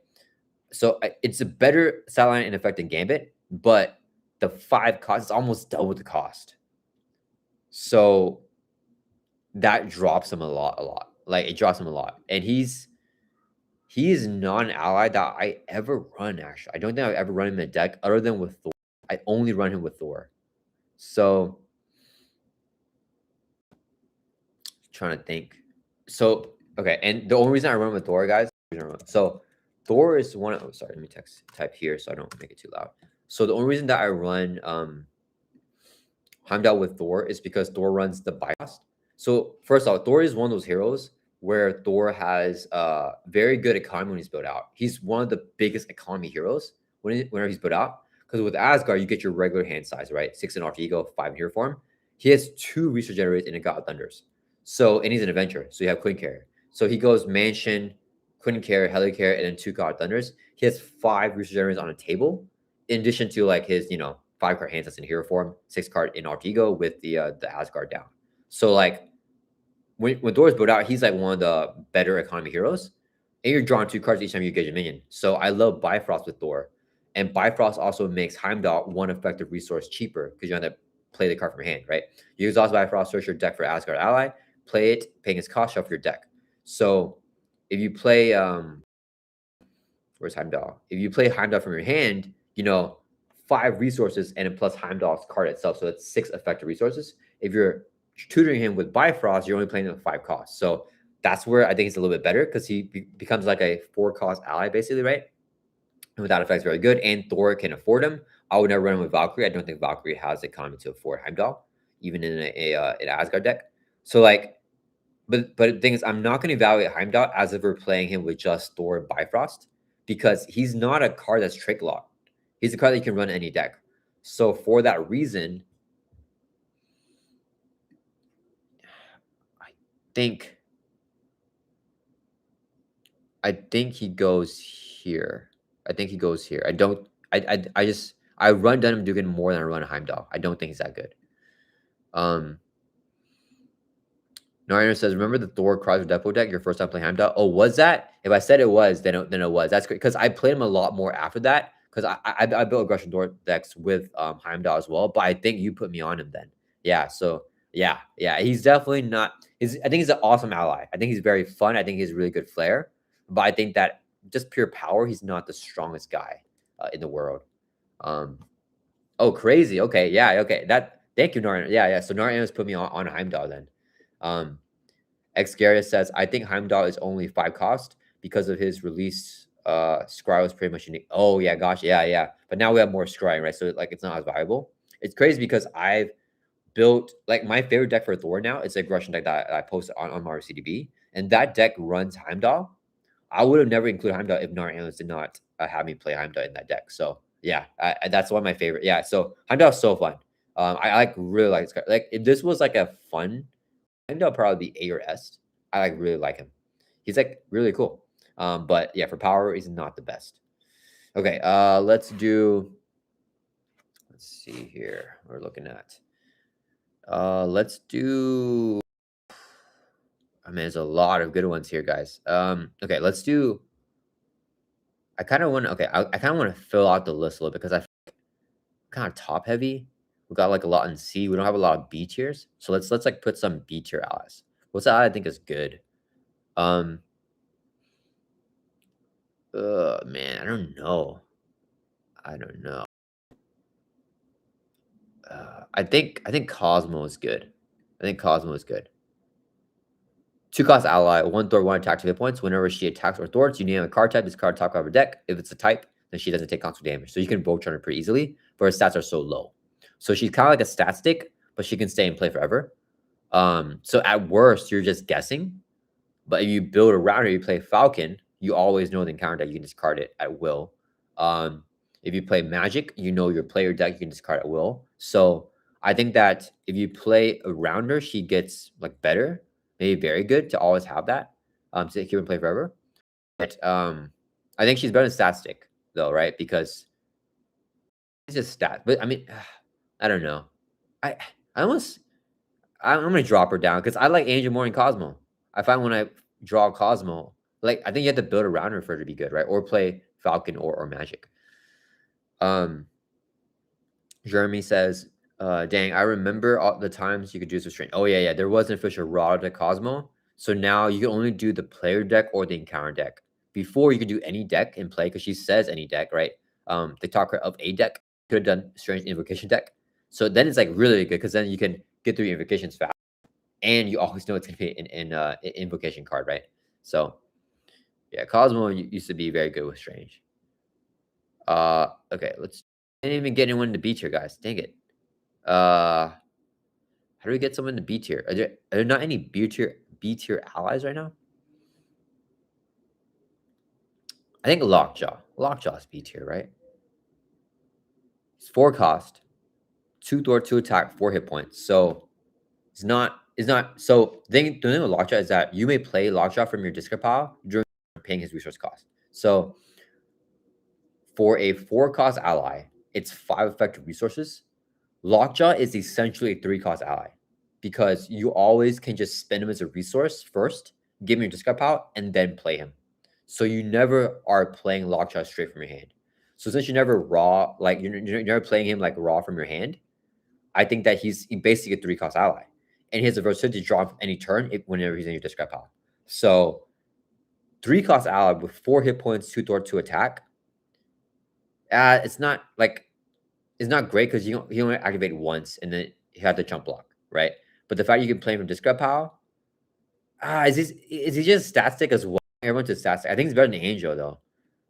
So it's a better stat line in effect than Gambit, but the 5 cost is almost double the cost. So that drops him a lot. Like it drops him a lot. And he is not an ally that I ever run, actually. I don't think I've ever run him in a deck other than with Thor. I only run him with Thor. So trying to think. So okay, and the only reason I run with Thor, guys, so Thor is one of, oh sorry, let me type here so I don't make it too loud. So the only reason that I run Heimdall with Thor is because Thor runs the bypass. So first off, Thor is one of those heroes where Thor has very good economy when he's built out. He's one of the biggest economy heroes whenever he's built out. Because with Asgard, you get your regular hand size, right? 6 in alter ego, 5 in hero form. He has 2 research generators and a God of Thunders. So, and he's an adventurer. So you have Queen Carrier. So he goes Mansion, Queen Carrier, Helicarrier, and then 2 God of Thunders. He has 5 research generators on a table, in addition to like his, 5-card hand size in hero form, 6-card in alter ego with the Asgard down. So like when Thor's built out, he's like one of the better economy heroes. And you're drawing 2 cards each time you engage a minion. So I love Bifrost with Thor. And Bifrost also makes Heimdall 1 effective resource cheaper because you have to play the card from your hand, right? You exhaust Bifrost, search your deck for Asgard ally, play it, paying its cost, shuffle your deck. So if you play where's Heimdall? If you play Heimdall from your hand, 5 resources and then plus Heimdall's card itself. So that's 6 effective resources. If you're tutoring him with Bifrost, you're only playing him with 5 costs. So that's where I think it's a little bit better because he becomes like a 4-cost ally, basically, right? And with that effect, very good. And Thor can afford him. I would never run him with Valkyrie. I don't think Valkyrie has the economy to afford Heimdall, even in an Asgard deck. So like, but the thing is, I'm not going to evaluate Heimdall as if we're playing him with just Thor and Bifrost, because he's not a card that's trick locked. He's a card that you can run any deck. So for that reason, I think he goes here. I think he goes here. I run Dunham Dugan more than I run Heimdall. I don't think he's that good. Nariner says, remember the Thor Chrysler Depot deck, your first time playing Heimdall? Oh, was that? If I said it was, then it was. That's great. Because I played him a lot more after that. Because I built aggression door decks with Heimdall as well. But I think you put me on him then. Yeah. So yeah. He's definitely not. I think he's an awesome ally. I think he's very fun. I think he's really good flair. But I think that just pure power, he's not the strongest guy in the world. Oh, crazy. Okay. Yeah. Okay. Thank you, Nariner. Yeah. So Nariner has put me on Heimdall then. Xgaria says, I think Heimdall is only 5 cost because of his release. Scry was pretty much unique. Oh yeah, gosh, yeah. But now we have more scrying, right? So like it's not as valuable. It's crazy because I've built like my favorite deck for Thor now. It's a aggression deck that I posted on my CDB, and that deck runs Heimdall. I would have never included Heimdall if Nar Analyst did not have me play Heimdall in that deck. So yeah, that's one of my favorite. Yeah, so Heimdall is so fun. I like really like this card. Like if this was like a fun Heimdall, probably be A or S. I like really like him. He's like really cool. But yeah, for power, he's not the best. Okay, let's see here. We're looking at. Let's do. I mean, there's a lot of good ones here, guys. Okay, let's do. I kind of want to. Okay, I kind of want to fill out the list a little bit because I kind of top heavy. We got like a lot in C. We don't have a lot of B tiers, so let's like put some B tier allies. What's that I think is good? Man, I don't know. I think Cosmo is good. 2 cost ally, 1 Thor, 1 attack, 2 hit points. Whenever she attacks or thwarts, you name a card type. This card top cover deck. If it's a type, then she doesn't take constant damage. So you can Voltron her pretty easily, but her stats are so low. So she's kind of like a stat stick, but she can stay in play forever. So at worst, you're just guessing. But if you build around her, you play Falcon, you always know the encounter deck, you can discard it at will. If you play Magic, you know your player deck, you can discard at will. So I think that if you play around her, she gets like better, maybe very good to always have that. To keep her in play forever. But I think she's better than Stat Stick, though, right? Because it's just stat. But I mean, I don't know. I almost I'm gonna drop her down because I like Angel more than Cosmo. I find when I draw Cosmo, like I think you have to build around her for her to be good, right? Or play Falcon or Magic. Jeremy says, dang, I remember all the times you could use restraint. Oh yeah, yeah. There was an official raw deck Cosmo. So now you can only do the player deck or the encounter deck. Before you could do any deck in play because she says any deck, right? They talk her of a deck. Could have done strange invocation deck. So then it's like really good because then you can get through your invocations fast. And you always know it's gonna be an invocation card, right? So yeah, Cosmo used to be very good with Strange. Okay, let's didn't even get anyone to B tier, guys. Dang it. How do we get someone to B tier? Are there not any B tier allies right now? I think Lockjaw. Lockjaw's B tier, right? It's 4 cost, 2 thwart, 2 attack, 4 hit points. So it's not so the thing with Lockjaw is that you may play Lockjaw from your discard pile during paying his resource cost. So for a 4 cost ally, it's 5 effective resources. Lockjaw is essentially a 3 cost ally because you always can just spend him as a resource first, give him your discard pile, and then play him. So you never are playing Lockjaw straight from your hand. So since you're never raw, like you're never playing him like raw from your hand, I think that he's basically a 3 cost ally. And he has a versatility to draw any turn whenever he's in your discard pile. So 3 cost ally with 4 hit points, 2 thwart, 2 attack. It's not great because he only activate once and then he had to jump block, right? But the fact you can play him from discard pile, is he just stat stick as well? Everyone's a stat stick. I think he's better than Angel though.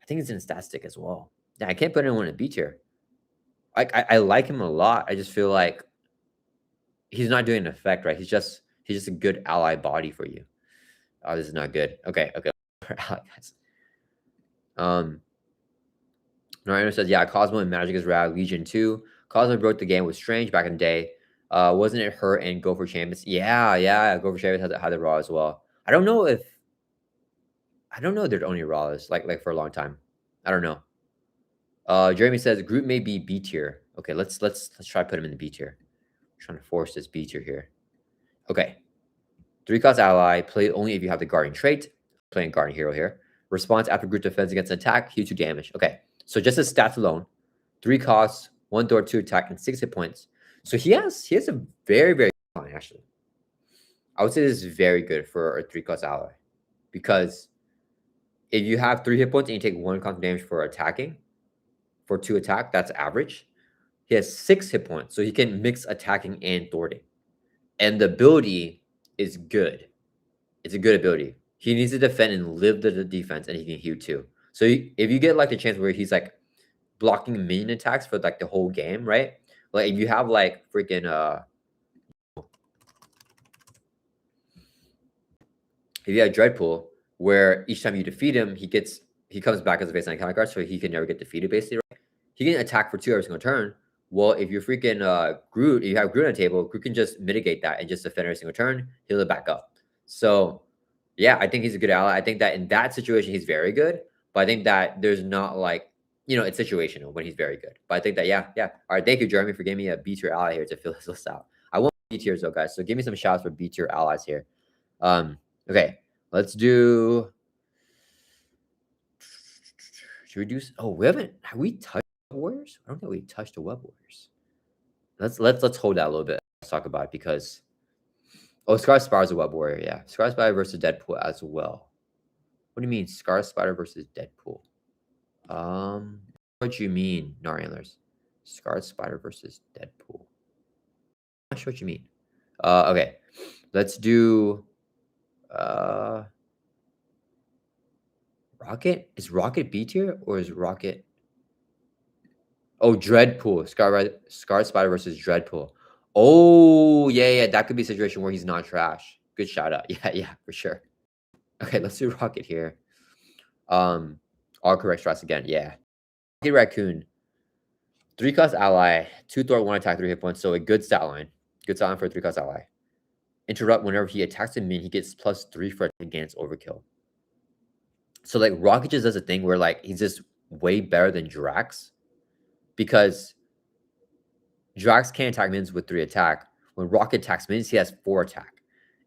I think he's in stat stick as well. Yeah, I can't put anyone in B tier. I like him a lot. I just feel like he's not doing an effect, right? He's just a good ally body for you. Oh, this is not good. Okay. Ally guys. Narayana says, yeah, Cosmo and Magic is rad. Legion 2. Cosmo broke the game with Strange back in the day. Wasn't it her and Gopher Champions? Yeah. Gopher Champions had the Raw as well. I don't know if they're only Raws like for a long time. I don't know. Jeremy says Groot may be B tier. Okay, let's try to put him in the B tier. I'm trying to force this B tier here. Okay. 3 cost ally, play only if you have the Guardian trait. Playing Guardian Hero here. Response after Groot defends against an attack, heal 2 damage. Okay. So just as stats alone, 3 costs, 1 thwart, 2 attack, and 6 hit points. So he has a very, very good line, actually. I would say this is very good for a 3 cost ally. Because if you have 3 hit points and you take 1 constant damage for attacking, for 2 attack, that's average. He has 6 hit points, so he can mix attacking and thwarting. And the ability is good. It's a good ability. He needs to defend and live the defense, and he can heal too. So if you get like the chance where he's like blocking minion attacks for like the whole game, right? Like if you have like freaking if you have Dreadpool, where each time you defeat him, he comes back as a baseline counter card, so he can never get defeated. Basically, right? He can attack for 2 every single turn. Well, if you're freaking Groot, if you have Groot on the table, Groot can just mitigate that and just defend every single turn, heal it back up. So yeah, I think he's a good ally. I think that in that situation, he's very good. But I think that there's not like, it's situational when he's very good. But I think that, yeah. All right, thank you, Jeremy, for giving me a B tier ally here to fill this list out. I want B tiers though, guys. So give me some shouts for B tier allies here. Okay, let's do. Should we do? Oh, have we touched Warriors? I don't think we touched the Web Warriors. Let's hold that a little bit. Let's talk about it because. Oh, Scar Spider is a Web Warrior, yeah. Scar Spider versus Deadpool as well. What do you mean, Scar Spider versus Deadpool? What do you mean, Antlers? Scar Spider versus Deadpool. I'm not sure what you mean. Okay. Let's do Rocket. Is Rocket B tier or is Rocket Oh, Dreadpool. Scar Spider versus Dreadpool. Oh, yeah, yeah. That could be a situation where he's not trash. Good shout out. Yeah, yeah, for sure. Okay, let's do Rocket here. All correct strats again. Yeah. Rocket Raccoon. 3-cost ally, 2 thwart, 1 attack, 3 hit points. So a good stat line. Good stat line for a 3-cost ally. Interrupt whenever he attacks a minion, he gets +3 for against overkill. So like Rocket just does a thing where like he's just way better than Drax because Drax can't attack minions with 3 attack. When Rocket attacks minions, he has 4 attack.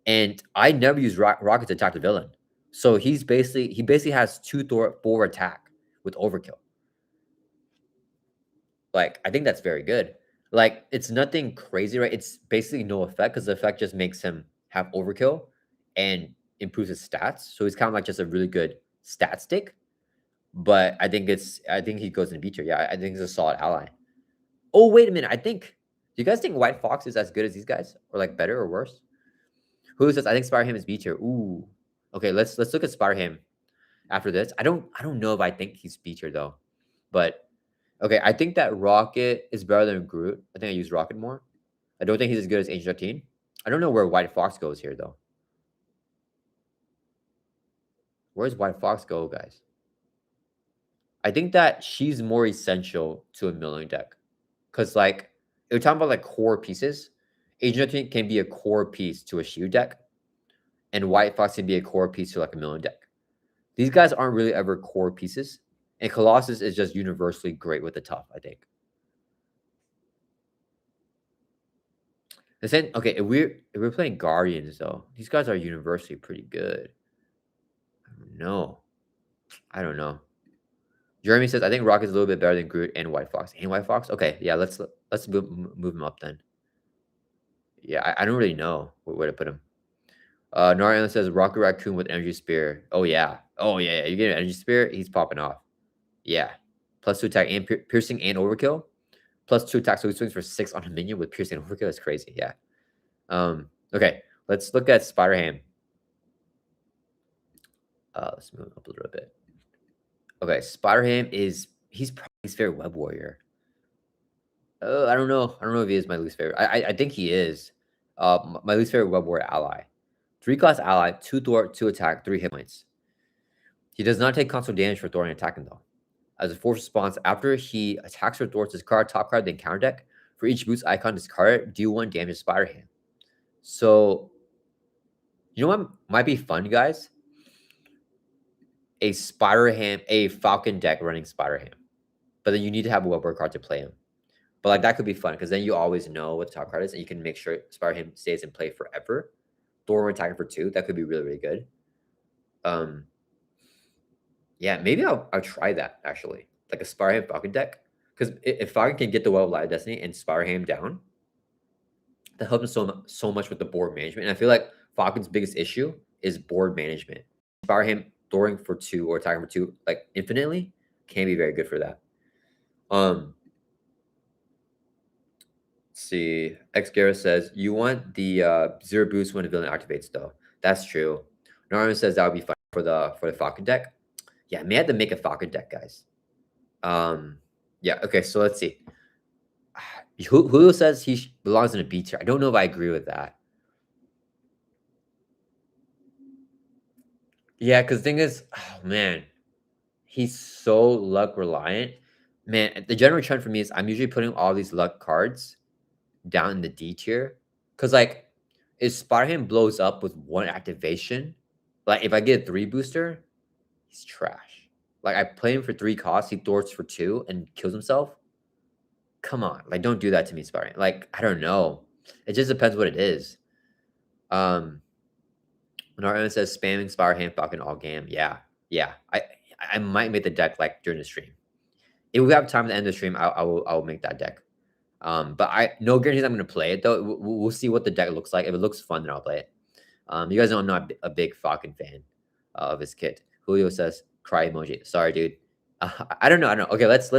And I never use Rocket to attack the villain. So he basically has 2 thwart, 4 attack with overkill. Like, I think that's very good. Like, it's nothing crazy, right? It's basically no effect because the effect just makes him have overkill and improves his stats. So he's kind of like just a really good stat stick. But I think he goes in B tier. Yeah, I think he's a solid ally. Oh, wait a minute. Do you guys think White Fox is as good as these guys? Or like better or worse? Who says I think Spider-Ham is B tier? Ooh. Okay, let's look at Spider-Ham after this. I don't know if I think he's B tier though. But okay, I think that Rocket is better than Groot. I think I use Rocket more. I don't think he's as good as Agent 13. I don't know where White Fox goes here, though. Where does White Fox go, guys? I think that she's more essential to a milling deck. Because, like, if we're talking about, like, core pieces, Agent 13 can be a core piece to a Shield deck, and White Fox can be a core piece to, like, a milling deck. These guys aren't really ever core pieces, and Colossus is just universally great with the tough, I think. Okay, if we're playing Guardians though, these guys are universally pretty good. I don't know. Jeremy says I think Rocket's a little bit better than Groot and White Fox. And White Fox? Okay, yeah, let's move him up then. Yeah, I don't really know where to put him. Narayan says Rocket Raccoon with Energy Spear. Oh yeah. Yeah. You get an Energy Spear, he's popping off. Yeah. +2 attack and piercing and overkill. +2 attack, so he swings for 6 on a minion with piercing and overkill. That's crazy. Yeah. Okay, let's look at Spider-Ham. Let's move up a little bit. Okay, Spider-Ham he's probably his favorite Web Warrior. I don't know. I don't know if he is my least favorite. I think he is. My least favorite Web Warrior ally. 3-cost ally, 2 thwart, 2 attack, 3 hit points. He does not take console damage for thwarting and attacking though. As a force response, after he attacks or thwarts his card, top card, then counter deck. For each boost icon discarded, do 1 damage to Spider-Ham. So, you know what might be fun, guys? A Falcon deck running Spider-Ham. But then you need to have a Web Warrior card to play him. But like that could be fun because then you always know what the top card is and you can make sure Spider-Ham stays in play forever. Thor attacking for 2, that could be really, really good. Yeah, maybe I'll try that actually. Like a Spider-Ham Falcon deck. Because if Falcon can get the Web of Light Destiny and Spider-Ham down, that helps him so much with the board management. And I feel like Falcon's biggest issue is board management. Spider-Ham throwing for 2 or attacking for 2 like infinitely can be very good for that. Let's see. X Gareth says you want the 0 boost when a villain activates though. That's true. Norman says that would be fun for the Falcon deck. Yeah, I may have to make a Falcon deck, guys. Yeah, okay, so let's see. Julio says he belongs in a B tier. I don't know if I agree with that. Yeah, because the thing is, oh man, he's so luck reliant. Man, the general trend for me is I'm usually putting all these luck cards down in the D tier. Because, like, if Spider-Man blows up with 1 activation, like, if I get a 3 booster, he's trash. Like, I play him for 3 costs, he thwarts for 2 and kills himself. Come on. Like, don't do that to me, Spider-Man. Like, I don't know. It just depends what it is. When says spamming Spider-Ham Falcon all game. Yeah. Yeah. I might make the deck, like, during the stream. If we have time at the end of the stream, I will make that deck. But no guarantees I'm gonna play it though. We'll see what the deck looks like. If it looks fun, then I'll play it. You guys know I'm not a big Falcon fan of his kit. Julio says cry emoji. Sorry, dude. I don't know. Okay, let's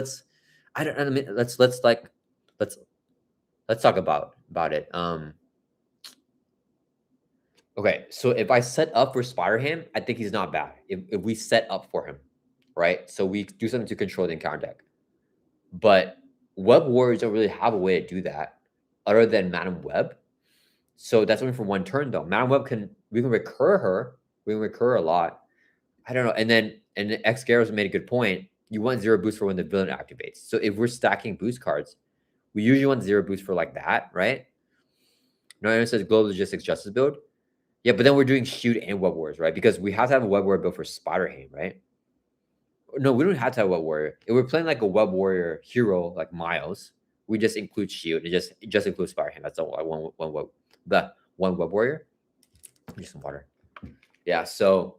talk about it. Okay, so if I set up for Spider-Ham, I think he's not bad. If we set up for him, right? So we do something to control the encounter deck. But Web Warriors don't really have a way to do that other than Madam Web. So that's only for one turn though. Madam Web we can recur her. We can recur a lot. I don't know. And X Garros made a good point. You want 0 boost for when the villain activates. So if we're stacking boost cards, we usually want 0 boost for like that, right? No, it says Global Logistics Justice build. Yeah, but then we're doing Shoot and Web Wars, right? Because we have to have a Web Warrior build for Spider Ham, right? No, we don't have to have Web Warrior. If we're playing like a Web Warrior hero like Miles, we just include Shield. It just includes Spider Ham. That's all. One Web Warrior. Need some water. Yeah. So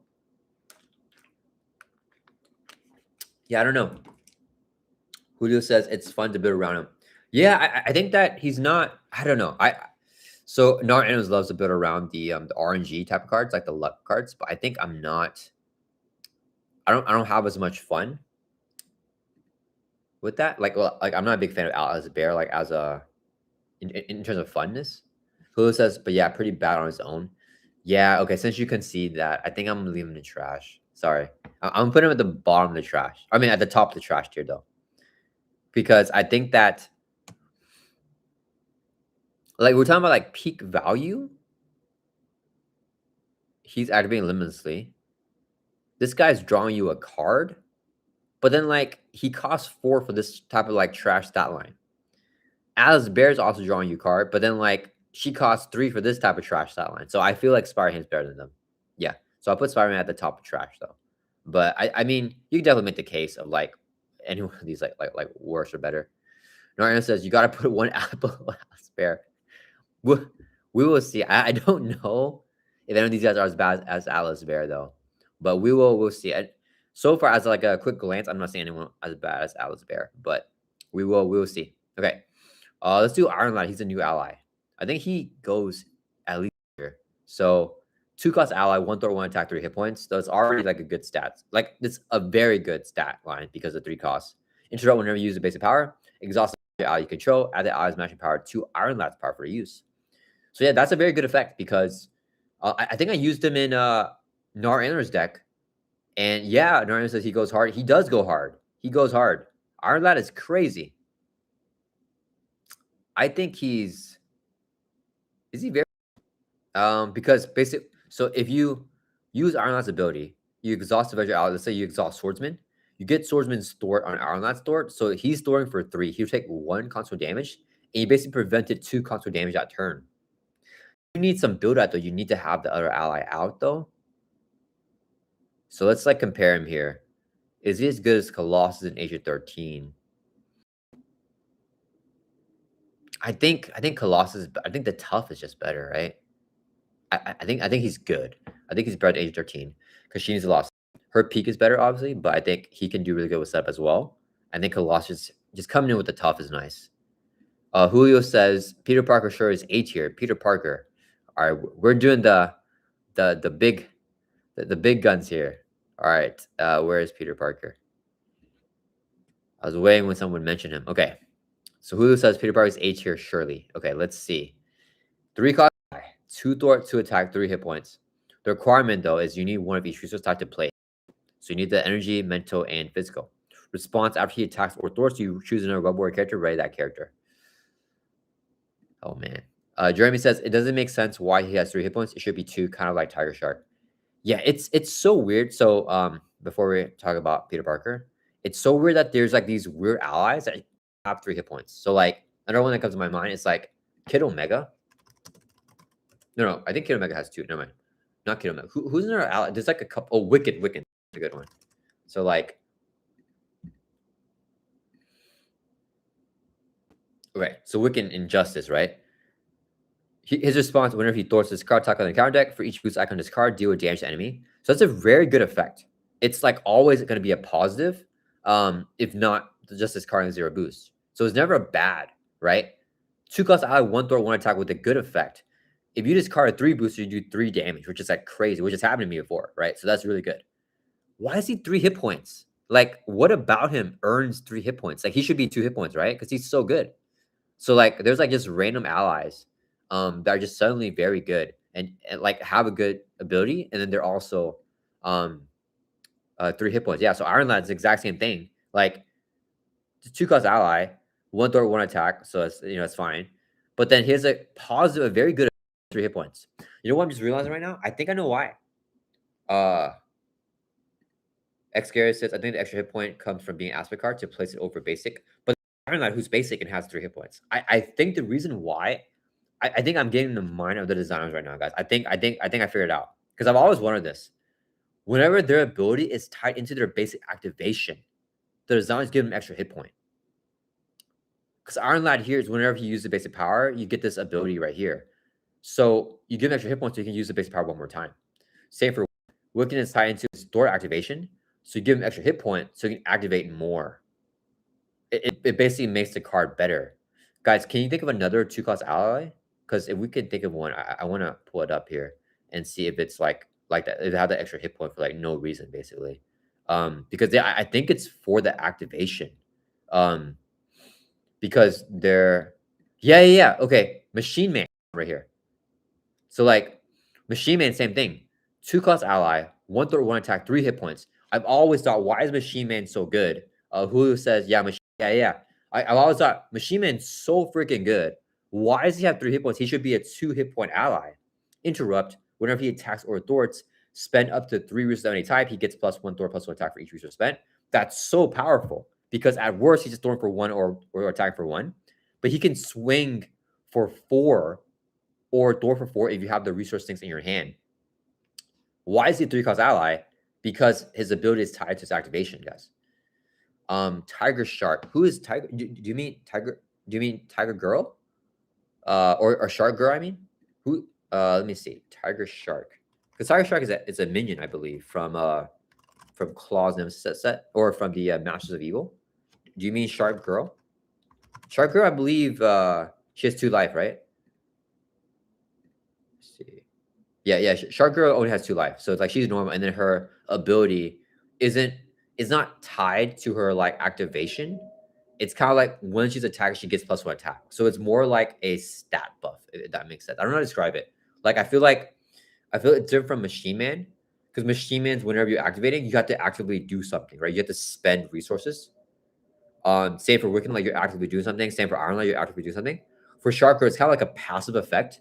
yeah, I don't know. Julio says it's fun to build around him. Yeah, I think that he's not. I don't know. So Nar Animals loves to build around the RNG type of cards, like the luck cards. But I think I'm not. I don't have as much fun with that. Like I'm not a big fan of Al as a bear. Like as a in terms of funness. Julio says, but yeah, pretty bad on his own. Yeah. Okay. Since you concede that, I think I'm gonna leave him in the trash. Sorry, I'm putting him at the bottom of the trash. I mean, at the top of the trash tier though, because I think that. Like we're talking about like peak value. He's activating limitlessly. This guy's drawing you a card, but then like he costs 4 for this type of like trash stat line. Alice Bear's also drawing you a card, but then like she costs 3 for this type of trash stat line. So I feel like Spider-Man's better than them. Yeah. So I'll put Spider-Man at the top of trash though. But I mean, you can definitely make the case of like any one of these like worse or better. Narnia says you gotta put one apple Alice Bear. We will see. I don't know if any of these guys are as bad as Alice Bear though, but we'll see. So far, as like a quick glance, I'm not seeing anyone as bad as Alice Bear, but we will see. Okay, let's do Iron Lad. He's a new ally. I think he goes at least here. So 2 cost ally, 1 throw, 1 attack, 3 hit points. So it's already like a good stat. Like it's a very good stat line because of 3 costs. Interrupt whenever you use a basic power. Exhaust the ally you control. Add the ally's matching power to Iron Lad's power for use. So yeah, that's a very good effect because I think I used him in Nar Antler's deck. And yeah, Nar Antler says he goes hard. He does go hard. He goes hard. Iron Lad is crazy. I think is he very because basically, so if you use Iron Lad's ability, you exhaust the veggie ally. Let's say you exhaust Swordsman. You get Swordsman stored on Iron Lad's store. So he's storing for 3. He'll take 1 console damage, and you basically prevented 2 console damage that turn. You need some build out though. You need to have the other ally out though. So let's like compare him here. Is he as good as Colossus in Age of 13? I think Colossus. I think the tough is just better, right? I think he's good. I think he's better at Age of 13 because she needs a lot. Her peak is better, obviously, but I think he can do really good with setup as well. I think Colossus just coming in with the tough is nice. Julio says Peter Parker sure is A tier. Peter Parker. All right, we're doing the big guns here. All right, where is Peter Parker? I was waiting when someone mentioned him. Okay, so Julio says Peter Parker's A tier surely. Okay, let's see. 3 cost, 2 thwart, 2 attack, 3 hit points. The requirement though is you need one of each resource type to play. So you need the energy, mental, and physical. Response after he attacks or thwarts, you choose another Web-Warrior character, ready that character. Oh man. Jeremy says it doesn't make sense why he has 3 hit points. It should be 2, kind of like Tiger Shark. Yeah, it's so weird. So before we talk about Peter Parker, it's so weird that there's like these weird allies that have 3 hit points. So like another one that comes to my mind is like Kid Omega. No, I think Kid Omega has 2. Never mind. Not Kid Omega. Who's another ally? There's like a couple. Oh, Wicked. Wicked's a good one. So like, okay. So Wicked Injustice, right? His response whenever he thwarts this card, attack on the counter deck. For each boost icon on this card, deal with damage to enemy. So that's a very good effect. It's like always going to be a positive, if not just this card and 0 boost. So it's never a bad, right? 2 cost ally, 1 thwart, 1 attack with a good effect. If you discard a 3 booster, you do 3 damage, which is like crazy, which has happened to me before, right? So that's really good. Why is he 3 hit points? Like, what about him earns 3 hit points? Like, he should be 2 hit points, right? Because he's so good. So like, there's like just random allies that are just suddenly very good and like have a good ability, and then they're also 3 hit points. Yeah, so Iron Lad's the exact same thing. Like 2 cost ally, 1 throw, 1 attack, so it's, you know, it's fine. But then he has a positive, a very good 3 hit points. You know what I'm just realizing right now? I think I know why. X Garrett says, I think the extra hit point comes from being aspect card to place it over basic. But Iron Lad, who's basic and has 3 hit points. I think the reason why, I think I'm getting the mind of the designers right now, guys. I think I figured it out. Because I've always wondered this. Whenever their ability is tied into their basic activation, the designers give them extra hit point. Because Iron Lad here is whenever he uses the basic power, you get this ability right here. So you give him extra hit points so you can use the basic power one more time. Same for Wiccan is tied into his door activation. So you give him extra hit point so you can activate more. It basically makes the card better. Guys, can you think of another 2-cost ally? Because if we could think of one, I want to pull it up here and see if it's like that. It had the extra hit point for like no reason, basically. Because I think it's for the activation. Because they're yeah. Okay, Machine Man right here. So like Machine Man, same thing. 2-cost ally, 1 throw, 1 attack, 3 hit points. I've always thought, why is Machine Man so good? Who says, yeah, yeah. I've always thought Machine Man's so freaking good. Why does he have 3 hit points? He should be a 2 hit point ally. Interrupt. Whenever he attacks or thwarts, spend up to 3 resources of any type. He gets +1 thwart, +1 attack for each resource spent. That's so powerful because at worst he's just throwing for 1 or attack for 1, but he can swing for 4 or thwart for 4 if you have the resource things in your hand. Why is he a 3-cost ally? Because his ability is tied to his activation, guys. Tiger Shark. Who is Tiger? Do you mean Tiger? Do you mean Tiger Girl? Or Shark Girl? I mean, who? Let me see. Tiger Shark. Because Tiger Shark is a minion, I believe, from Claw's Nemesis set or from the Masters of Evil. Do you mean Shark Girl? Shark Girl, I believe she has 2 life, right? Let's see. Yeah. Shark Girl only has 2 life, so it's like she's normal, and then her ability is not tied to her like activation. It's kind of like when she's attacked, she gets +1 attack. So it's more like a stat buff, if that makes sense. I don't know how to describe it. Like I feel it's different from Machine Man, because Machine Man's whenever you're activating, you have to actively do something, right? You have to spend resources. Same for Wiccan, like you're actively doing something. Same for Iron Lad, you're actively doing something. For Shark Girl, it's kind of like a passive effect.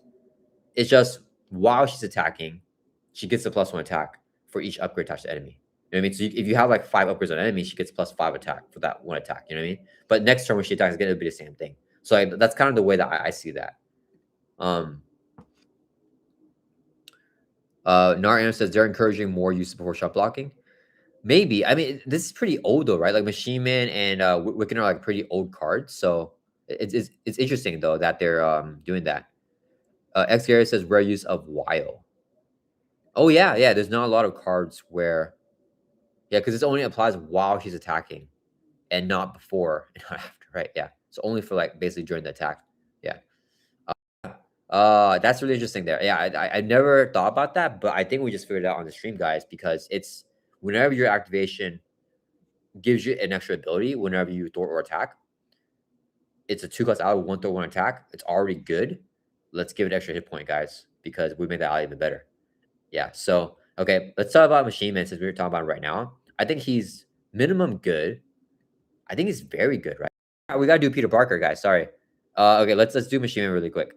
It's just while she's attacking, she gets a +1 attack for each upgrade attached to enemy. You know what I mean? So if you have like 5 upgrades on enemy, she gets +5 attack for that 1 attack. You know what I mean? But next turn when she attacks again, it'll be the same thing. So that's kind of the way that I see that. Naram says they're encouraging more use before shot blocking. Maybe. I mean, this is pretty old though, right? Like Machine Man and Wiccan are like pretty old cards. So it's interesting though that they're doing that. X Gary says rare use of Wile. Oh yeah. There's not a lot of cards where, because it only applies while she's attacking, and not before and not after, right? Yeah, so only for like basically during the attack. Yeah. That's really interesting there. Yeah, I never thought about that, but I think we just figured it out on the stream, guys, because it's whenever your activation gives you an extra ability, whenever you thwart or attack, it's a 2-cost ally, 1 thwart, 1 attack. It's already good. Let's give it extra hit point, guys, because we made that ally even better. Yeah. So okay, let's talk about Machine Man since we were talking about it right now. I think he's minimum good. I think he's very good, right? We gotta do Peter Parker, guys. Sorry. Okay, let's do Machine Man really quick.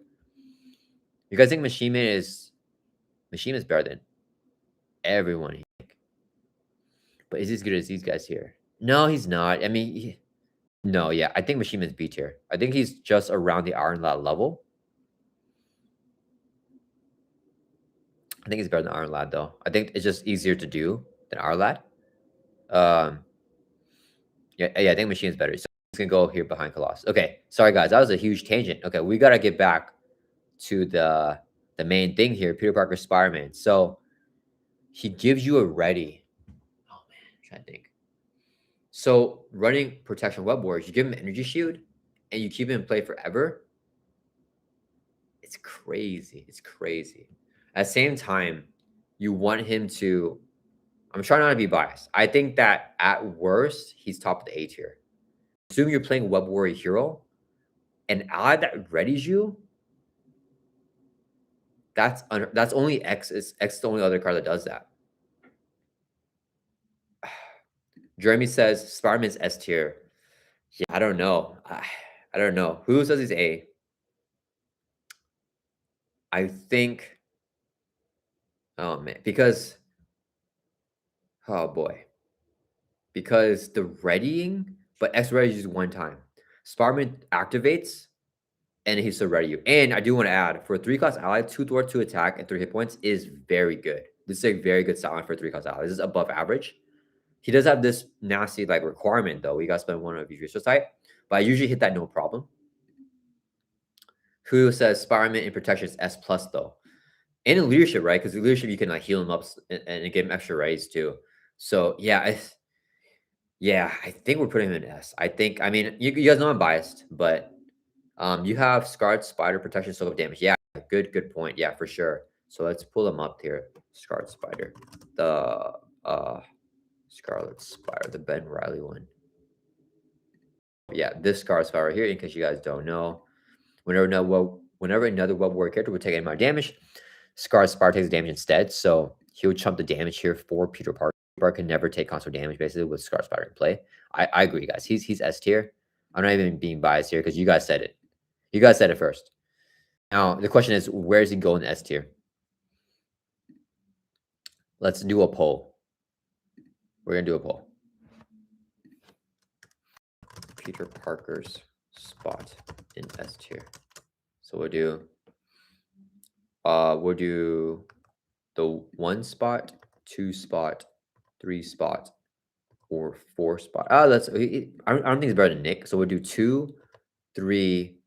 You guys think Machine Man is better than everyone? But is he as good as these guys here? No, he's not. I mean, no, yeah. I think Machine Man's B tier. I think he's just around the Iron Lad level. I think he's better than Iron Lad, though. I think it's just easier to do than Iron Lad. Yeah, I think Machine's better. So he's gonna go here behind Colossus. Okay, sorry guys, that was a huge tangent. Okay, we gotta get back to the main thing here. Peter Parker, Spider-Man. So he gives you a ready. Oh man, I'm trying to think. So running protection web warriors, you give him energy shield, and you keep him in play forever. It's crazy. It's crazy. At the same time, you want him to. I'm trying not to be biased. I think that at worst, he's top of the A tier. Assume you're playing Web Warrior Hero, and ally that readies you. That's only X. X is the only other card that does that. Jeremy says Spider-Man's S tier. Yeah, I don't know. I I don't know. Who says he's A? I think. Oh man, because oh boy, because the readying, but X ready is just one time. Spider-Man activates, and he's still ready you. And I do want to add for a 3-cost ally, 2 thwart, 2 attack, and 3 hit points is very good. This is a very good silent for a 3-cost ally. This is above average. He does have this nasty like requirement though. You gotta spend one of your resource type, but I usually hit that no problem. Who says Spider-Man in protection is S plus though? And in leadership, right? Because in leadership you can like heal him up and give him extra raise too. So yeah, I think we're putting him in S. I think I mean you guys know I'm biased, but you have Scarred Spider protection, soak up damage. Yeah, good point. Yeah, for sure. So let's pull them up here. Scarred Spider, the Scarlet Spider, the Ben Riley one. Yeah, this Scarred Spider right here. In case you guys don't know, whenever another Web-Warrior character would take any amount of damage, Scarred Spider takes damage instead. So he would chump the damage here for Peter Parker. Peter Parker can never take constant damage basically with Scarred Spider in play. I agree, guys. He's S tier. I'm not even being biased here because you guys said it. You guys said it first. Now, the question is, where does he go in the S tier? Let's do a poll. We're going to do a poll. Peter Parker's spot in S tier. So we'll do the 1 spot, 2 spot, 3 spot, or 4 spot. I don't think it's better than Nick. So we'll do 2, 3,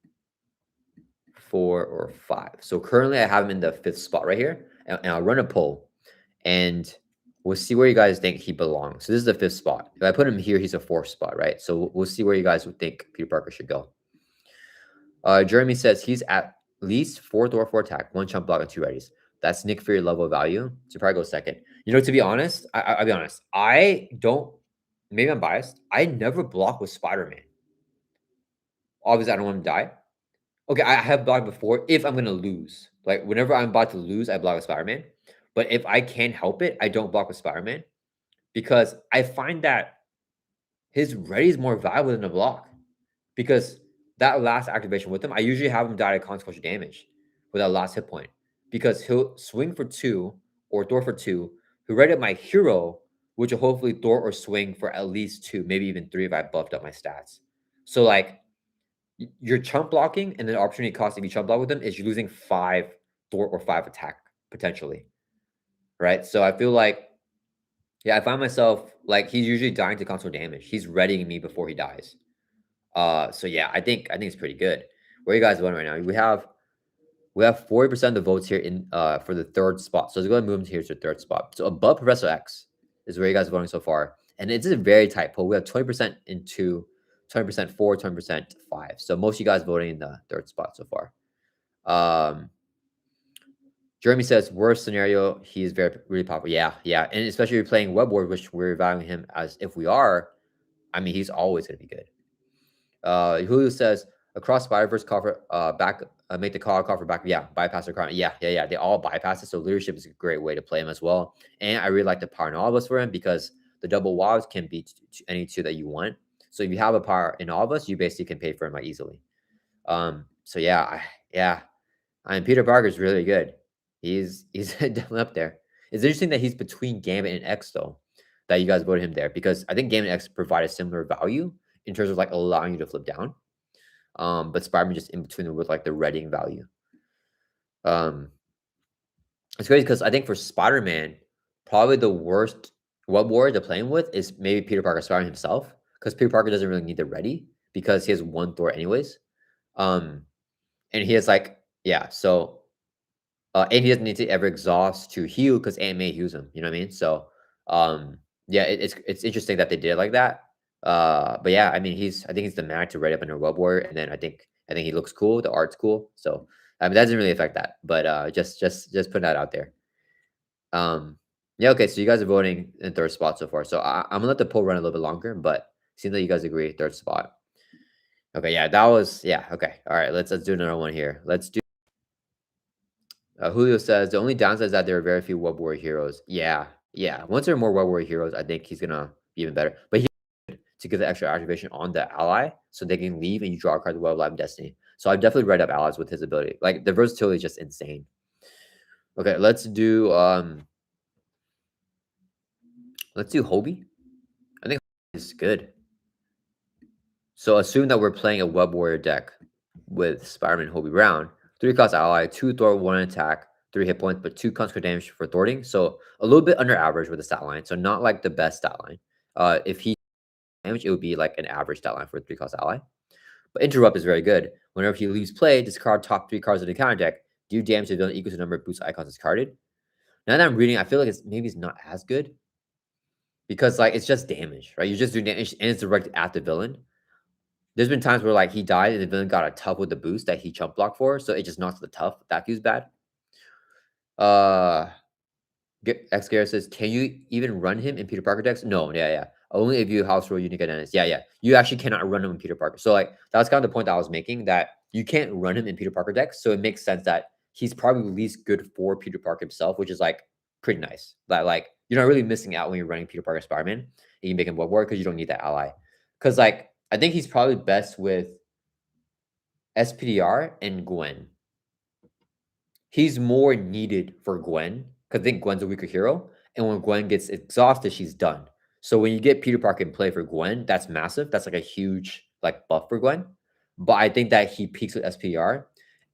4, or 5. So currently I have him in the 5th spot right here, and I'll run a poll, and we'll see where you guys think he belongs. So this is the 5th spot. If I put him here, he's a 4th spot, right? So we'll see where you guys would think Peter Parker should go. Jeremy says he's at least 4 Thor, 4 attack, 1 chump block, and 2 readies. That's Nick Fury level of value. So probably go second. You know, to be honest, I'll be honest. I don't. Maybe I'm biased. I never block with Spider-Man. Obviously, I don't want him to die. Okay, I have blocked before if I'm gonna lose. Like whenever I'm about to lose, I block with Spider-Man. But if I can't help it, I don't block with Spider-Man because I find that his ready is more valuable than a block. Because that last activation with him, I usually have him die to consequential damage with that last hit point. Because he'll swing for 2 or Thor for 2, he'll ready up my hero, which will hopefully Thor or swing for at least 2, maybe even 3 if I buffed up my stats. So like your chump blocking and the opportunity cost if you chump block with him is you're losing 5 Thor or 5 attack potentially. Right? So I feel like, yeah, I find myself like he's usually dying to console damage. He's readying me before he dies. So yeah, I think it's pretty good. Where you guys voting right now? We have 40% of the votes here in for the 3rd spot. So let's go ahead and move him here to the 3rd spot. So above Professor X is where you guys are voting so far. And it's a very tight poll. We have 20% in 2, 20% 4, 20% 5. So most of you guys voting in the 3rd spot so far. Jeremy says worst scenario, he's really popular. Yeah. And especially if you're playing Web-Warrior, which we're valuing him as if we are, I mean, he's always gonna be good. Julio says across Spider-Verse cover back make the call for back. Yeah, bypass the requirement. Yeah. They all bypass it. So leadership is a great way to play him as well. And I really like the power in all of us for him because the double wows can be any 2 that you want. So if you have a power in all of us, you basically can pay for him like easily. So yeah. I mean Peter Parker is really good. He's definitely up there. It's interesting that he's between Gambit and X though, that you guys voted him there because I think Gambit and X provide a similar value in terms of like allowing you to flip down. But Spider-Man just in between with like the readying value. It's crazy because I think for Spider-Man, probably the worst Web-Warrior to play him with is maybe Peter Parker Spider-Man himself, because Peter Parker doesn't really need the ready because he has 1 Thor anyways. And he has like, so and he doesn't need to ever exhaust to heal because Aunt May heals him. You know what I mean? So yeah, it's interesting that they did it like that. But yeah, I mean I think he's the man to ready up under Web-Warrior, and then I think he looks cool. The art's cool. So I mean that doesn't really affect that, but just put that out there. Yeah, okay. So you guys are voting in 3rd spot so far. So I'm gonna let the poll run a little bit longer, but seems like you guys agree 3rd spot. Okay, yeah, that was okay. All right, let's do another one here. Let's do. Julio says the only downside is that there are very few Web-Warrior heroes. Yeah. Once there are more Web-Warrior heroes, I think he's gonna be even better. But to give the extra activation on the ally so they can leave and you draw a card to Web of Life and Destiny. So I definitely read up allies with his ability. Like the versatility is just insane. Okay, let's do Hobie. I think is good. So assume that we're playing a Web Warrior deck with Spider-Man Hobie Brown. 3 cost ally, 2 thwart, 1 attack, 3 hit points, but 2 constant damage for thwarting. So a little bit under average with the stat line. So not like the best stat line. If he damage, it would be like an average stat line for a 3 cost ally. But interrupt is very good. Whenever he leaves play, discard top 3 cards of the counter deck. Do damage to the villain equal to the number of boost icons discarded. Now that I'm reading, I feel like it's not as good. Because like it's just damage, right? You're just doing damage and it's directed at the villain. There's been times where like he died and the villain got a tough with the boost that he chump blocked for, so it just knocks the tough. That feels bad. X Garrett says, can you even run him in Peter Parker decks? No, yeah. Only if you house rule unique identities. Yeah. You actually cannot run him in Peter Parker. So like that's kind of the point that I was making, that you can't run him in Peter Parker decks. So it makes sense that he's probably least good for Peter Parker himself, which is like pretty nice. That like you're not really missing out when you're running Peter Parker Spider-Man. You can make him Web-Warrior because you don't need that ally. Because like I think he's probably best with SPDR and Gwen. He's more needed for Gwen because I think Gwen's a weaker hero. And when Gwen gets exhausted, she's done. So when you get Peter Parker in play for Gwen, that's massive. That's like a huge like buff for Gwen. But I think that he peaks with SPDR.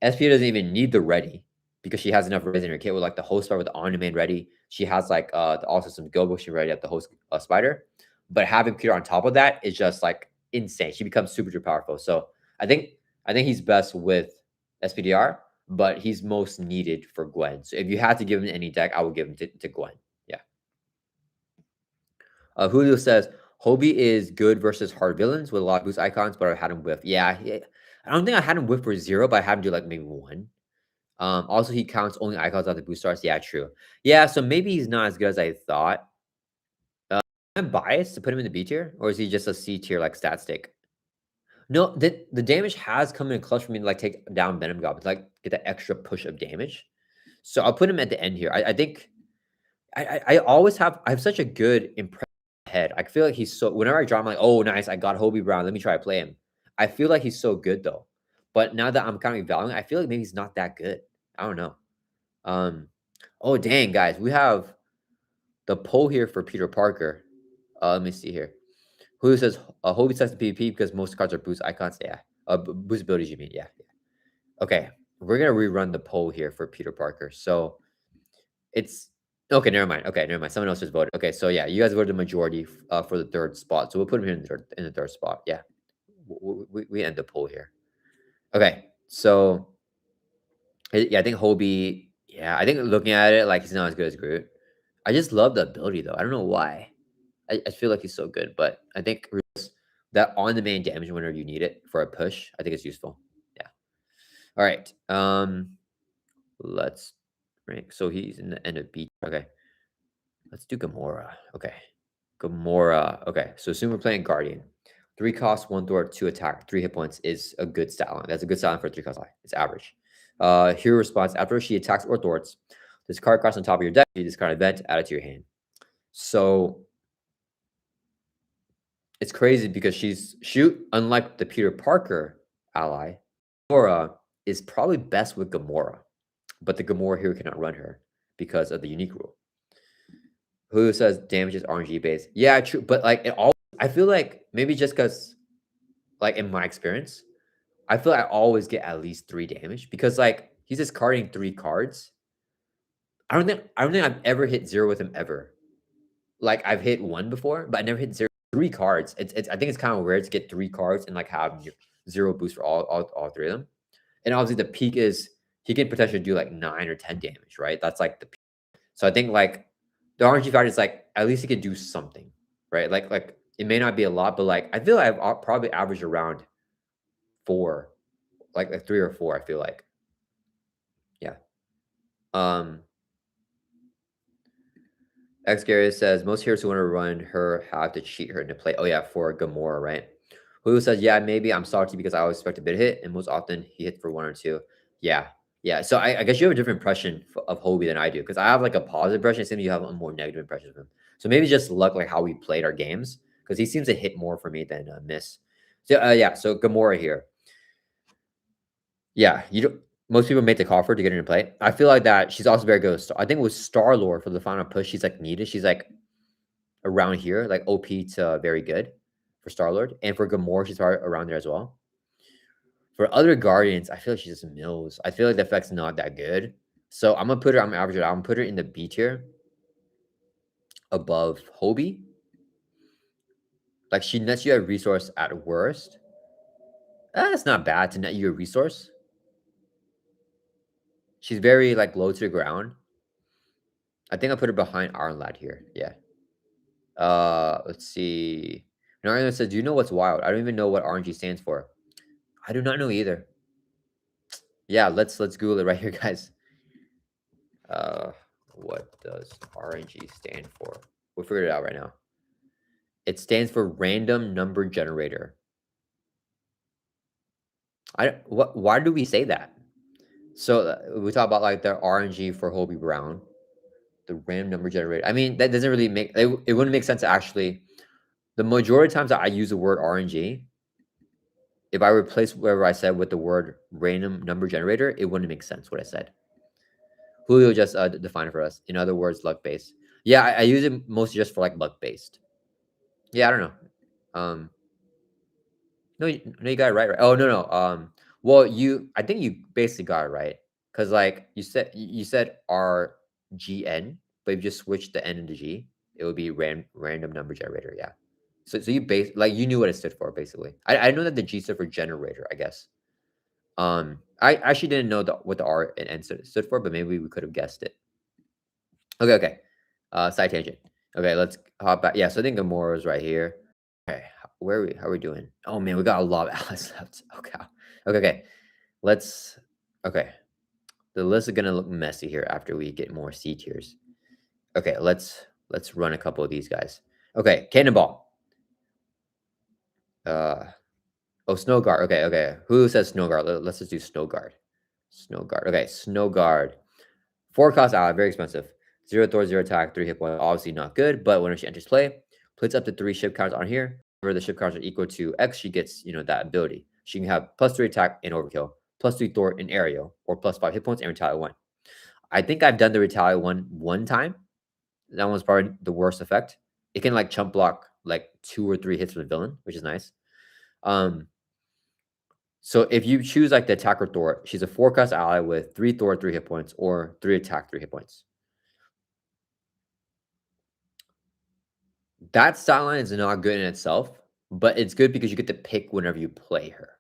SPDR doesn't even need the ready because she has enough ready in her kit with like the host spider with the on-demand ready. She has like also some go motion ready at the host spider. But having Peter on top of that is just like insane. She becomes super powerful. So I think he's best with SPDR, but he's most needed for Gwen. So if you had to give him any deck, I would give him to Gwen. Yeah. Julio says, Hobie is good versus hard villains with a lot of boost icons, but I had him whiff. Yeah. I don't think I had him whiff for 0, but I had him do like maybe 1. Also, he counts only icons out the boost stars. Yeah, true. Yeah, so maybe he's not as good as I thought. I'm biased to put him in the B tier, or is he just a C tier like stat stick? No, the damage has come in clutch for me to like take down Venom Goblins, like get that extra push of damage. So I'll put him at the end here. I think I always have such a good impression in my head. I feel like he's so whenever I draw, I'm like, oh nice, I got Hobie Brown. Let me try to play him. I feel like he's so good though. But now that I'm kind of evaluating, I feel like maybe he's not that good. I don't know. Oh dang, guys, we have the poll here for Peter Parker. Let me see here. Who says Hobie sets the PvP because most cards are boost icons? Yeah. Boost abilities, you mean? Yeah. Okay. We're gonna rerun the poll here for Peter Parker. So it's okay, never mind. Okay, never mind. Someone else just voted. Okay, so yeah, you guys voted the majority for the 3rd spot. So we'll put him here in the 3rd spot. Yeah. We end the poll here. Okay, so yeah, I think Hobie, yeah, I think looking at it, like he's not as good as Groot. I just love the ability though. I don't know why. I feel like he's so good, but I think that on-demand damage whenever you need it for a push, I think it's useful. Yeah. All right. Let's rank. So he's in the end of B. Okay. Let's do Gamora. Okay. Gamora. Okay. So assume we're playing Guardian. 3 cost, 1 thwart, 2 attack, 3 hit points is a good stat line. That's a good stat line for a 3 cost line. It's average. Hero response after she attacks or thwarts. This card costs on top of your deck. You discard an event, add it to your hand. So it's crazy because unlike the Peter Parker ally, Gamora is probably best with Gamora, but the Gamora hero cannot run her because of the unique rule. Who says damage is RNG based? Yeah, true. But like I feel like maybe just because, like in my experience, I feel like I always get at least 3 damage because like he's discarding 3 cards. I don't think I've ever hit 0 with him ever. Like I've hit 1 before, but I never hit 0. 3 cards. It's I think it's kind of rare to get 3 cards and like have 0 boost for all 3 of them. And obviously the peak is he can potentially do like 9 or 10 damage, right? That's like the peak. So I think like the RNG factor is like at least he can do something, right? Like it may not be a lot, but like I feel like I've probably averaged around 4, like 3 or 4. I feel like, yeah. X Gary says most heroes who want to run her have to cheat her into play. Oh yeah, for Gamora, right? Who says, yeah, maybe I'm salty because I always expect a bit hit, and most often he hits for 1 or 2. Yeah. So I guess you have a different impression of Hobie than I do, because I have like a positive impression. It seems you have a more negative impression of him. So maybe just luck, like how we played our games. because he seems to hit more for me than miss. So yeah, so Gamora here. Yeah, you don't. Most people make the call for her to get into play. I feel like that she's also very good. I think with Star Lord for the final push, she's like needed. She's like around here, like OP to very good for Star Lord, and for Gamora, she's probably around there as well. For other Guardians, I feel like she just mills. I feel like the effect's not that good. So I'm gonna put her. I'm gonna average it out. I'm gonna put her in the B tier above Hobie. Like she nets you a resource at worst. That's not bad to net you a resource. She's very like low to the ground. I think I'll put her behind Iron Lad here. Yeah. Let's see. Narian says, "Do you know what's wild? I don't even know what RNG stands for. I do not know either." Yeah, let's Google it right here, guys. Uh, what does RNG stand for? We'll figure it out right now. It stands for Random Number Generator. Why do we say that? So we talk about like the RNG for Hobie Brown, the random number generator. I mean, that doesn't really make it wouldn't make sense to actually. The majority of times that I use the word RNG, if I replace whatever I said with the word random number generator, it wouldn't make sense what I said. Julio just defined it for us. In other words, luck based. Yeah, I use it mostly just for like luck based. Yeah, I don't know. No, no, you got it right. Right. Oh no. Well, I think you basically got it right because like you said RGN, but if you just switch the N into G, it would be random number generator. Yeah. So you you knew what it stood for basically. I know that the G stood for generator, I guess. I actually didn't know what the R and N stood for, but maybe we could have guessed it. Okay. Side tangent. Okay, let's hop back. Yeah, so I think Gamora is right here. Okay, how are we doing? Oh man, we got a lot of allies left. Okay. Okay. Let's okay. The list is gonna look messy here after we get more C tiers. Okay, let's run a couple of these guys. Okay, Cannonball. Oh, Snow Guard. Okay. Who says Snow Guard? Let's just do Snow Guard. Snow Guard. Okay, Snow Guard. 4 cost ally, very expensive. 0 Thor, 0 attack, 3 hit point. Obviously not good, but when she enters play, puts up to 3 ship counters on here. Where the ship counters are equal to X, she gets, that ability. She can have plus 3 attack and overkill, plus 3 Thor and aerial, or plus 5 hit points and retaliate 1. I think I've done the retaliate one time. That one's probably the worst effect. It can like chump block like 2 or 3 hits from the villain, which is nice. So if you choose like the attacker Thor, she's a 4 cost ally with 3 Thor, 3 hit points, or 3 attack, 3 hit points. That stat line is not good in itself, but it's good because you get to pick whenever you play her.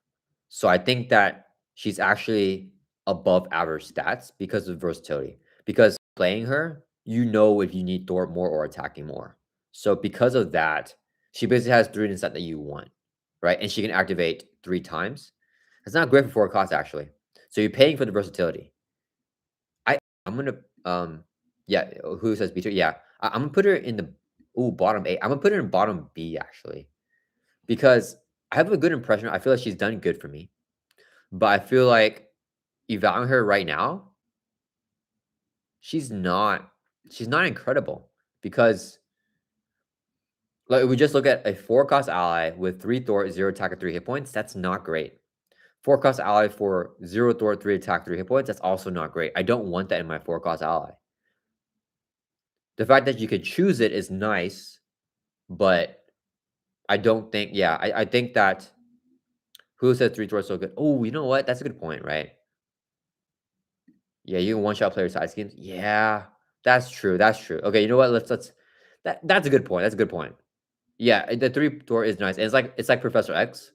So I think that she's actually above average stats because of versatility. Because playing her, you know if you need Thor more or attacking more. So because of that, she basically has 3 in the set that you want, right? And she can activate 3 times. It's not great for 4 costs actually. So you're paying for the versatility. I'm gonna yeah, who says B2? Yeah. I'm gonna put her in the bottom 8. I'm gonna put her in bottom B actually. Because I have a good impression. I feel like she's done good for me. But I feel like evaluating her right now, she's not incredible. Because like if we just look at a 4 cost ally with 3 Thor, 0 attack, and 3 hit points, that's not great. 4 cost ally for 0 Thor, 3 attack, 3 hit points, that's also not great. I don't want that in my 4 cost ally. The fact that you could choose it is nice, but I don't think, yeah, I think that who said 3 Thor is so good? Oh, you know what? That's a good point, right? Yeah, you can one-shot player side schemes. Yeah, that's true. That's true. Okay, you know what? Let's that's a good point. That's a good point. Yeah, the 3 Thor is nice. And it's like Professor X.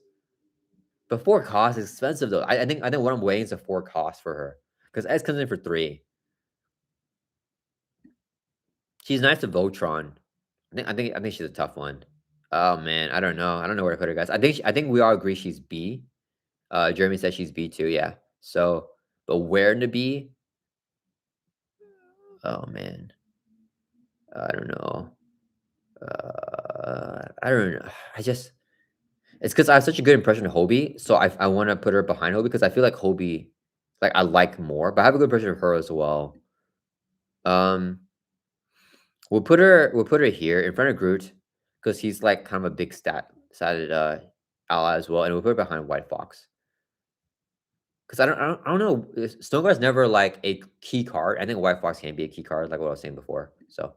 But 4 cost is expensive though. I think what I'm weighing is a 4 cost for her. Because X comes in for 3. She's nice to Voltron. I think she's a tough one. Oh man, I don't know. I don't know where to put her, guys. I think we all agree she's B. Jeremy says she's B too, yeah. So, but where to be? Oh man, I don't know. I don't know. It's because I have such a good impression of Hobie, so I want to put her behind Hobie because I feel like Hobie, like I like more, but I have a good impression of her as well. Um, we'll put her here in front of Groot because he's like kind of a big statted ally as well, and we'll put it behind White Fox. Because I don't know. Snowguard's never like a key card. I think White Fox can be a key card, like what I was saying before. So,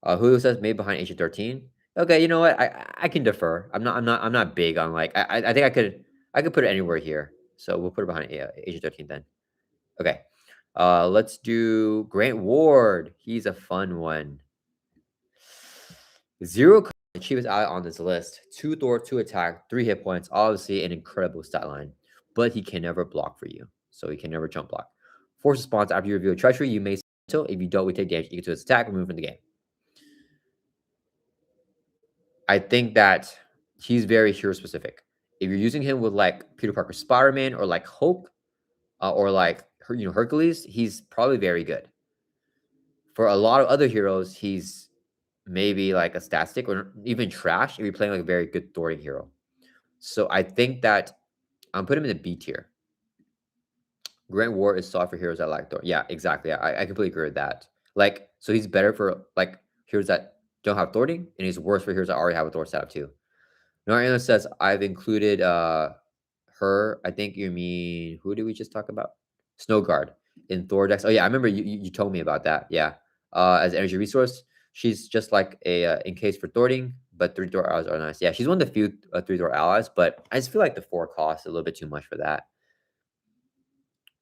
Hulu says maybe behind Agent 13. Okay, you know what? I can defer. I'm not big on like I think I could put it anywhere here. So we'll put it behind Agent 13 then. Okay. Let's do Grant Ward. He's a fun one. Zero cheapest ally on this list. 2 Thor, 2 attack, 3 hit points. Obviously, an incredible stat line. But he can never block for you. So he can never jump block. Force response after you reveal a treachery, you may still. If you don't, we take damage equal to his attack, remove from the game. I think that he's very hero specific. If you're using him with like Peter Parker Spider-Man or like Hulk or like Hercules, he's probably very good. For a lot of other heroes, he's maybe like a stat stick or even trash if you're playing like a very good thwarting hero. So I think that I'm putting him in the B tier. Grant Ward is soft for heroes that lack thorn. Yeah, exactly. I completely agree with that. Like, so he's better for like heroes that don't have thwarting, and he's worse for heroes that already have a thorn setup too. Nariana says I've included her. I think you mean who did we just talk about? Snowguard in Thor decks. Oh yeah, I remember you told me about that. Yeah. As energy resource, she's just like a in case for thwarting, but 3 Thor allies are nice. Yeah, she's one of the few 3 Thor allies, but I just feel like the 4 costs a little bit too much for that.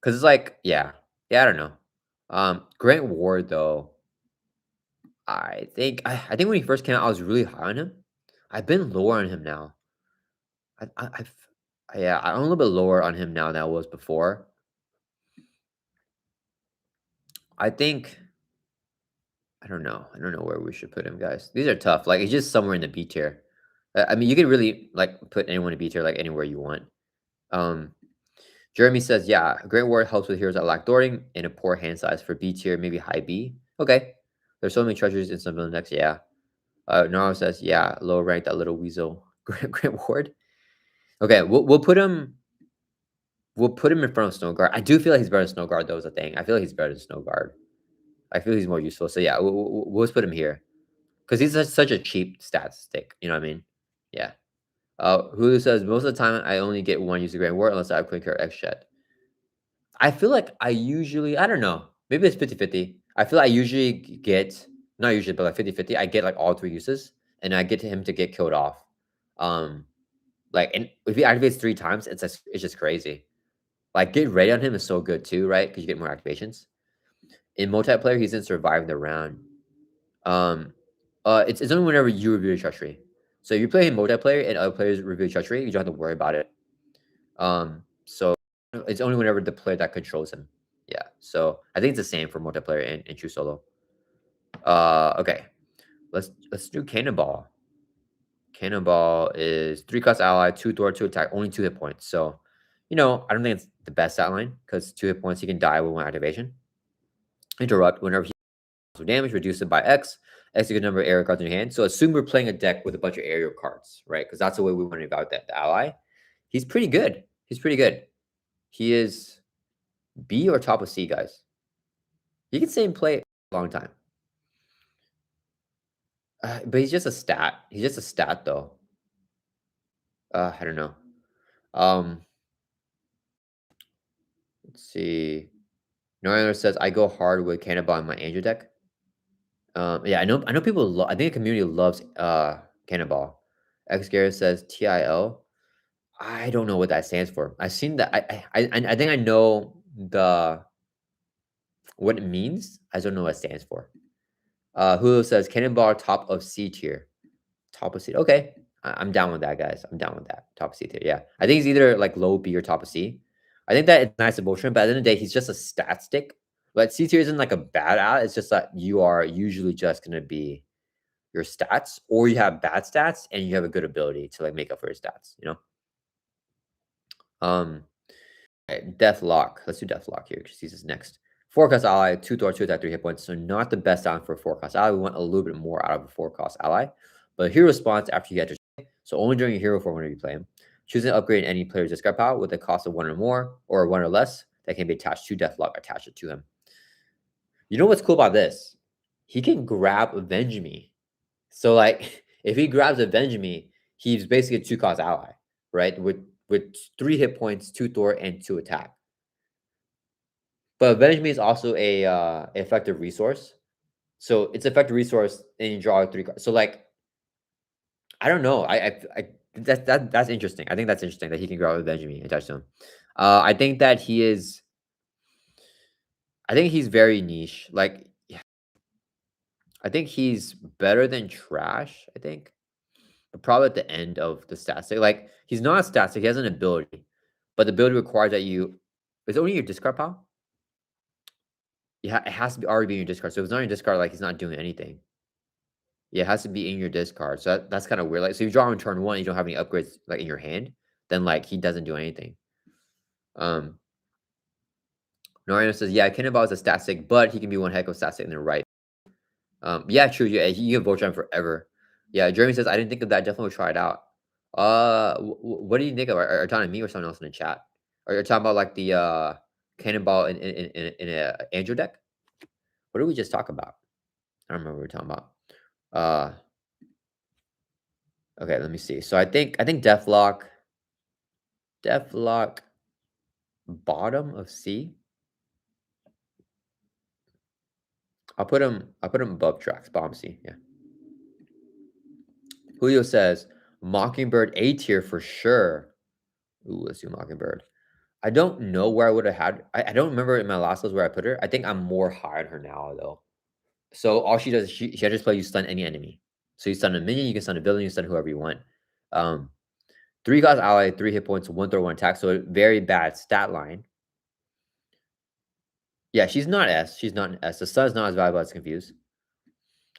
Cause it's like, yeah, I don't know. Grant Ward though, I think when he first came out, I was really high on him. I've been lower on him now. I've yeah, I'm a little bit lower on him now than I was before. I think I don't know. I don't know where we should put him, guys. These are tough. Like he's just somewhere in the B tier. I mean, you can really like put anyone in B tier like anywhere you want. Um, Jeremy says, yeah, Grant Ward helps with heroes that lack thwarting and a poor hand size for B tier, maybe high B. Okay. There's so many treasures in some villain decks. Yeah. Naro says, yeah, low rank that little weasel. Grant Ward. Okay, we'll put him. We'll put him in front of Snowguard. I do feel like he's better than Snowguard, though, is the thing. I feel like he's better than Snowguard. I feel he's more useful. So yeah, we'll just put him here. Because he's such a cheap stat stick. You know what I mean? Yeah. Hulu says, most of the time I only get one use of Grand Ward unless I have Quick or X Shed. I feel like I usually, I don't know. Maybe it's 50-50. I feel like I usually get, not usually, but like 50-50. I get like all 3 uses. And I get him to get killed off. Like, and if he activates 3 times, it's just crazy. Like, get ready on him is so good too, right? Because you get more activations. In multiplayer, he's in survive the round. It's only whenever you review a treachery. So if you play in multiplayer and other players review treachery, you don't have to worry about it. So it's only whenever the player that controls him. Yeah. So I think it's the same for multiplayer and true solo. Okay. Let's do Cannonball. Cannonball is 3 cost ally, 2 Thor, 2 attack, only 2 hit points. So, I don't think it's the best stat line because 2 hit points, he can die with 1 activation. Interrupt whenever he does damage, reduce it by X. Execute number of area cards in your hand. So assume we're playing a deck with a bunch of area cards, right? Because that's the way we want to evaluate the ally. He's pretty good. He is B or top of C, guys. You can say him play a long time. But he's just a stat. He's just a stat, though. I don't know. Let's see. Norianer says I go hard with Cannonball in my Angel deck. Yeah, I know people. I think the community loves Cannonball. X Garrett says TIL. I don't know what that stands for. I've seen that. I think I know what it means. I don't know what it stands for. Hulu says Cannonball top of C tier. Top of C. Okay, I'm down with that, guys. I'm down with that. Top of C tier. Yeah, I think he's either like low B or top of C. I think that it's nice emotion, but at the end of the day, he's just a stat stick. But C tier isn't like a bad ad. It's just that you are usually just gonna be your stats, or you have bad stats and you have a good ability to like make up for your stats. Deathlock. Let's do Deathlock here because he's next. 4 cost ally, 2 Thor, 2 attack, 3 hit points. So not the best sound for a 4 cost ally. We want a little bit more out of a 4 cost ally. But hero response after you get your so only during your hero form whenever you play him. Choose an upgrade any player's discard pile with a cost of 1 or more or 1 or less that can be attached to Deathlock, attach it to him. You know what's cool about this? He can grab Avenge Me. So like If he grabs Avenge Me, he's basically a 2-cost ally, right? With 3 hit points, 2 Thor, and 2 attack. But Avenge Me is also a effective resource. So it's effective resource, and you draw 3 cards. So like, I don't know. That's interesting. I think that's interesting that he can grab Avenge Me and touch him. I think that he is. I think he's very niche. Like, I think he's better than Trash. I think, but probably at the end of the stats. Like, he's not a static. He has an ability, but the ability requires that you. Is it only your discard pile? Yeah, it has to be already be in your discard. So if it's not in your discard, like he's not doing anything. Yeah, it has to be in your discard. So that's kind of weird. Like, so if you draw him on turn 1, you don't have any upgrades like in your hand, then like he doesn't do anything. Noriano says, yeah, Cannonball is a static, but he can be one heck of a static in the right. Yeah, true. Yeah, you can Voltron forever. Yeah, Jeremy says, I didn't think of that. Definitely try it out. What do you think of? Are you talking to me or someone else in the chat? Are you talking about like the Cannonball in a Angel deck? What did we just talk about? I don't remember what we were talking about. Okay, let me see. So I think Deathlock bottom of C. I'll put him above Tracks, bottom C. Yeah. Julio says Mockingbird A tier for sure. Ooh, let's do Mockingbird. I don't know where I would have had. I don't remember in my last list where I put her. I think I'm more high on her now though. So all she does is she just play you stun any enemy. So you stun a minion, you can stun a villain, you can stun whoever you want. 3 cost ally, 3 hit points, 1 throw, 1 attack. So a very bad stat line. Yeah, she's not S. She's not an S. The stun is not as valuable as Confused.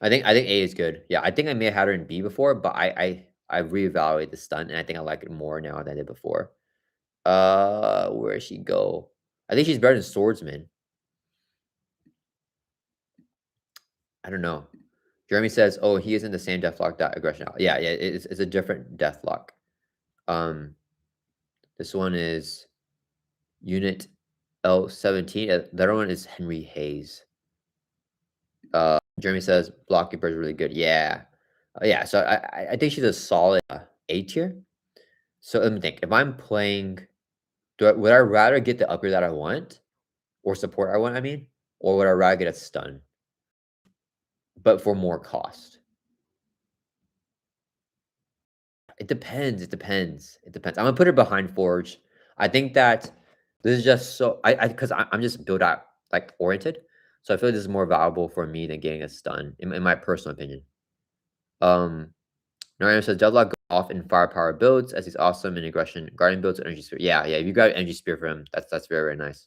I think A is good. Yeah, I think I may have had her in B before, but I reevaluated the stun, and I think I like it more now than I did before. Where does she go? I think she's better than Swordsman. I don't know. Jeremy says, "Oh, he is in the same Deathlock aggression." Yeah, it's a different Deathlock. This one is Unit L17. The other one is Henry Hayes. Jeremy says Blockkeeper is really good. Yeah, yeah. So I think she's a solid A tier. So let me think. If I'm playing, would I rather get the upgrade that I want, or support I want? I mean, or would I rather get a stun, but for more cost? It depends. It depends. It depends. I'm gonna put her behind Forge. I think that this is just so because I'm just build out like oriented, so I feel like this is more valuable for me than getting a stun, in my personal opinion. Narayan says Deadlock go off in firepower builds as he's awesome in aggression guardian builds and energy spear. Yeah, yeah. If you got energy spear for him, that's very, very nice.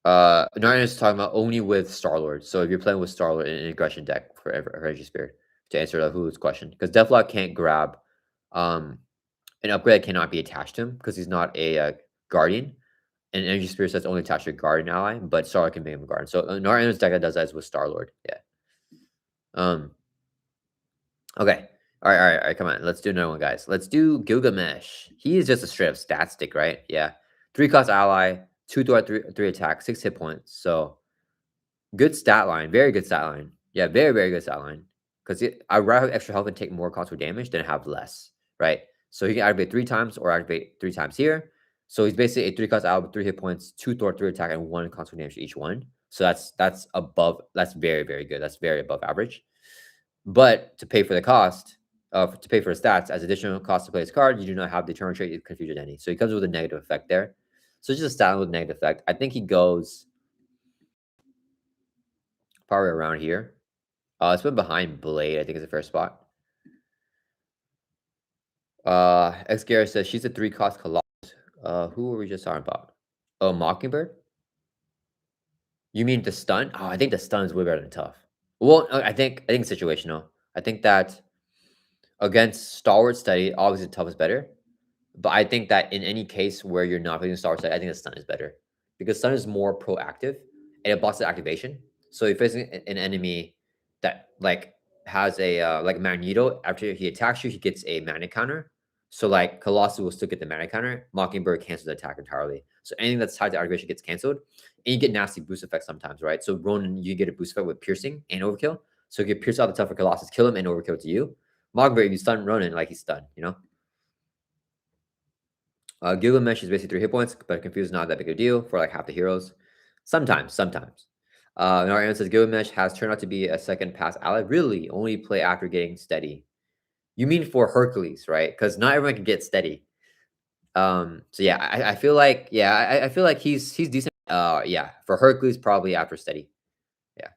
Narayan is talking about only with Star-Lord. So if you're playing with Star-Lord in an aggression deck for energy spear, to answer Hulu's question, because Deathlock can't grab an upgrade that cannot be attached to him because he's not a guardian. And energy spear says only attached to your guardian ally, but Star-Lord can make him a guardian. So Narayan's deck that does that is with Star-Lord. Yeah. Okay. All right. Come on. Let's do another one, guys. Let's do Gilgamesh. He is just a straight up stat stick, right? Yeah. 3-cost ally, 2 Thor, 3 attack, 6 hit points. So good stat line. Very good stat line. Yeah, very, very good stat line. Because I'd rather have extra health and take more cost for damage than have less, right? So he can activate 3 times or activate 3 times here. So he's basically a 3-cost ally with 3 hit points, 2 Thor, 3 attack, and 1 cost for damage for each one. So that's above. That's very, very good. That's very above average. But to pay for the cost, to pay for the stats as additional cost to play his card, you do not have the turn trait Confusion any. So he comes with a negative effect there. So it's just a stat with negative effect. I think he goes probably around here. It's been behind Blade, I think is the first spot. X Garrett says she's a 3-cost Colossus. Who were we just talking about? Oh, Mockingbird? You mean the stun? Oh, I think the stun is way better than tough. Well, I think it's situational. I think that against Stalwart Study, obviously tough is better. But I think that in any case where you're not playing Stalwart Study, I think the stun is better. Because stun is more proactive and it blocks the activation. So if facing an enemy that like has a like Magneto, after he attacks you, he gets a mana counter. So like Colossus will still get the mana counter. Mockingbird cancels the attack entirely. So anything that's tied to activation gets canceled. And you get nasty boost effects sometimes, right? So Ronin, you get a boost effect with piercing and overkill. So you can pierce out the tougher Colossus, kill him, and overkill to you. Mogberry, if you stun Ronin, like he's stunned, you know? Gilgamesh is basically 3 hit points, but Confused is not that big a deal for like half the heroes. Sometimes. Our says Gilgamesh has turned out to be a second pass ally. Really, only play after getting steady. You mean for Hercules, right? Because not everyone can get steady. So yeah, I feel like I feel like he's decent. Yeah, for Hercules probably after steady. Yeah.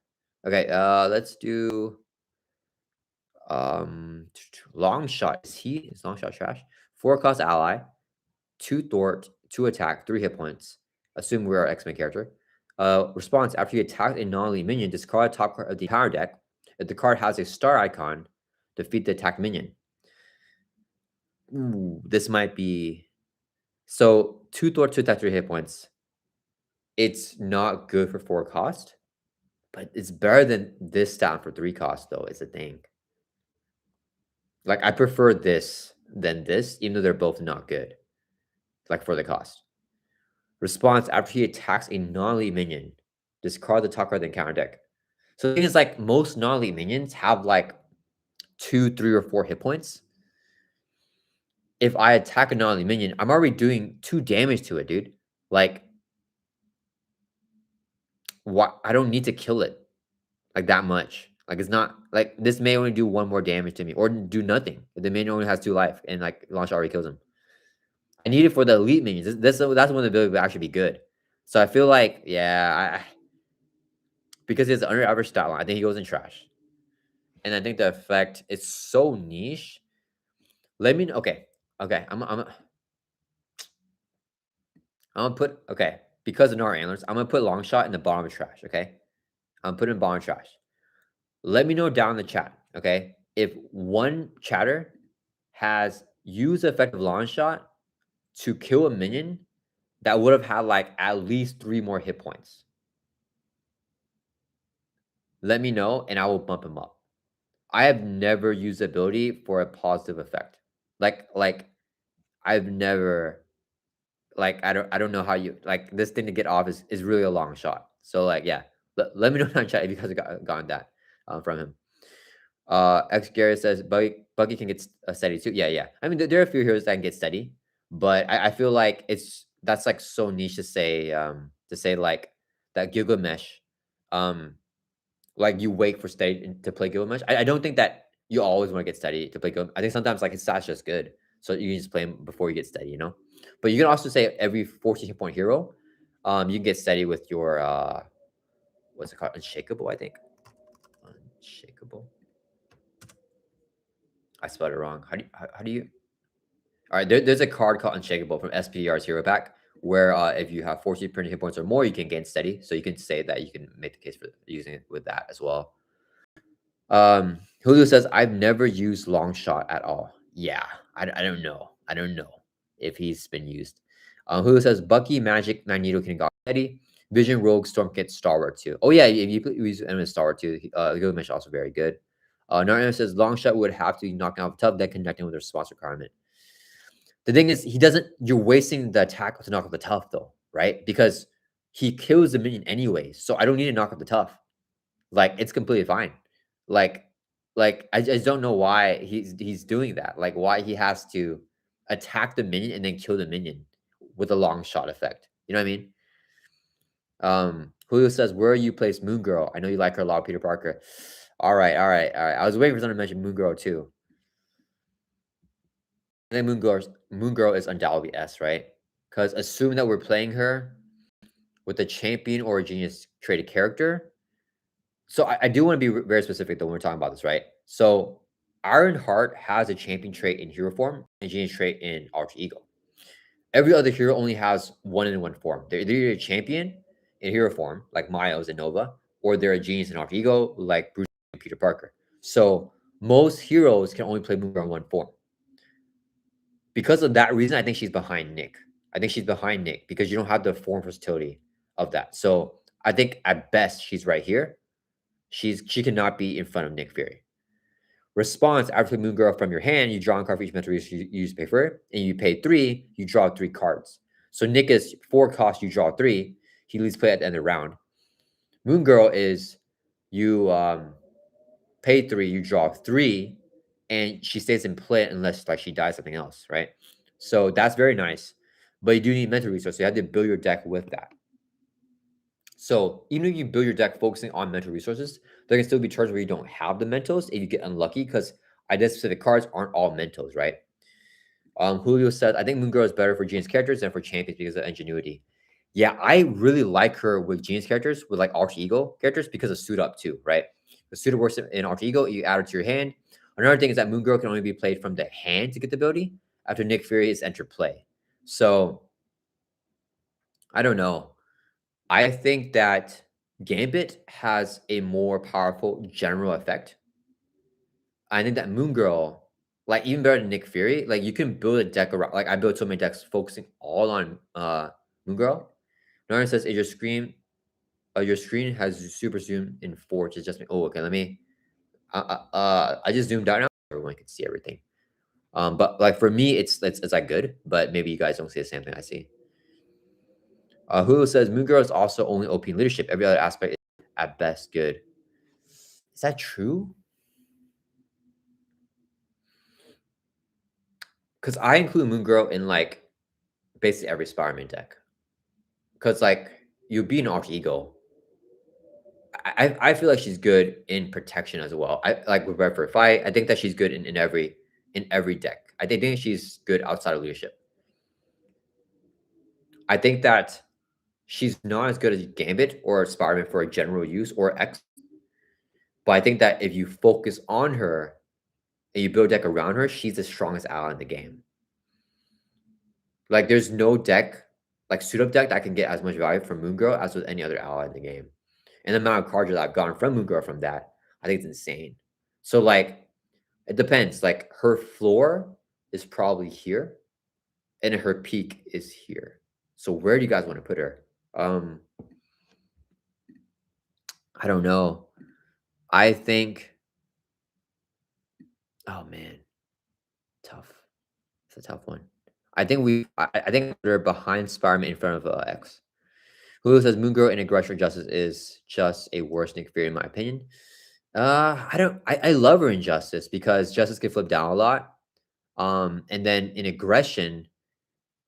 Okay. Let's do long shot. Is long shot trash? 4 cost ally, 2 thwart, 2 attack, 3 hit points. Assume we're our X-Men character. Response: after you attack a non-elite minion, discard a top card of the power deck. If the card has a star icon, defeat the attack minion. Ooh, this might be so 2 thwart, 2 attack, 3 hit points. It's not good for 4 cost, but it's better than this stat for 3 cost, though, is the thing. Like, I prefer this than this, even though they're both not good, like, for the cost. Response: after he attacks a non-elite minion, discard the top card then counter deck. So the thing is, like, most non-elite minions have, like, 2, 3, or 4 hit points. If I attack a non-elite minion, I'm already doing 2 damage to it, dude. Like, what? I don't need to kill it like that much. Like, it's not like this may only do 1 more damage to me or do nothing. If the minion only has 2 life and like launch already kills him. I need it for the elite minions. That's when the ability would actually be good. So I feel like, yeah, because it's under average stat line, I think he goes in trash. And I think the effect is so niche. Let me know. Okay. I'm gonna put because of Nara antlers, I'm gonna put long shot in the bottom of trash. Okay. I'm putting bottom of trash. Let me know down in the chat. Okay. If one chatter has used effective long shot to kill a minion that would have had like at least 3 more hit points. Let me know and I will bump him up. I have never used the ability for a positive effect. Like I've never like I don't know how you like this thing to get off is really a long shot. So like yeah, let me know in chat if you guys have gotten that from him. X Garrett says Buggy can get steady too. Yeah. I mean there are a few heroes that can get steady, but I feel like that's like so niche to say like that Gilgamesh like you wait for steady to play Gilgamesh. I don't think that you always want to get steady to play Gilgamesh. I think sometimes like his stat's just good, so you can just play him before you get steady, you know. But you can also say every 14 hit point hero, you can get steady with your what's it called? Unshakable, I think. Unshakable. I spelled it wrong. How do you? All right, there's a card called Unshakable from SPDR's Hero Pack, where if you have 14 printed hit points or more, you can gain steady. So you can say that you can make the case for using it with that as well. Hulu says, I've never used long shot at all. Yeah, I don't know. I don't know if he's been used. Hulu says, Bucky, Magic, Magneto can got steady. Vision, Rogue, Storm Kit, Star-Lord too. Oh yeah, if you use him as Star-Lord too, Gilgamesh is also very good. Narnia says, long shot would have to be knocking off tough, then connecting with their response requirement. The thing is, you're wasting the attack to knock off the tough though, right? Because he kills the minion anyways. So I don't need to knock off the tough. Like, it's completely fine. Like, I just don't know why he's doing that. Like, why he has to attack the minion and then kill the minion with a long shot effect. You know what I mean? Julio says, where you place Moon Girl? I know you like her a lot, Peter Parker. All right. I was waiting for someone to mention Moon Girl too. I think Moon Girl is undoubtedly S, right? Because assuming that we're playing her with a champion or a genius traded character. So I do want to be very specific though when we're talking about this, right? So Ironheart has a champion trait in hero form and genius trait in alter ego. Every other hero only has one in one form. They're either a champion in hero form, like Miles and Nova, or they're a genius in alter ego, like Bruce and Peter Parker. So most heroes can only play Moon Girl in one form. Because of that reason, I think she's behind Nick. I think she's behind Nick because you don't have the form versatility of that. So I think at best she's right here. She cannot be in front of Nick Fury. Response: after Moon Girl from your hand, you draw a card for each mental use you use to pay for it, and you pay 3, you draw 3 cards. So Nick is 4 cost, you draw 3. He leaves play at the end of the round. Moon Girl is you pay 3, you draw 3, and she stays in play unless like she dies something else, right? So that's very nice. But you do need mental resources. You have to build your deck with that. So even if you build your deck focusing on mental resources, there can still be turns where you don't have the mentals if you get unlucky because identity specific cards aren't all mentals, right? Julio said, I think Moon Girl is better for Jean's characters than for champions because of ingenuity. Yeah, I really like her with Jean's characters, with like alter ego characters because of suit up too, right? The suit up works in alter ego, you add it to your hand. Another thing is that Moon Girl can only be played from the hand to get the ability after Nick Fury is entered play. So I don't know. I think that Gambit has a more powerful general effect. I think that Moon Girl, like even better than Nick Fury, like you can build a deck around. Like I built so many decks focusing all on Moon Girl. Narn says, "Is your screen has super zoom in 4 to just me." Oh, okay. Let me. I just zoomed out now. Everyone can see everything. But like for me, it's like good. But maybe you guys don't see the same thing I see. Hulu says Moon Girl is also only OP in leadership. Every other aspect is at best good. Is that true? Because I include Moon Girl in like basically every Spider-Man deck. Because like you beat an alter ego. I feel like she's good in protection as well. I like with Red for a fight. I think that she's good in every deck. I think she's good outside of leadership. I think that she's not as good as Gambit or Spider-Man for a general use or X. But I think that if you focus on her and you build a deck around her, she's the strongest ally in the game. Like there's no deck, like suit up deck that can get as much value from Moon Girl as with any other ally in the game. And the amount of cards that I've gotten from Moon Girl from that, I think it's insane. So like it depends. Like her floor is probably here, and her peak is here. So where do you guys want to put her? I don't know. I think. Oh man, tough. It's a tough one. I think they're behind Spider-Man in front of X. Hulu says Moon Girl in Aggression Justice is just a worse Nick Fury in my opinion. I don't. I love her in Justice because Justice can flip down a lot. And then in Aggression,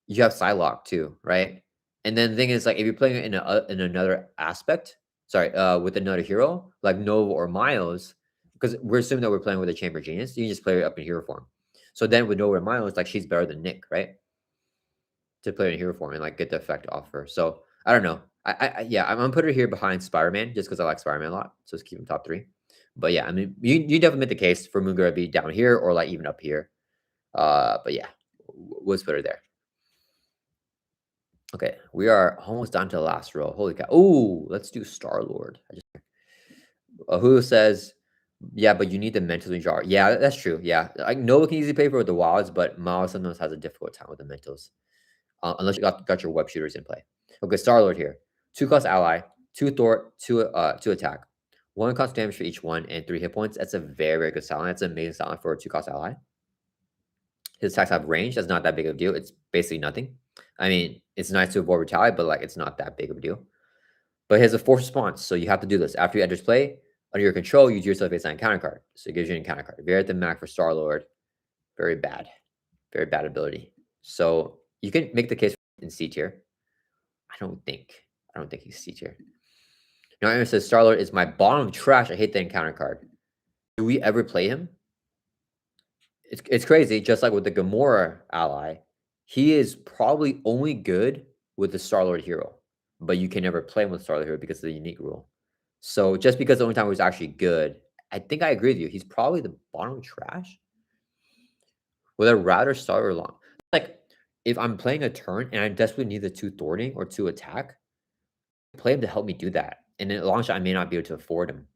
you have Psylocke too, right? And then the thing is, like, if you're playing it in another aspect, sorry, with another hero like Nova or Miles, because we're assuming that we're playing with a Chamber Genius, you can just play it up in hero form. So then with Nova or Miles, like she's better than Nick, right? To play in hero form and like get the effect off her. So I don't know. Yeah, I'm gonna put her here behind Spider-Man just because I like Spider-Man a lot. So let's keep him top 3. But yeah, I mean, you definitely make the case for Moon Girl to be down here or like even up here. But yeah, let's put her there. Okay, we are almost down to the last row. Holy cow! Oh, let's do Star Lord. Who says, yeah, but you need the mentally jar. Yeah, that's true. Yeah, like Noah can easily pay for with the wilds, but Miles sometimes has a difficult time with the mentals, unless you got your web shooters in play. Okay, Star Lord here. 2 cost ally, 2 Thor, 2 attack, 1 cost damage for each one, and 3 hit points. That's a very very good silent. That's an amazing silent for a 2 cost ally. His attacks have range. That's not that big of a deal. It's basically nothing. I mean, it's nice to avoid retaliate, but like it's not that big of a deal. But he has a force response, so you have to do this. After you enters play, under your control, you do yourself a sign counter card. So it gives you an encounter card. Very at the max for Star Lord. Very bad. Very bad ability. So you can make the case in C tier. I don't think. I don't think he's C tier. Now Aaron says Star Lord is my bottom trash. I hate the encounter card. Do we ever play him? It's crazy. Just like with the Gamora ally, he is probably only good with the Star Lord hero, but you can never play him with Star Lord hero because of the unique rule. So just because the only time he was actually good, I think I agree with you. He's probably the bottom trash. Would I rather Star Lord long? Like if I'm playing a turn and I desperately need the 2 thwarting or 2 attack, play him to help me do that. And in the long shot, I may not be able to afford him.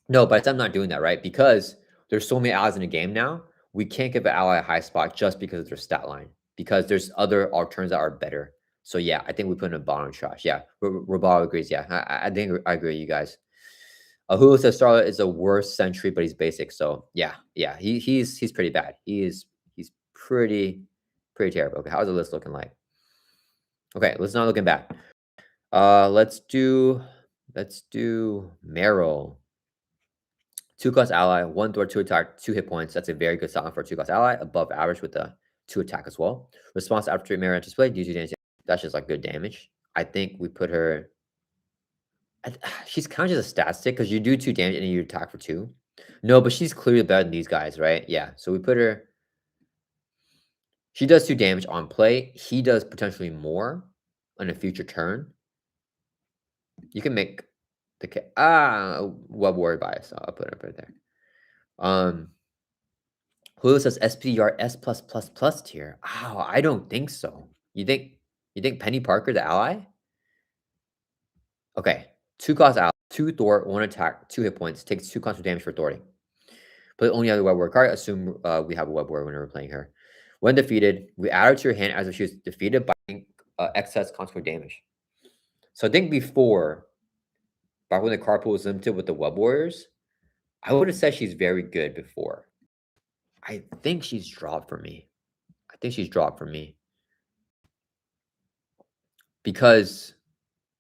No, but I'm not doing that, right? Because there's so many allies in the game now, we can't give an ally a high spot just because of their stat line. Because there's other alternatives that are better. So yeah, I think we put in a bottom trash. Yeah, Robalo agrees. Yeah, I think I agree with you guys. Hulu says Starlet is a worse sentry, but he's basic. So yeah, he's pretty bad. He's pretty terrible. Okay, how's the list looking like? Okay, let's not looking bad. Let's do Meryl. 2-cost ally, 1 thwart, 2 attack, 2 hit points. That's a very good silent for a 2-cost ally, above average with the 2 attack as well. Response after treat mirror display, do 2 damage. That's just like good damage. I think we put her. She's kind of just a stat stick because you do 2 damage and then you attack for 2. No, but she's clearly better than these guys, right? Yeah. So we put her. She does 2 damage on play. He does potentially more on a future turn. You can make the Web-Warrior bias. I'll put it right there. Julio says SPDR S plus plus plus tier. Oh, I don't think so. You think Penny Parker the ally? Okay, 2-cost ally, 2 thwart, 1 attack, 2 hit points, takes 2 constant damage for thwarting. Play only other Web Warrior card. Assume we have a Web Warrior when we're playing her. When defeated, we add her to your hand as if she was defeated by excess consequent damage. So I think before, back when the card pool was limited with the Web Warriors, I would have said she's very good before. I think she's dropped for me. Because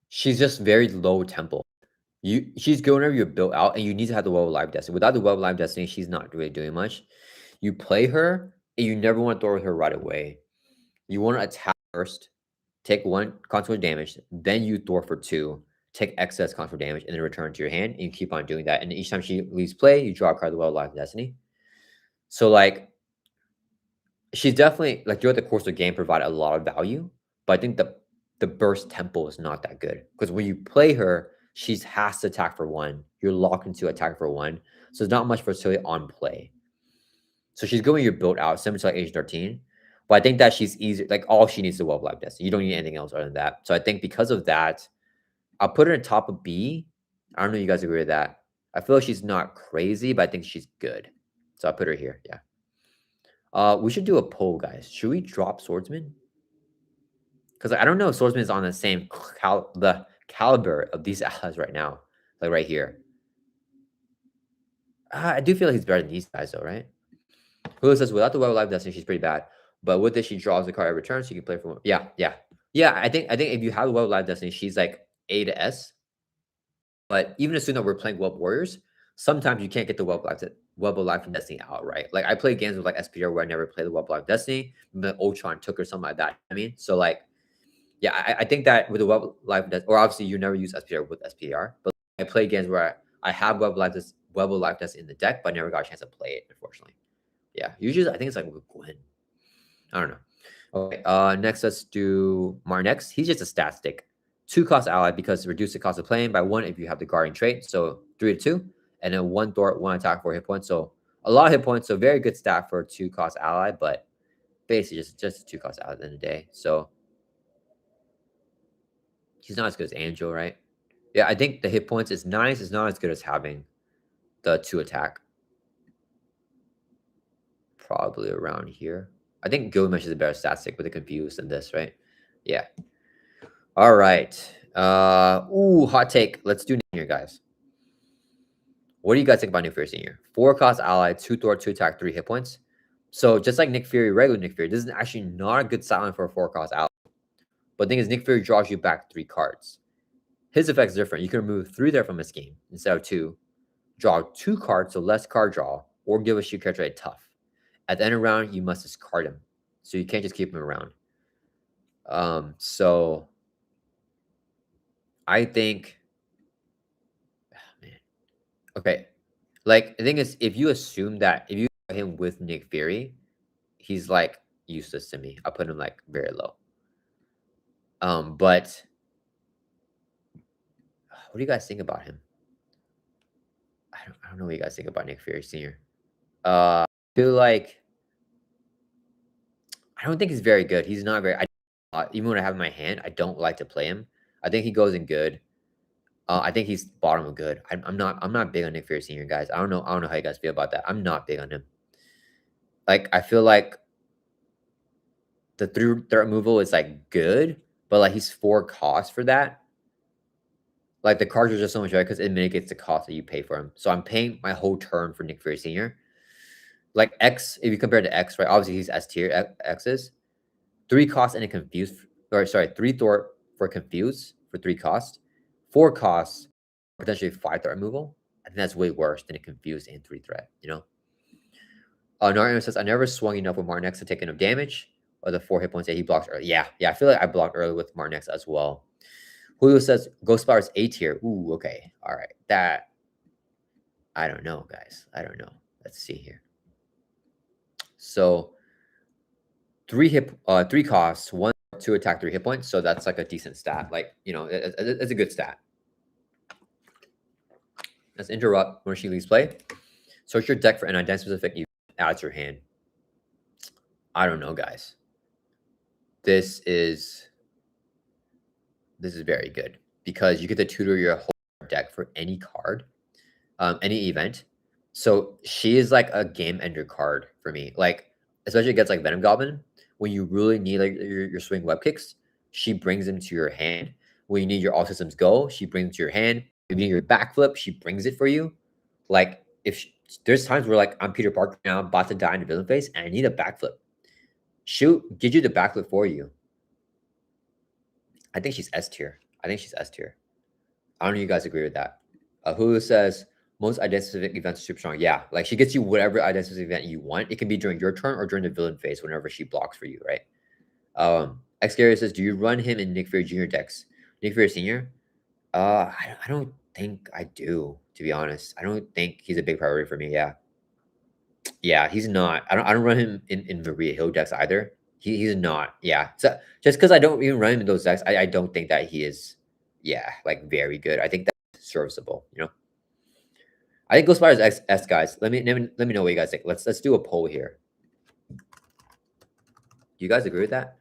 she's just very low tempo. She's good whenever you're built out, and you need to have the Web of Live Destiny. Without the Web of Live Destiny, she's not really doing much. You play her, and you never want to throw with her right away. You want to attack first, take 1 consequent damage, then you throw for 2, take excess consequent damage, and then return to your hand, and you keep on doing that. And each time she leaves play, you draw a card of the Web of Live Destiny. So, like, she's definitely, like, throughout the course of the game, provided a lot of value, but I think the burst tempo is not that good. Because when you play her, she has to attack for 1. You're locked into attack for 1. So there's not much versatility on play. So she's going your build out, similar to like Age 13. But I think that she's easy. Like, all she needs is the Web Life Destiny. You don't need anything else other than that. So I think because of that, I'll put her in top of B. I don't know if you guys agree with that. I feel like she's not crazy, but I think she's good. So I'll put her here. Yeah. We should do a poll, guys. Should we drop Swordsman? Because I don't know if Swordsman is on the same caliber of these allies right now. Like right here. I do feel like he's better than these guys, though, right? Julio says, without the Web of Life Destiny, she's pretty bad. But with this, she draws the card every turn, so you can play for. Yeah. I think if you have the Web of Life Destiny, she's like A to S. But even assuming that we're playing Web Warriors, sometimes you can't get the Web of Life Destiny out, right? Like, I play games with like SPR where I never play the Web of Life Destiny, but Ultron took or something like that. I mean, so like, yeah, I think that with the Web of Life Destiny, or obviously you never use SPR with SPR, but I play games where I have Web of Life Destiny in the deck, but I never got a chance to play it, unfortunately. Yeah, usually I think it's like with Gwen. I don't know. Okay, next let's do Marnex. He's just a stat stick. 2-cost ally because reduce the cost of playing by 1 if you have the guarding trait. So 3 to 2, and then 1 thwart, 1 attack, 4 hit points. So a lot of hit points. So very good stat for a 2-cost ally, but basically just a 2-cost ally at the end of the day. So he's not as good as Angel, right? Yeah, I think the hit points is nice. It's not as good as having the 2 attack. Probably around here. I think Gilgamesh is a better stat stick with the confused than this, right? Yeah. All right. Hot take. Let's do here, guys. What do you guys think about Nick Fury Senior? 4-cost ally, 2 thwart, 2 attack, 3 hit points. So just like Nick Fury, regular Nick Fury, this is actually not a good silent for a 4-cost ally. But the thing is, Nick Fury draws you back 3 cards. His effect is different. You can remove 3 there from his game instead of 2. Draw 2 cards, so less card draw, or give a shield character a tough. At the end of the round, you must discard him. So you can't just keep him around. So I think, man. Okay. Like, the thing is, if you assume that if you put him with Nick Fury, he's like useless to me. I'll put him like very low. But what do you guys think about him? I don't know what you guys think about Nick Fury Sr. I feel like I don't think he's very good. He's not very. Even when I have him in my hand, I don't like to play him. I think he goes in good. I think he's bottom of good. I'm not big on Nick Fury Sr. guys. I don't know how you guys feel about that. I'm not big on him. Like, I feel like the third removal is like good, but like he's 4 costs for that. Like, the cards are just so much better because it mitigates the cost that you pay for him. So I'm paying my whole turn for Nick Fury Sr. Like X, if you compare to X, right? Obviously he's S tier X's. 3 costs and a confused, or sorry, 3 thwart for confuse for 3 costs. 4 costs, potentially 5 thwart removal. think that's way worse than a confused and 3 threat, you know? Naruto says, I never swung enough with Martinex to take enough damage, or the 4 hit points that he blocks early. Yeah, I feel like I blocked early with Martinex as well. Julio says, Ghost Power is A tier. Ooh, okay. All right. That, I don't know, guys. I don't know. Let's see here. So, 3 costs, 1, 2 attack, 3 hit points. So that's like a decent stat. Like, you know, it's a good stat. Let's interrupt when she leaves play. Search your deck for an identity specific event. Add to your hand. I don't know, guys. This is very good because you get to tutor your whole deck for any card, any event. So she is like a game ender card for me. Like, especially against like Venom Goblin, when you really need like your swing web kicks, she brings them to your hand. When you need your all systems go, she brings them to your hand. If you need your backflip, she brings it for you. Like, there's times where like I'm Peter Parker now, I'm about to die in the villain phase, and I need a backflip. She'll get you the backflip for you. I think she's S tier. I don't know if you guys agree with that. Hulu says most identity-specific events are super strong. Yeah, like she gets you whatever identity-specific event you want. It can be during your turn or during the villain phase whenever she blocks for you, right? X Gary says, do you run him in Nick Fury Jr. decks? Nick Fury Sr.? I don't think I do, to be honest. I don't think he's a big priority for me. Yeah, he's not. I don't run him in Maria Hill decks either. He's not. Yeah. So just because I don't even run him in those decks, I don't think that he is, yeah, like very good. I think that's serviceable, you know. I think Ghost Spider is S, guys. Let me know what you guys think. Let's do a poll here. Do you guys agree with that?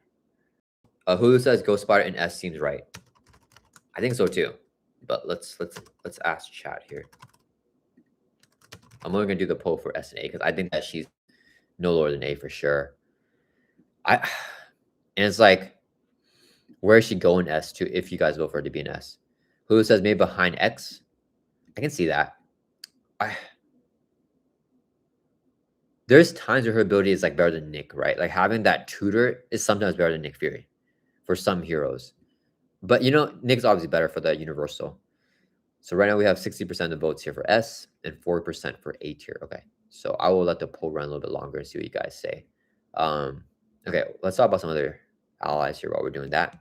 Hulu says Ghost Spider in S seems right. I think so too. But let's ask chat here. I'm only gonna do the poll for S and A because I think that she's no lower than A for sure. And it's like, where is she going S to if you guys vote for her to be an S? Who says maybe behind X? I can see that. There's times where her ability is like better than Nick, right? Like having that tutor is sometimes better than Nick Fury for some heroes. But you know, Nick's obviously better for the universal. So right now we have 60% of the votes here for S and 4% for A tier. Okay. So I will let the poll run a little bit longer and see what you guys say. Okay, let's talk about some other allies here while we're doing that.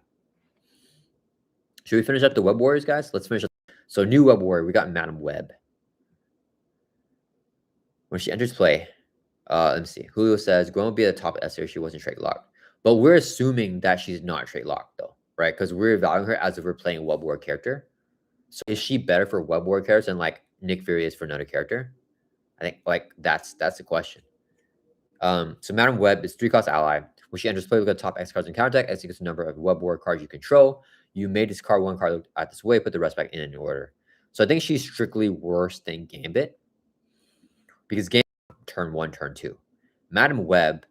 Should we finish up the Web Warriors, guys? Let's finish up. So new Web Warrior, we got Madam Web. When she enters play, let me see. Julio says, Gwen will be at the top S tier if she wasn't trait locked. But we're assuming that she's not trait locked though, right? Because we're evaluating her as if we're playing a Web Warrior character. So is she better for Web Warrior characters than like Nick Fury is for another character? I think like that's the question. So Madam Web is 3-cost ally. When she enters play with the top X cards in counter deck, X equals the number of Web Warrior cards you control. You may discard 1 card at this way, put the rest back in order. So I think she's strictly worse than Gambit. Because Gambit turn 1, turn 2. Madam Web,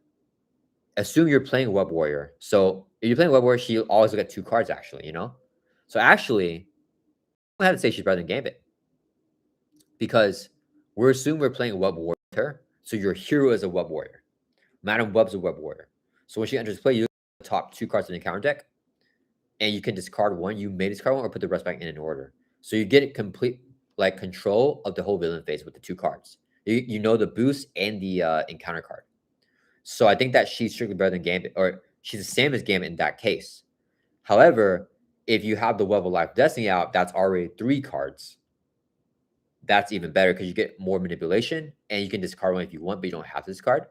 assume you're playing Web Warrior. So if you're playing Web Warrior, she always will get 2 cards actually, you know? So actually, I have to say she's better than Gambit. Because we're assuming we're playing Web Warrior, so your hero is a Web Warrior. Madam Web's a Web Warrior. So when she enters play, you look at the top 2 cards in the counter deck, and you can discard 1. You may discard 1 or put the rest back in order. So you get complete like control of the whole villain phase with the 2 cards. You know the boost and the encounter card. So I think that she's strictly better than Gambit, or she's the same as Gambit in that case. However, if you have the Web of Life Destiny out, that's already 3 cards. That's even better because you get more manipulation, and you can discard 1 if you want, but you don't have to discard.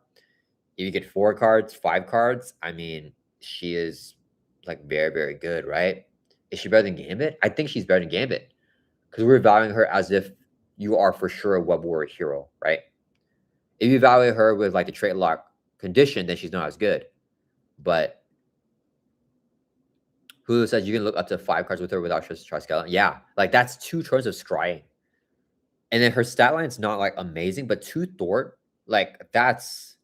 If you get 4 cards, 5 cards, I mean, she is like very, very good, right? Is she better than Gambit? I think she's better than Gambit because we're valuing her as if you are for sure a Web Warrior hero, right? If you evaluate her with like the trait lock condition, then she's not as good. But Hulu says you can look up to 5 cards with her without Triskeleton. Yeah, like that's 2 turns of scrying. And then her stat line's not like amazing, but 2 Thwart, like that's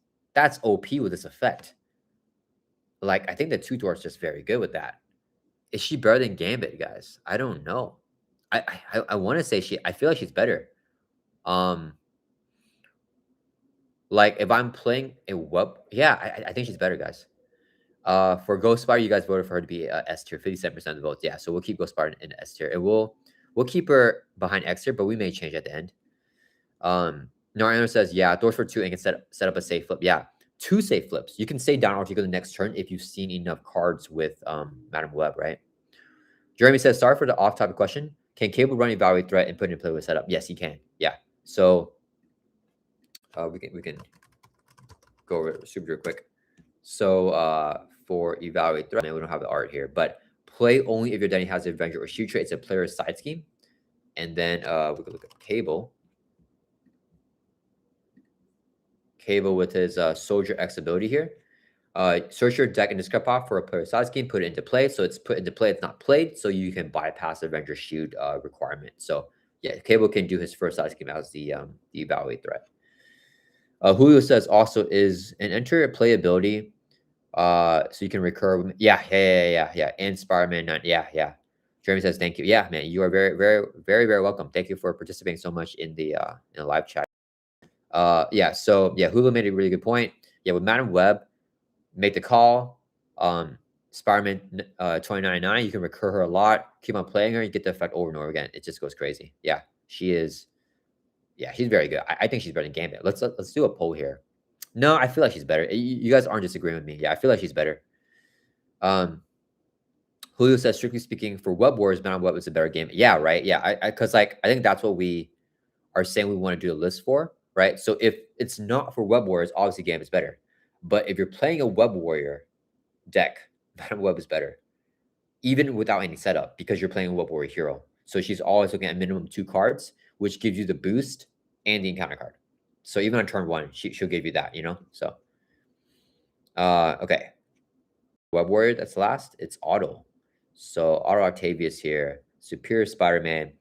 OP with this effect. Like I think the 2 Thwart's just very good with that. Is she better than Gambit, guys? I don't know. I want to say I feel like she's better. Like if I'm playing a Web, yeah, I think she's better, guys. For Ghost Spider, you guys voted for her to be S tier, 57% of the votes. Yeah, so we'll keep Ghost Spider in S tier, and we'll keep her behind X tier, but we may change at the end. Narayan says, yeah, doors for 2 and can set up a safe flip. Yeah, 2 safe flips. You can stay down or you go the next turn if you've seen enough cards with Madam Web, right? Jeremy says, sorry for the off-topic question. Can Cable run evaluate threat and put in play with setup? Yes, he can. Yeah. So we can go over it super quick. So for evaluate threat, we don't have the art here, but play only if your Denny has adventure or shoot trait. It's a player's side scheme. And then we could look at Cable. Cable with his Soldier X ability here. Search your deck and discard pop for a player side scheme, put it into play. So it's put into play, it's not played, so you can bypass the Avenger Shield requirement. So yeah, Cable can do his first side scheme as the evaluate threat. Julio says also is an enter playability. So you can recur. Yeah. And Spider-Man 9. Yeah. Jeremy says thank you. Yeah, man, you are very, very, very, very welcome. Thank you for participating so much in the live chat. Yeah, so yeah, Julio made a really good point. Yeah, with Madam Web, make the call. Spider-Man 2099, you can recur her a lot. Keep on playing her, you get the effect over and over again. It just goes crazy. Yeah, she is. Yeah, she's very good. I think she's better than Gambit. Let's do a poll here. No, I feel like she's better. You guys aren't disagreeing with me. Yeah, I feel like she's better. Julio says, strictly speaking, for Web-Warriors, Madam Web is a better game. Yeah, right. Yeah, because I think that's what we are saying we want to do a list for, right? So if it's not for Web-Warriors, obviously Gambit is better. But if you're playing a Web-Warrior deck, Madam Web is better, even without any setup, because you're playing a Web-Warrior hero. So she's always looking at minimum 2 cards, which gives you the boost and the encounter card. So even on turn 1, she'll give you that, So, okay. Web-Warrior, that's last. It's Auto. So Auto Octavius here, Superior Spider-Man,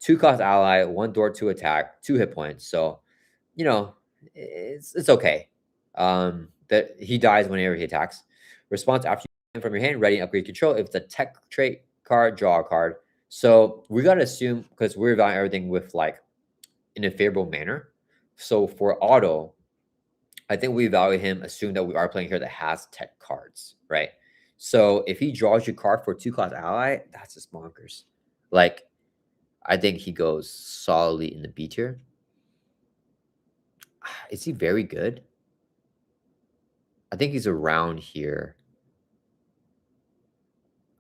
2-cost ally, 1 door, 2 attack, 2 hit points. So, it's okay. That he dies whenever he attacks. Response after you from your hand, ready and upgrade control. If it's a tech trait card, draw a card. So we gotta assume, because we're evaluating everything with like in a favorable manner. So for Auto, I think we evaluate him, assume that we are playing here that has tech cards, right? So if he draws you a card for 2-cost ally, that's just bonkers. Like, I think he goes solidly in the B tier. Is he very good? I think he's around here.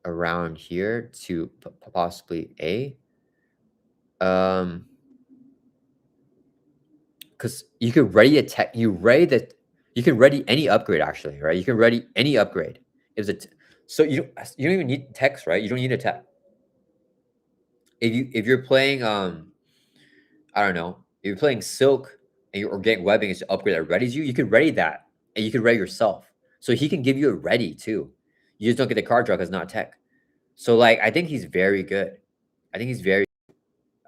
Around here to possibly A. Because you could ready a tech. You can ready any upgrade actually, right? You can ready any upgrade. So you don't even need text, right? You don't need a tech. If you're playing I don't know, if you're playing Silk and you're organic webbing is to upgrade that readies you, you can ready that and you can ready yourself. So he can give you a ready too. You just don't get the card draw because it's not tech. So like I think he's very good. I think he's very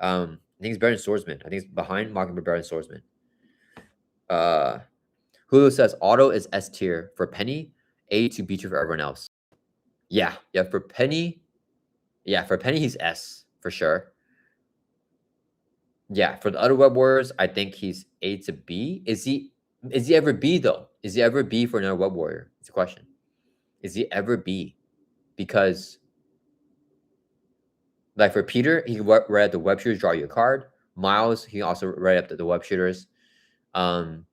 I think he's better than Swordsman. I think he's behind Mockingbird, better than Swordsman. Hulu says Auto is S tier for Penny, A to B tier for everyone else. Yeah, for Penny. Yeah, for Penny he's S for sure. Yeah, for the other Web Warriors, I think he's A to B. Is he ever B though? Is he ever B for another Web Warrior? It's a question. Is he ever B? Because like for Peter, he can write up the web shooters, draw you a card. Miles, he can also write up the web shooters, and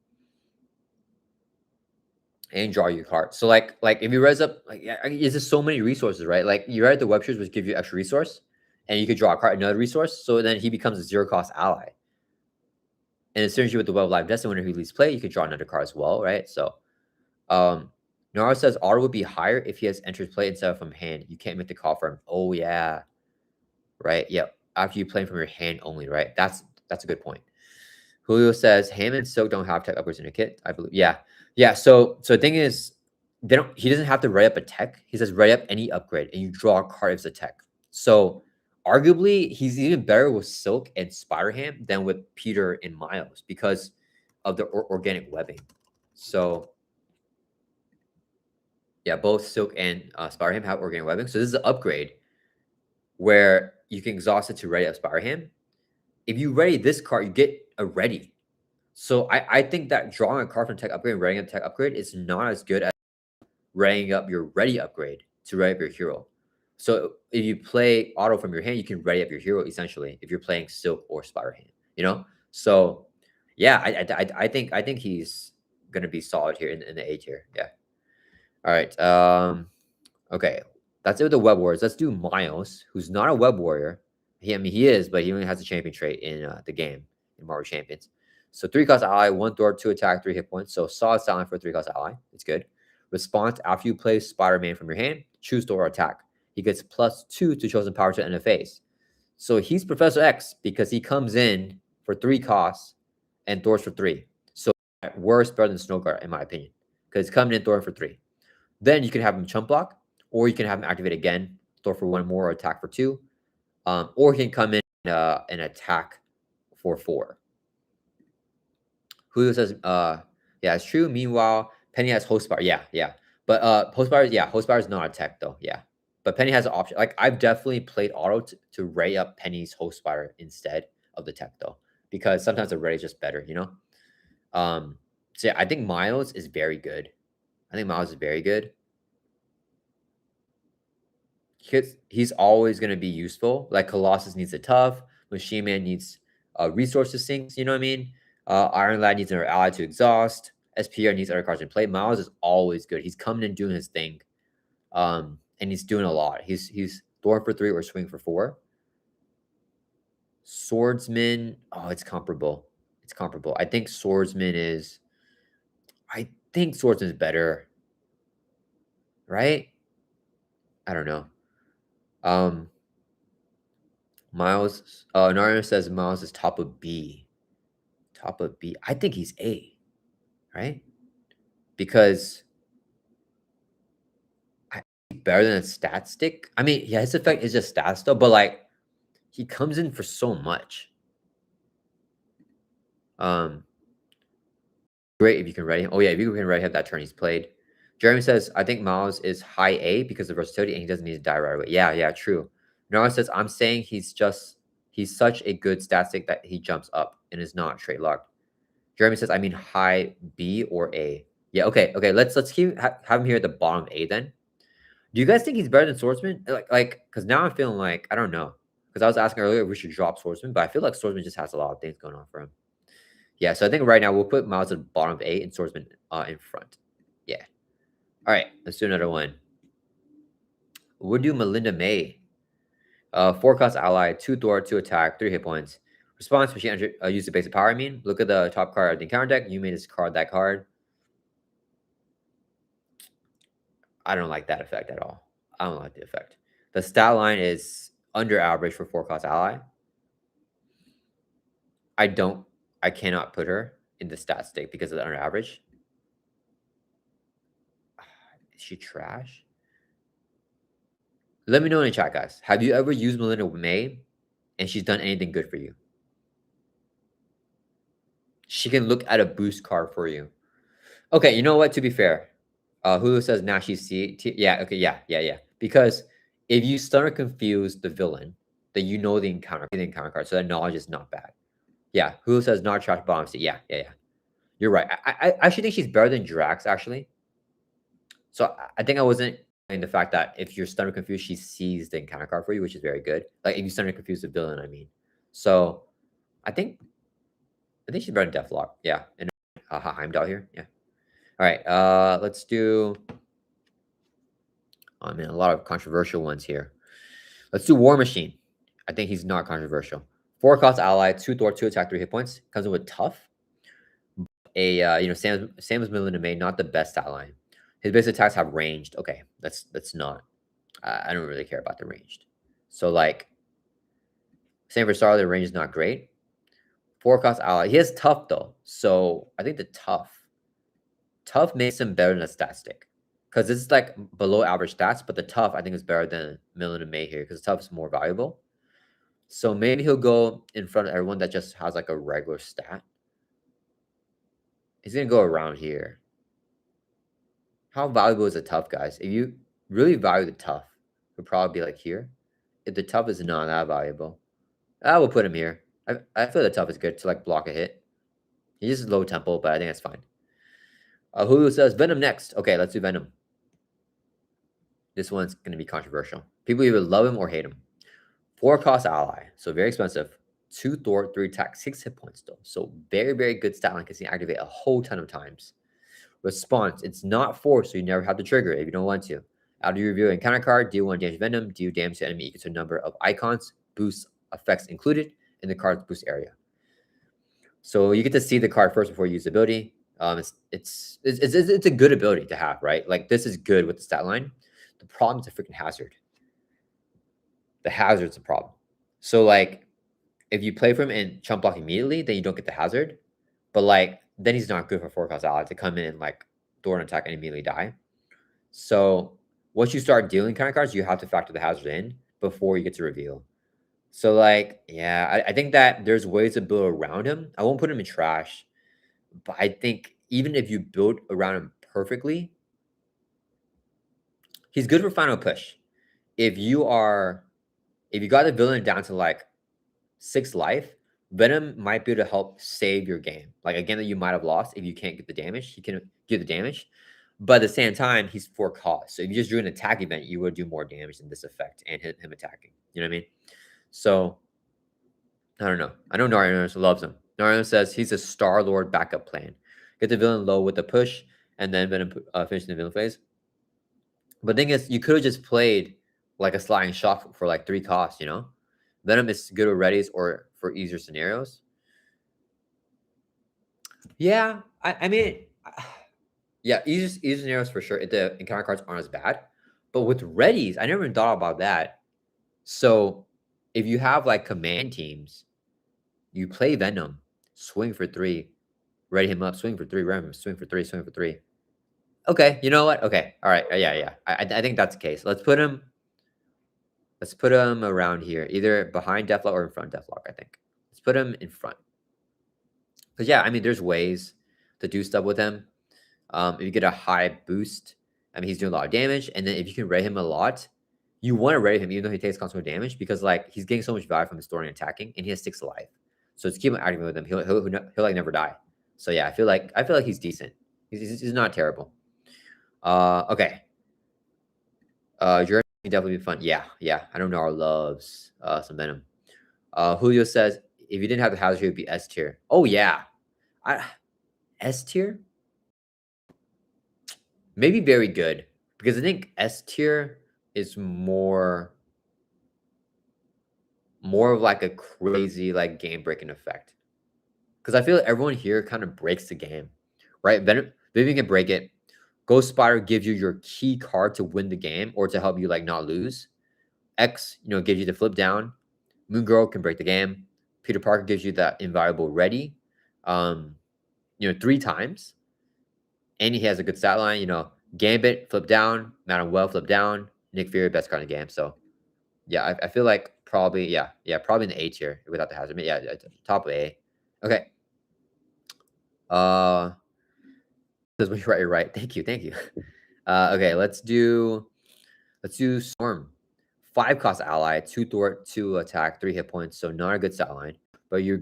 draw you a card. So like if you res up, like it's just so many resources, right? Like you write the web shooters, which give you extra resource, and you could draw a card, another resource. So then he becomes a 0-cost ally. And in synergy with the Web of Live Destiny, whenever he leaves play, you could draw another card as well, right? So, Nara says Auto would be higher if he has enters play instead of from hand. You can't make the call for him. Oh yeah, right. Yep. After you play from your hand only, right? That's a good point. Julio says Ham and Silk don't have tech upgrades in their kit. I believe. Yeah. So the thing is, he doesn't have to write up a tech. He says write up any upgrade, and you draw a card as a tech. So arguably, he's even better with Silk and Spider-Ham than with Peter and Miles because of the organic webbing. So yeah, both Silk and Spider-Ham have organic webbing. So this is an upgrade where you can exhaust it to ready up Spider-Ham. If you ready this card, you get a ready. So I think that drawing a card from tech upgrade and readying a tech upgrade is not as good as readying up your ready upgrade to ready up your hero. So if you play Auto from your hand, you can ready up your hero essentially if you're playing Silk or Spider-Ham, So Yeah, I think he's gonna be solid here in the A tier. Yeah. All right. Okay. That's it with the web warriors. Let's do Miles, who's not a web warrior. I mean, he is, but he only has a champion trait in the game in Marvel Champions. So 3 cost ally, 1 Thor, 2 attack, 3 hit points. So solid silent for a 3 cost ally. It's good. Response after you play Spider-Man from your hand, choose Thor or attack. He gets +2 to chosen power to end a phase. So he's Professor X because he comes in for 3 costs and Thor's for 3. So worse, better than Snowguard, in my opinion, because it's coming in Thor for 3. Then you can have him chump block, or you can have him activate again, Thor for 1 more, or attack for 2. Or he can come in and attack for 4. Julio says, yeah, it's true. Meanwhile, Penny has host power. Yeah, yeah. But host power, yeah, host power is not a tech though. Yeah. But Penny has an option. Like I've definitely played auto to ray up Penny's host power instead of the tech though. Because sometimes the ray is just better, you know? So yeah, I think Miles is very good. I think Miles is very good. He's always going to be useful. Like Colossus needs a tough, Machine Man needs resources sinks, you know what I mean? Iron Lad needs another ally to exhaust. SPR needs other cards in play. Miles is always good. He's coming and doing his thing. And he's doing a lot. He's Thorn for 3 or swing for 4. Swordsman, oh, it's comparable. It's comparable. I think Swordsman is better. Right? I don't know. Miles, Naruto says Miles is top of B. Top of B. I think he's A, right? Because better than a stat stick. I mean, yeah, his effect is just stats though, but like he comes in for so much. Great if you can ready him. Oh yeah, if you can ready him that turn he's played. Jeremy says, I think Miles is high A because of versatility and he doesn't need to die right away. Yeah, yeah, true. Naruto says, I'm saying he's such a good stat stick that he jumps up and is not trait locked. Jeremy says, I mean high B or A. Yeah, okay. Let's have him here at the bottom of A then. Do you guys think he's better than Swordsman? Like, because now I'm feeling like I don't know. Because I was asking earlier if we should drop Swordsman, but I feel like Swordsman just has a lot of things going on for him. Yeah, so I think right now we'll put Miles at the bottom of A and Swordsman in front. Yeah. All right, let's do another one. We'll do Melinda May. 4 cost ally, 2 Thor, 2 attack, 3 hit points. Response, when she use the basic power, I mean. Look at the top card of the encounter deck. You may discard that card. I don't like that effect at all. I don't like the effect. The stat line is under average for 4 cost ally. I cannot put her in the stat stick because of the under average. Is she trash? Let me know in the chat, guys. Have you ever used Melinda May and she's done anything good for you? She can look at a boost card for you. Okay, you know what? To be fair, Hulu says now she's C. Yeah, okay, yeah. Because if you stun or confuse the villain, then you know the encounter card, so that knowledge is not bad. Yeah, Hulu says not trash bottom C. Yeah. You're right. I actually think she's better than Drax, actually. So I think I wasn't in the fact that if you're stun or confused, she sees the encounter card for you, which is very good. Like if you stun or confuse the villain, I mean. So I think she's better than Deathlock. Yeah, and Heimdall here. Yeah. All right. Let's do. I mean, a lot of controversial ones here. Let's do War Machine. I think he's not controversial. 4 cost ally, 2 Thor, 2 attack, 3 hit points. Comes in with tough. Sam as Melinda May, not the best stat line. His basic attacks have ranged. Okay, that's not. I don't really care about the ranged. So like, same for Star. The range is not great. 4 cost ally. He has tough though, so I think the tough makes him better than a stat stick. Because this is like below average stats, but the tough I think is better than Melinda May here because tough is more valuable. So maybe he'll go in front of everyone that just has like a regular stat. He's gonna go around here. How valuable is the tough, guys? If you really value the tough, it would probably be like here. If the tough is not that valuable, I will put him here. I feel the tough is good to like block a hit. He's just low tempo, but I think that's fine. Hulu says Venom next. Okay, let's do Venom. This one's going to be controversial. People either love him or hate him. 4 cost ally, so very expensive. 2 Thor, 2 attack, 3 hit points. Comes in with tough. 2 thwart, 3 attack, 6 hit points though. So very, very good stat line because you can activate a whole ton of times. Response, it's not forced, so you never have to trigger it if you don't want to. After you review an encounter card, deal 1 damage venom, deal damage to enemy equal to a number of icons, boost effects included in the card's boost area. So you get to see the card first before you use the ability. It's a good ability to have, right? Like this is good with the stat line. The problem is a freaking hazard. The hazard's a problem. So like if you play for him and chump block immediately, then you don't get the hazard. But like then he's not good for 4-cost ally to come in and like thwart an attack and immediately die. So once you start dealing kind of cards, you have to factor the hazard in before you get to reveal. So like, yeah, I think that there's ways to build around him. I won't put him in trash, but I think even if you build around him perfectly, he's good for final push. If you got the villain down to like 6 life, Venom might be able to help save your game. Like a game that you might have lost if you can't get the damage, he can give the damage. But at the same time, he's 4 cost. So if you just drew an attack event, you would do more damage than this effect and hit him attacking. You know what I mean? So I don't know. I know Nariano loves him. Nariano says he's a Star-Lord backup plan. Get the villain low with the push, and then Venom finish the villain phase. But the thing is, you could have just played like a sliding shot for like 3 costs, you know? Venom is good with readies or for easier scenarios. Yeah, I mean, yeah, easier scenarios for sure. If the encounter cards aren't as bad. But with readies, I never even thought about that. So if you have like command teams, you play Venom, swing for 3, ready him up, swing for 3, ready him, swing for 3, swing for 3. Okay, you know what? Okay, all right, yeah. I think that's the case. Let's put him around here, either behind Deathlock or in front of Deathlock, I think. Let's put him in front. Because, yeah, I mean, there's ways to do stuff with him. If you get a high boost, I mean, he's doing a lot of damage. And then if you can raid him a lot, you want to raid him even though he takes constant damage because, like, he's getting so much value from his story and attacking, and he has 6 life. So just keep acting with him. He'll like never die. So yeah, I feel like he's decent. He's not terrible. Okay. Journey can definitely be fun. Yeah. I don't know. Loves some Venom. Julio says if you didn't have the hazard, it would be S tier. Oh yeah, S tier. Maybe very good because I think S tier is more of like a crazy like game breaking effect. Because I feel like everyone here kind of breaks the game, right? Vivian can break it. Ghost Spider gives you your key card to win the game or to help you like not lose. X, gives you the flip down. Moon Girl can break the game. Peter Parker gives you that invaluable ready, 3 times. And he has a good stat line, Gambit, flip down. Madam Well, flip down. Nick Fury, best card in the game. So, yeah, I feel like probably, probably in the A tier without the hazard. Yeah, top of A. Okay. You're right. Thank you. Okay, let's do Storm. 5-cost ally, 2 thwart, 2 attack, 3 hit points. So not a good stat line. But you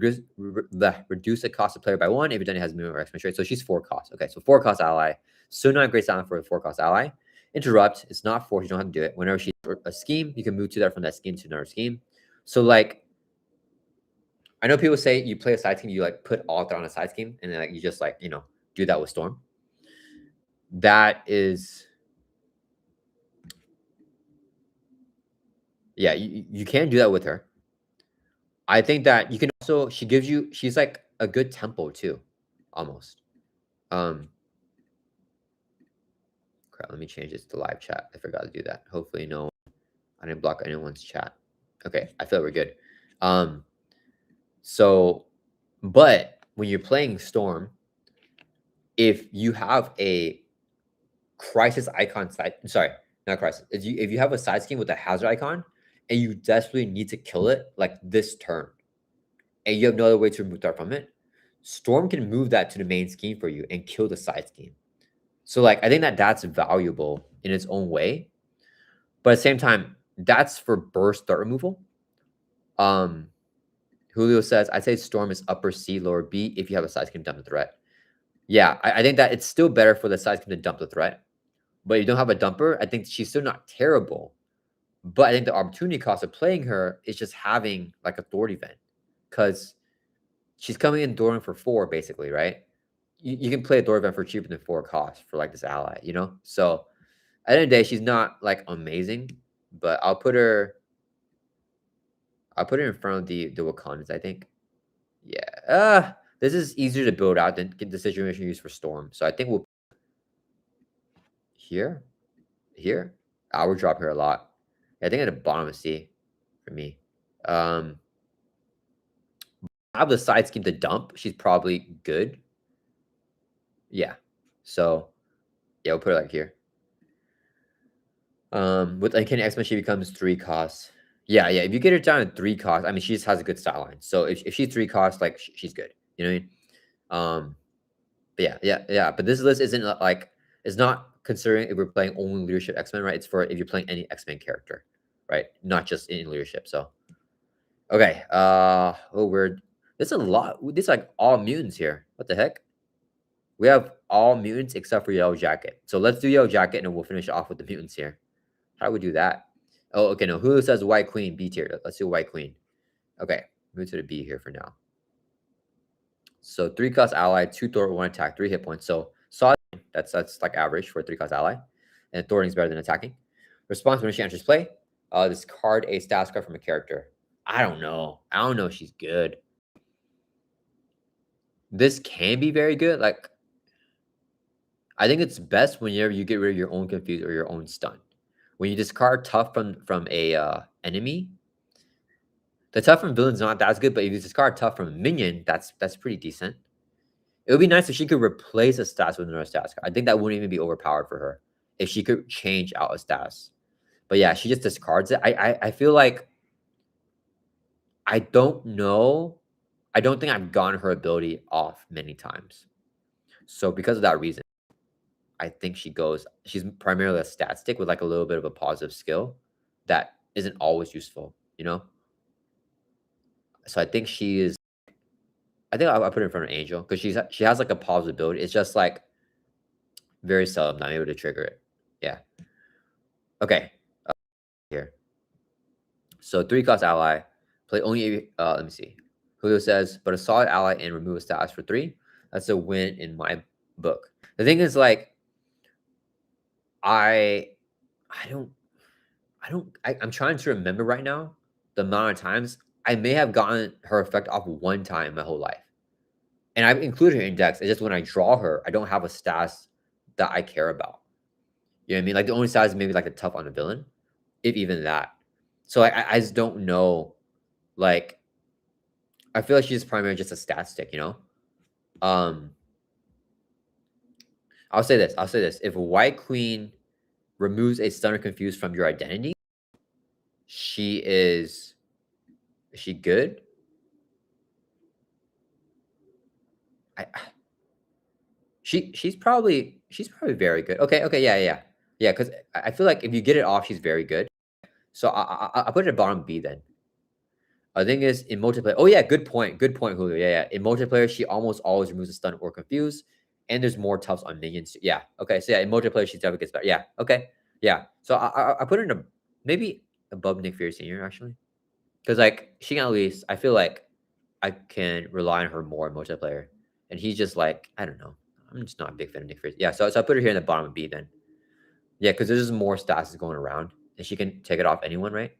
reduce the cost of player by 1 if it doesn't has movement or expansion rate. So she's 4 cost. Okay, so 4-cost ally. So not a great stat line for a 4-cost ally. Interrupt. It's not forced. You don't have to do it. Whenever she's a scheme, you can move to that from that scheme to another scheme. So like, I know people say you play a side scheme, you like put all that on a side scheme, and then like you just like do that with Storm. That is, yeah, you can do that with her. I think that you can also, she's like a good tempo too, almost. Crap, let me change this to live chat. I forgot to do that. Hopefully I didn't block anyone's chat. Okay, I feel we're good. So, but when you're playing Storm, if you have a crisis icon side, sorry, not crisis. If you have a side scheme with a hazard icon and you desperately need to kill it like this turn, and you have no other way to remove that from it, Storm can move that to the main scheme for you and kill the side scheme. So like I think that's valuable in its own way. But at the same time, that's for burst threat removal. Julio says, I'd say Storm is upper C, lower B if you have a side scheme dump the threat. Yeah, I think that it's still better for the side scheme to dump the threat. But if you don't have a dumper, I think she's still not terrible. But I think the opportunity cost of playing her is just having like a thwart event. because she's coming in Doran for 4, basically, right? You can play a Door event for cheaper than 4 cost for like this ally, you know? So at the end of the day, she's not like amazing, but I'll put her in front of the Wakandans, I think. Yeah. This is easier to build out than get the situation used for Storm. So I think we'll here. Here. I would drop her a lot. I think at the bottom of C for me. I have the side scheme to dump. She's probably good. Yeah. So yeah, we'll put her like here. With Uncanny X-Men, she becomes 3 costs. Yeah, yeah. If you get her down to 3 costs, I mean, she just has a good style line. So if she's 3 costs, like she's good. You know what I mean? But yeah. But this list isn't like it's not considering if we're playing only leadership X-Men, right? It's for if you're playing any X-Men character, right? Not just in leadership. So okay. Oh, weird. There's a lot. There's like all mutants here. What the heck? We have all mutants except for Yellow Jacket. So let's do Yellow Jacket and we'll finish off with the mutants here. How do we do that? Oh, okay. No, Hulu says White Queen B tier. Let's do White Queen. Okay, move to the B here for now. So 3 cost ally, 2 thwart, 1 attack, 3 hit points. So solid. That's like average for a 3 cost ally, and thwarting is better than attacking. Response when she enters play. Discard a status card from a character. I don't know. If she's good. This can be very good. Like, I think it's best whenever you get rid of your own confuse or your own stun. When you discard tough from a enemy, the tough from villain's not that good, but if you discard tough from a minion, that's pretty decent. It would be nice if she could replace a stats with another stats. I think that wouldn't even be overpowered for her if she could change out a stats. But yeah, she just discards it. I feel like I don't know. I don't think I've gotten her ability off many times. So because of that reason, I think she's primarily a stat stick with like a little bit of a positive skill that isn't always useful, you know? So I think I'll put her in front of Angel because she has like a positive ability. It's just like very seldom I'm able to trigger it. Yeah. Okay. Here. So 3 cost ally. Play only let me see. Julio says, but a solid ally and remove a status for 3. That's a win in my book. The thing is like I'm trying to remember right now the amount of times I may have gotten her effect off 1 time my whole life. And I've included her index. It's just when I draw her, I don't have a stats that I care about. You know what I mean? Like the only stats is maybe like a tough on a villain, if even that. So I just don't know. Like, I feel like she's primarily just a stat stick, you know? I'll say this. If White Queen removes a stun or confuse from your identity, is she good? She's probably very good. Okay, yeah. Because I feel like if you get it off, she's very good. So I'll put it at bottom B then. The thing is, in multiplayer, oh yeah, good point, Julio. Yeah. In multiplayer, she almost always removes a stun or confuse, and there's more toughs on minions. Yeah, okay. So yeah, in multiplayer, she definitely gets better. Yeah, okay. Yeah. So I put her in maybe above Nick Fury Senior actually, because like she can at least I feel like I can rely on her more in multiplayer, and he's just like I don't know. I'm just not a big fan of Nick Fury. Yeah, so I put her here in the bottom of B then. Yeah, because there's just more stats going around, and she can take it off anyone, right?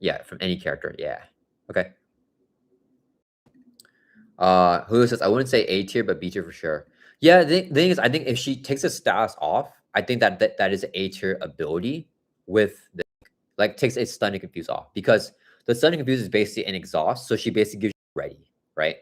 Yeah, from any character. Yeah. Okay. Julio says I wouldn't say A tier, but B tier for sure. Yeah, the thing is, I think if she takes a status off, I think that is an A tier ability with the like takes a stun and confuse off because the stun and confuse is basically an exhaust, so she basically gives you ready, right?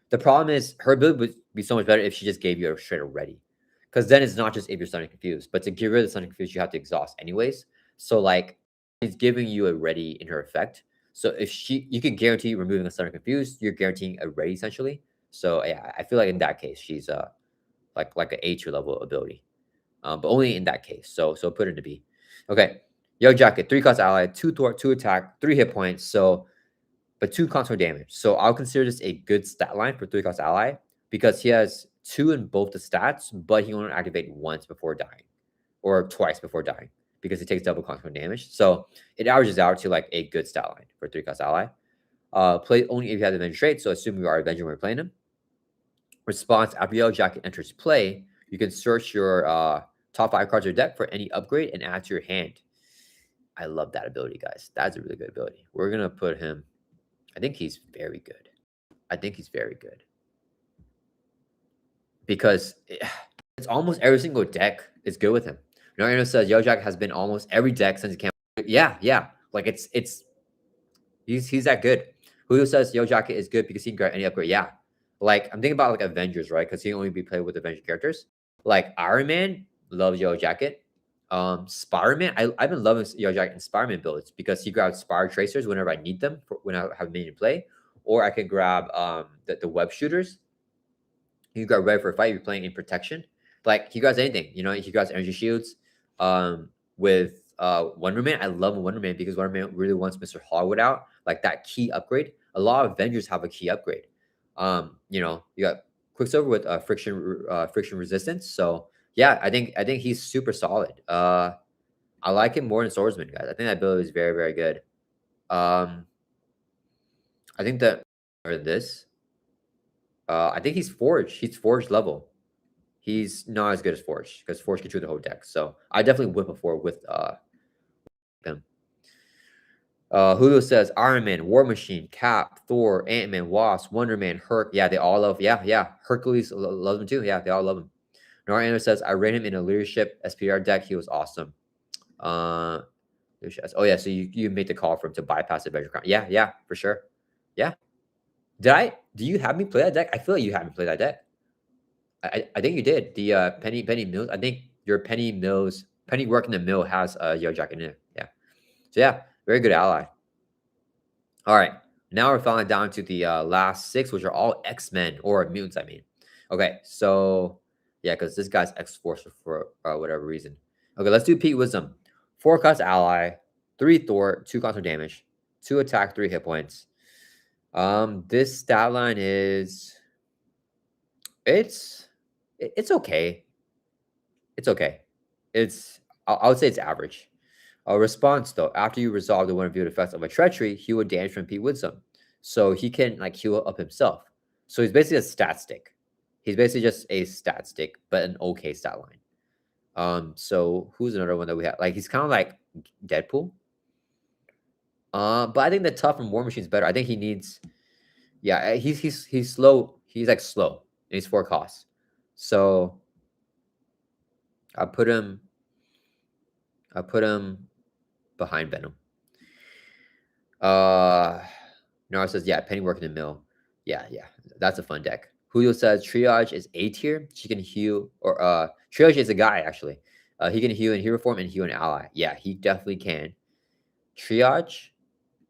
The problem is her ability would be so much better if she just gave you a straight ready, because then it's not just if you're stun and confused, but to get rid of the stun and confuse, you have to exhaust anyways. So like, it's giving you a ready in her effect. So if you can guarantee removing a stun and confused, you're guaranteeing a ready essentially. So yeah, I feel like in that case, she's like an A tier level ability, but only in that case. So put her to B. Okay, Yellow Jacket, 3 cost ally, 2 thwart, 2 attack, 3 hit points. So, but 2 console damage. So I'll consider this a good stat line for 3 cost ally because he has 2 in both the stats, but he only activate once before dying, or twice before dying because he takes double console damage. So it averages out to like a good stat line for 3 cost ally. Play only if you have the Avenger trait, so assume you are Avenger when we're playing him. Response, after Yellow Jacket enters play, you can search your top 5 cards of your deck for any upgrade and add to your hand. I love that ability, guys. That's a really good ability. We're going to put him, I think he's very good. I think he's very good. Because it's almost every single deck is good with him. Narino says Yellow Jacket has been almost every deck since he came. Yeah. Like he's that good. Julio says Yellow Jacket is good because he can grab any upgrade. Yeah. Like I'm thinking about like Avengers, right? Because he can only be played with Avenger characters. Like Iron Man loves Yellow Jacket. Spider-Man, I've been loving Yellow Jacket and Spider-Man builds because he grabs Spire Tracers whenever I need them for when I have a minion play, or I can grab the web shooters. You got ready for a fight. You're playing in protection. Like he grabs anything, you know. He grabs energy shields. With Wonder Man, I love Wonder Man because Wonder Man really wants Mr. Hogwood out, like that key upgrade. A lot of Avengers have a key upgrade. You know, you got Quicksilver with friction resistance. So yeah, I think he's super solid. I like him more than Swordsman, guys. I think that ability is very, very good. I think that or this. I think he's Forge. He's Forge level. He's not as good as Forge because Forge can chew the whole deck. So I definitely whip a 4 with him. Julio says Iron Man, War Machine, Cap, Thor, Ant-Man, Wasp, Wonder Man, Herc. Yeah, they all love. Yeah. Hercules loves him too. Yeah, they all love him. Nora says I ran him in a leadership SPR deck. He was awesome. Oh yeah, so you made the call for him to bypass the Avenger Crown. Yeah, for sure. Yeah. Do you have me play that deck? I feel like you had me play that deck. I think you did. The Penny Mills. I think your Penny work in the mill has Yellow Jacket in it. Yeah. So yeah, very good ally. All right. Now we're finally down to the last 6, which are all X-Men or mutants, I mean. Okay, so yeah, because this guy's X-Force for whatever reason. Okay, let's do Pete Wisdom. 4 cost ally, 3 Thor, 2 constant damage, 2 attack, 3 hit points. This stat line is it's okay. It's okay. I would say it's average. A response though, after you resolve the one of the effects of a treachery, he would damage from Pete Wisdom. So he can like heal up himself. So he's basically a stat stick. He's basically just a stat stick, but an okay stat line. So who's another one that we have? Like he's kind of like Deadpool. But I think the tough and War Machine is better. I think he needs he's slow. He's like slow. And he's 4 costs. So I put him behind Venom. Nara says, yeah, Pennywork in the mill. Yeah. That's a fun deck. Julio says Triage is A tier. She can heal, or Triage is a guy actually. He can heal in hero form and heal an ally. Yeah, he definitely can. Triage,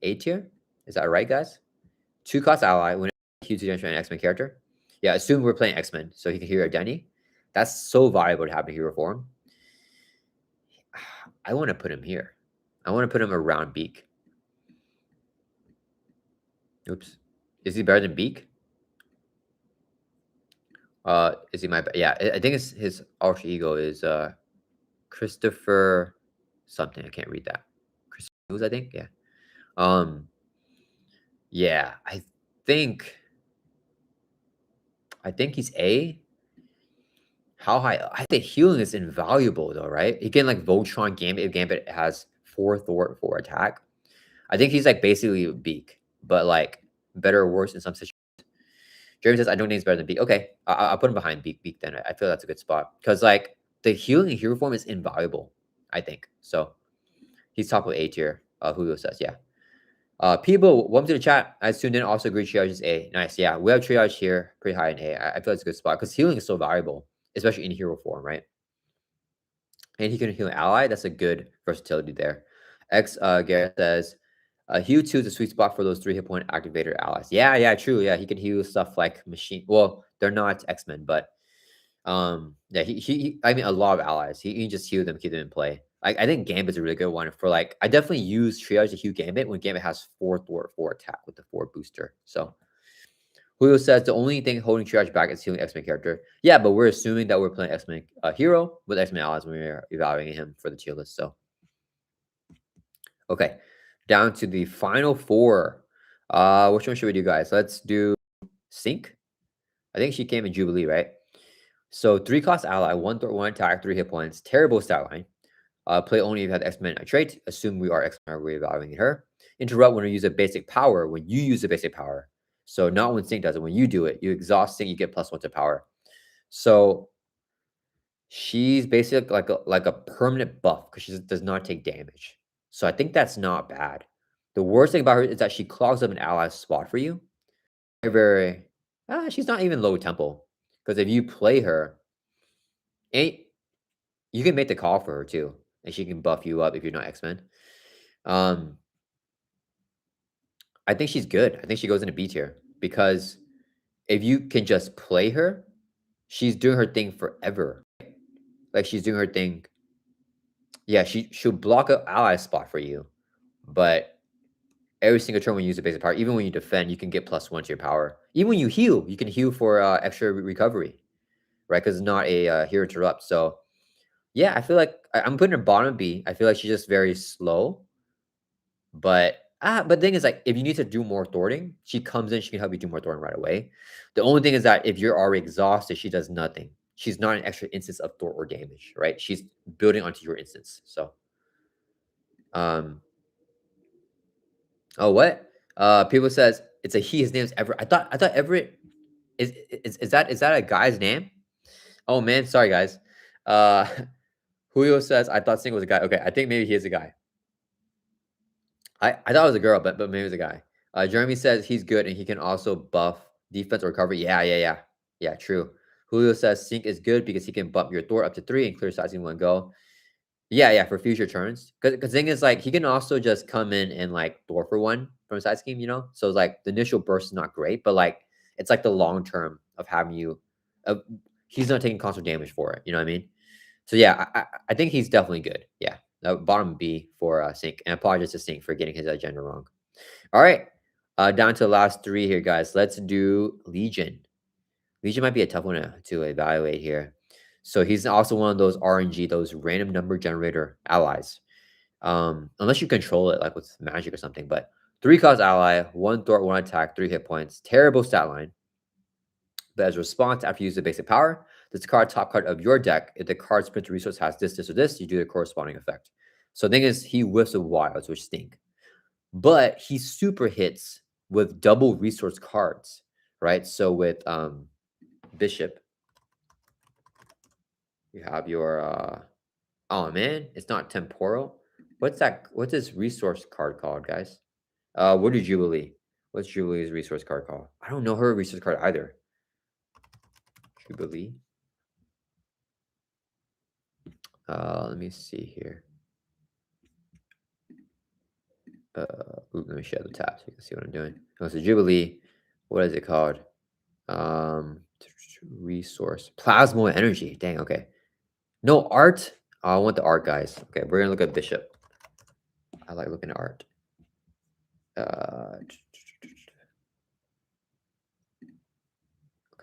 A tier. Is that right, guys? 2 cost ally when heal to generate an X-Men character. Yeah, assume we're playing X-Men, so he can heal Denny. That's so valuable to have in hero form. I want to put him here. I want to put him around Beak. Oops. Is he better than Beak? Is he my... Yeah, I think it's his alter ego is Christopher something. I can't read that. Christopher Hughes, I think. Yeah. Yeah, I think he's A. How high? I think healing is invaluable though, right? He can like Voltron Gambit if Gambit has 4 Thor 4 attack. I think he's like basically Beak, but like better or worse in some situations. Jeremy says I don't think he's better than Beak. Okay, I'll put him behind Beak then. I feel that's a good spot because like the healing in hero form is invaluable. I think so. He's top of A tier. Julio says yeah. People, welcome to the chat. I tuned in. Also agree triage is A. Nice. Yeah, we have triage here, pretty high in A. I feel it's a good spot because healing is so valuable, especially in hero form, right? And he can heal an ally. That's a good versatility there. Garrett says, heal 2 is a sweet spot for those 3 hit point activator allies. Yeah, true. Yeah, he can heal stuff like machine. Well, they're not X-Men, but yeah, he I mean a lot of allies. He can just heal them, keep them in play. I think Gambit's a really good one for like I definitely use triage to heal Gambit when Gambit has 4 Thor 4 attack with the 4 booster. So Julio says the only thing holding triage back is healing X-Men character. Yeah, but we're assuming that we're playing X-Men hero with X-Men allies when we're evaluating him for the tier list. So okay, down to the final 4. Which one should we do, guys? Let's do Sync. I think she came in Jubilee, right? So 3 cost ally, 1 attack, 3 hit points. Terrible stat line. Play only if you have X-Men trait. Assume we are X-Men, we're evaluating her. Interrupt when you use a basic power, when you use a basic power. So not when Sync does it, when you do it. You exhaust Sync, you get +1 to power. So she's basically like a permanent buff because she does not take damage. So I think that's not bad. The worst thing about her is that she clogs up an ally's spot for you. Very, she's not even low tempo. Because if you play her, ain't you can make the call for her too, and she can buff you up if you're not X-Men. Um, I think she's good. I think she goes into B tier because if you can just play her, she's doing her thing forever. Like she's doing her thing. Yeah, she'll block an ally spot for you, but every single turn when you use a basic power, even when you defend, you can get +1 to your power. Even when you heal, you can heal for extra recovery, right? Because it's not a hero interrupt. So yeah, I feel like I'm putting her bottom B. I feel like she's just very slow. But the thing is, like, if you need to do more thwarting, she comes in, she can help you do more thwarting right away. The only thing is that if you're already exhausted, she does nothing. She's not an extra instance of thwart or damage, right? She's building onto your instance. So, um, oh, what? People says it's a he. His name's Everett. I thought Everett is that a guy's name? Oh man, sorry guys. Uh, Julio says I thought Singh was a guy. Okay, I think maybe he is a guy. I thought it was a girl, but maybe it was a guy. Jeremy says he's good and he can also buff defense or recovery. Yeah, true. Julio says Sync is good because he can bump your Thor up to 3 and clear sides in one go. Yeah, for future turns. Because the thing is, like, he can also just come in and like Thor for 1 from a side scheme, you know? So it's like the initial burst is not great, but like it's like the long term of having you he's not taking constant damage for it, you know what I mean? So yeah, I think he's definitely good. Yeah. Bottom B for Sync. And apologies to Sync for getting his agenda wrong. All right. Down to the last 3 here, guys. Let's do Legion. Legion might be a tough one to evaluate here. So he's also one of those RNG, those random number generator allies. Unless you control it like with magic or something. But 3 cost ally, 1 thwart, 1 attack, 3 hit points. Terrible stat line. But as a response, after you use the basic power, discard top card of your deck. If the card's printed resource has this, or this, you do the corresponding effect. So the thing is, he whiffs with wilds, which stink. But he super hits with double resource cards, right? So with Bishop, you have your oh man, it's not temporal. What's that? What's this resource card called, guys? What is Jubilee? What's Jubilee's resource card called? I don't know her resource card either. Jubilee. Let me see here. Let me share the tab so you can see what I'm doing. Oh, so Jubilee. What is it called? Resource. Plasma energy. Dang, okay. No art. Oh, I want the art, guys. Okay, we're gonna look at Bishop. I like looking at art.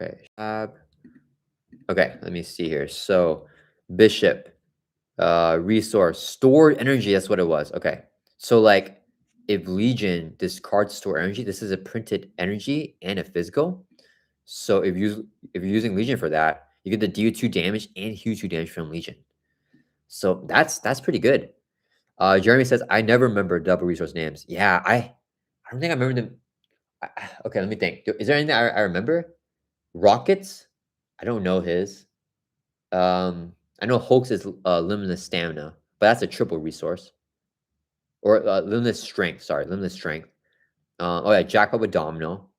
Okay, okay, let me see here. So Bishop, resource, stored energy. That's what it was. Okay, so like if Legion discards store energy, this is a printed energy and a physical. So if you're using Legion for that, you get the do 2 damage and heal 2 damage from Legion. So that's pretty good. Jeremy says I never remember double resource names. Yeah, I don't think I remember them. Okay, let me think. Is there anything I remember? Rockets? I don't know his. I know Hulk's is limitless stamina, but that's a triple resource. Or limitless strength. Sorry, limitless strength. Oh yeah, Jackpot with Domino.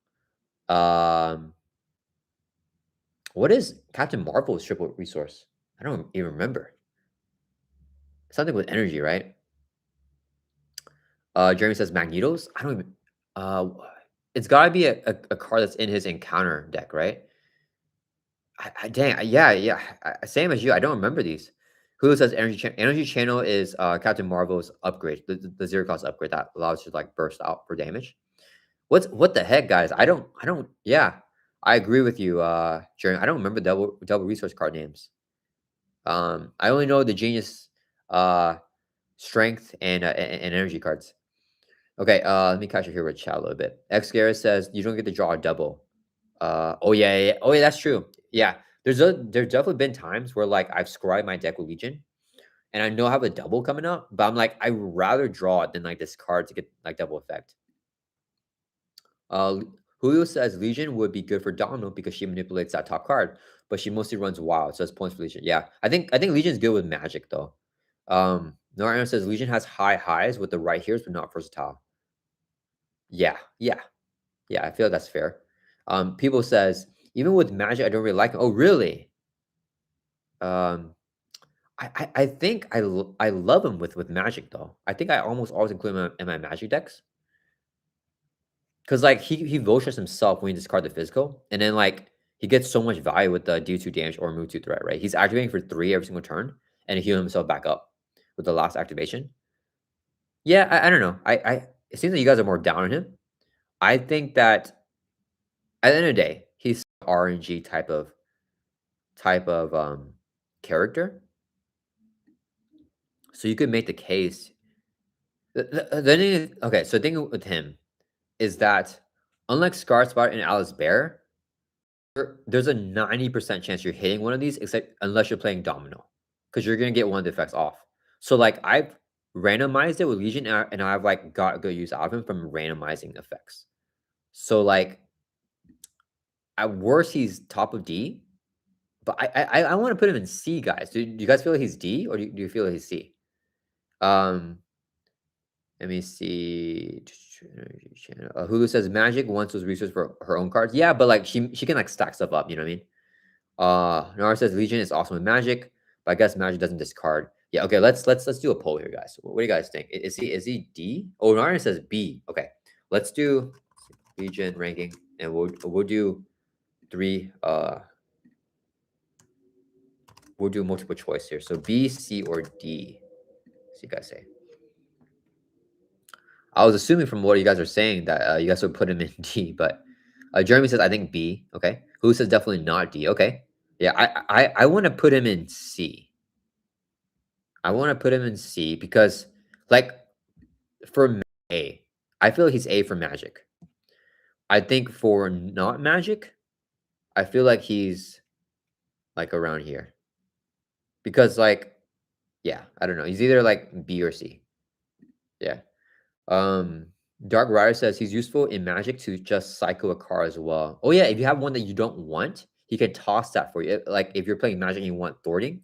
Um, what is Captain Marvel's triple resource? I don't even remember. Something with energy, right? Jeremy says Magnetos. I don't even. Uh, it's got to be a card that's in his encounter deck, right? Dang, yeah. Same as you. I don't remember these. Who says energy channel is Captain Marvel's upgrade, the 0 cost upgrade that allows you to like burst out for damage. What the heck, guys? I don't. Yeah, I agree with you, Jeremy. I don't remember double resource card names. I only know the genius, strength and energy cards. Okay, let me catch you here with chat a little bit. X Garrett says you don't get to draw a double. Oh yeah. Oh yeah, that's true. Yeah, there's definitely been times where like I've scribed my deck with Legion, and I know I have a double coming up, but I'm like I would rather draw it than like discard to get like double effect. Julio says Legion would be good for Domino because she manipulates that top card, but she mostly runs wild, so it's points for Legion. Yeah, I think Legion's good with Magic though. Narayan says Legion has high highs with the right heroes, but not versatile. Yeah. I feel that's fair. People says even with Magic, I don't really like him. Oh, really? Um, I think I love him with Magic though. I think I almost always include him in my Magic decks. Cause like he vultures himself when he discard the physical, and then like he gets so much value with the do2 damage or move 2 threat, right? He's activating for 3 every single turn and heal himself back up with the last activation. Yeah, I don't know. I it seems like you guys are more down on him. I think that at the end of the day, he's RNG type of character. So you could make the case. The thing is, okay, so the thing with him is that unlike Scar Spot and Alice Bear, there's a 90% chance you're hitting one of these, except unless you're playing Domino, because you're gonna get one of the effects off. So like I've randomized it with Legion, and I've like got good use out of him from randomizing effects. So like at worst he's top of D, but I want to put him in C, guys. Do you guys feel like he's D or do you feel like he's C? Um, Let me see. Hulu says Magic wants those resources for her own cards. Yeah, but like she can like stack stuff up. You know what I mean? Nara says Legion is awesome with Magic, but I guess Magic doesn't discard. Yeah. Okay. Let's do a poll here, guys. What do you guys think? Is he D? Oh, Nara says B. Okay. Let's do Legion ranking, and we'll do 3. We'll do multiple choice here. So B, C, or D. So you guys say. I was assuming from what you guys are saying that you guys would put him in D, but Jeremy says I think B. Okay, who says definitely not D? Okay, yeah, I want to put him in C. I want to put him in C because like for A, I feel like he's A for Magic. I think for not Magic, I feel like he's like around here because like yeah, I don't know, he's either like B or C. Yeah. Um, Dark Rider says he's useful in Magic to just cycle a car as well. Oh yeah, if you have one that you don't want, he can toss that for you. Like if you're playing Magic and you want thwarting,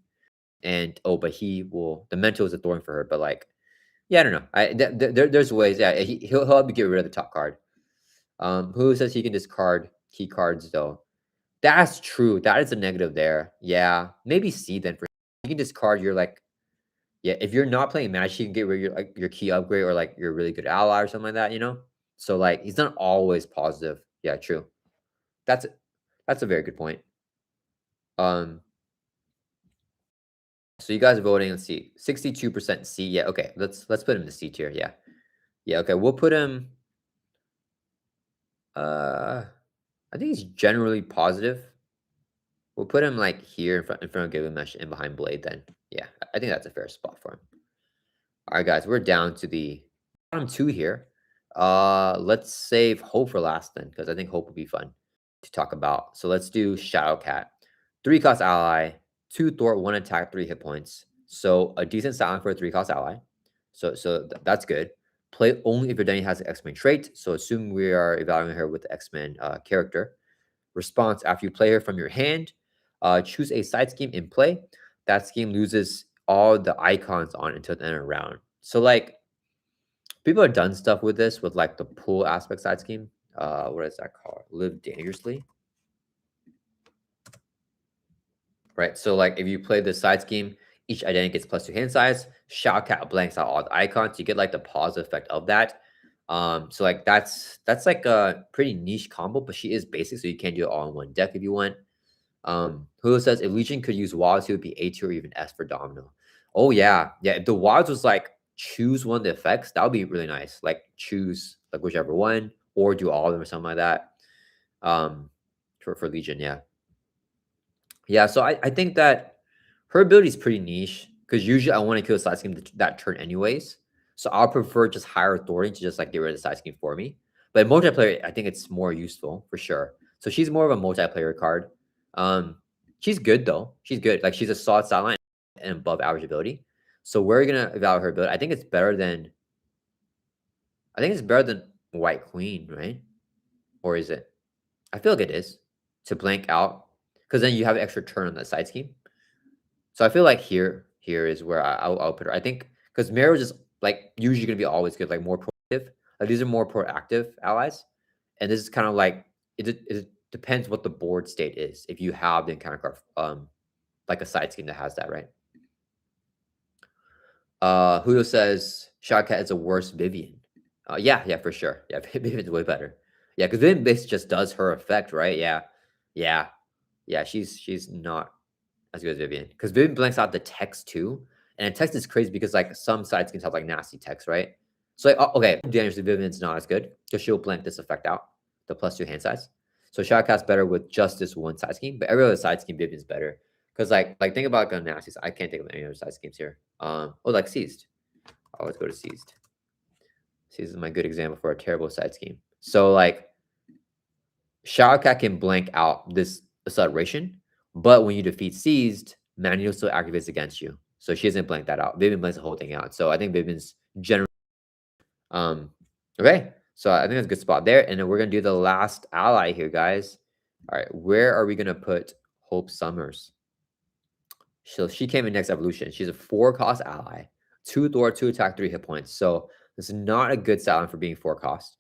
and but he will. The mental is a thorn for her, but like yeah, I don't know. There's ways. Yeah, he'll help you get rid of the top card. Who says he can discard key cards though? That's true. That is a negative there. Yeah, maybe C then. For you can discard your like yeah, if you're not playing Magic, you can get rid of your like your key upgrade or like your really good ally or something like that, you know? So like he's not always positive. Yeah, true. That's that's a very good point. Um so you guys are voting, let's see. 62% C. Yeah, okay. Let's put him in the C tier. Yeah. Yeah, okay. We'll put him uh I think he's generally positive. We'll put him like here in front of Given Mesh and behind Blade then. Yeah, I think that's a fair spot for him. All right, guys, we're down to the bottom 2 here. Let's save Hope for last then, because I think Hope will be fun to talk about. So let's do Shadowcat. 3-cost ally, 2 thwart, 1 attack, 3 hit points. So a decent silent for a 3-cost ally. So that's good. Play only if your Denny has an X-Men trait. So assume we are evaluating her with the X-Men character. Response: after you play her from your hand, choose a side scheme in play. That scheme loses all the icons on it until the end of the round. So like people have done stuff with this with like the pool aspect side scheme. What is that called? Live dangerously. Right. So like if you play the side scheme, each identity gets +2 hand size. Shoutcat blanks out all the icons. You get like the positive effect of that. So like that's like a pretty niche combo, but she is basic, so you can do it all in one deck if you want. Hulu says if Legion could use Wilds, he would be A tier or even S for Domino. Oh yeah, yeah. If the Wilds was like choose one of the effects, that would be really nice. Like choose like whichever one, or do all of them or something like that. For Legion, yeah, yeah. So I think that her ability is pretty niche because usually I want to kill a side scheme that turn anyways. So I'll prefer just higher authority to just like get rid of the side scheme for me. But in multiplayer, I think it's more useful for sure. So she's more of a multiplayer card. Um, she's good though. She's good. Like she's a solid sideline and above average ability. So we're gonna evaluate her ability. I think it's better than White Queen, right? Or is it? I feel like it is to blank out because then you have an extra turn on that side scheme. So I feel like here is where I'll put her. I think because Mero is just like usually gonna be always good, like more proactive. Like these are more proactive allies, and this is kind of like it depends what the board state is. If you have the encounter card, like a side scheme that has that, right? Julio says Shotcat is a worse Vivian. Yeah, for sure. Yeah, Vivian's way better. Yeah, because Vivian basically just does her effect, right? Yeah, yeah. She's not as good as Vivian because Vivian blanks out the text too, and text is crazy because like some sides can have like nasty text, right? So like, okay, Daniel's Vivian's not as good because she'll blank this effect out, the +2 hand size. So Shotcat's better with just this one side scheme, but every other side scheme Vivian's better. Because like think about like nasties. I can't think of any other side schemes here. Like seized. I'll always go to seized. Seized is my good example for a terrible side scheme. So like Shadowcat can blank out this acceleration, but when you defeat seized, Magneto still activates against you. So she doesn't blank that out. Vivian blanks the whole thing out. So I think Vivian's generally okay. So I think that's a good spot there. And then we're gonna do the last ally here, guys. All right, where are we gonna put Hope Summers? So she came in next evolution. She's a 4-cost ally, 2 Thor, 2 attack, 3 hit points. So this is not a good silent for being 4-cost.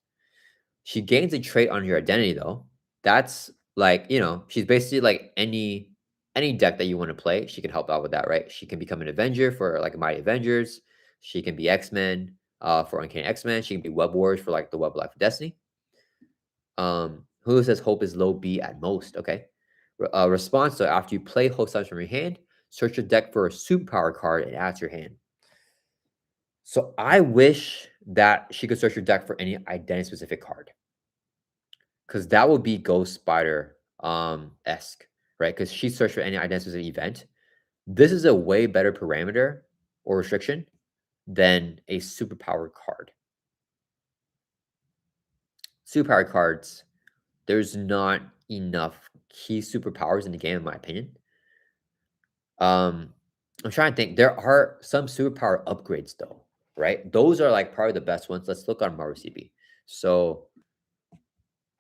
She gains a trait on your identity though. That's like, she's basically like any deck that you want to play. She can help out with that, right? She can become an Avenger for like Mighty Avengers. She can be X-Men for Uncanny X-Men. She can be Web Warriors for like the Web Life of Destiny. Hulu says Hope is low B at most. Okay. Response, so after you play Hope Summons from your hand, search your deck for a superpower card and add to your hand. So I wish that she could search your deck for any identity specific card. Because that would be Ghost Spider esque, right? Because she searched for any identity specific event. This is a way better parameter or restriction than a superpower card. Superpower cards, there's not enough key superpowers in the game, in my opinion. I'm trying to think. There are some superpower upgrades though, right? Those are like probably the best ones. Let's look on Marvel CB. So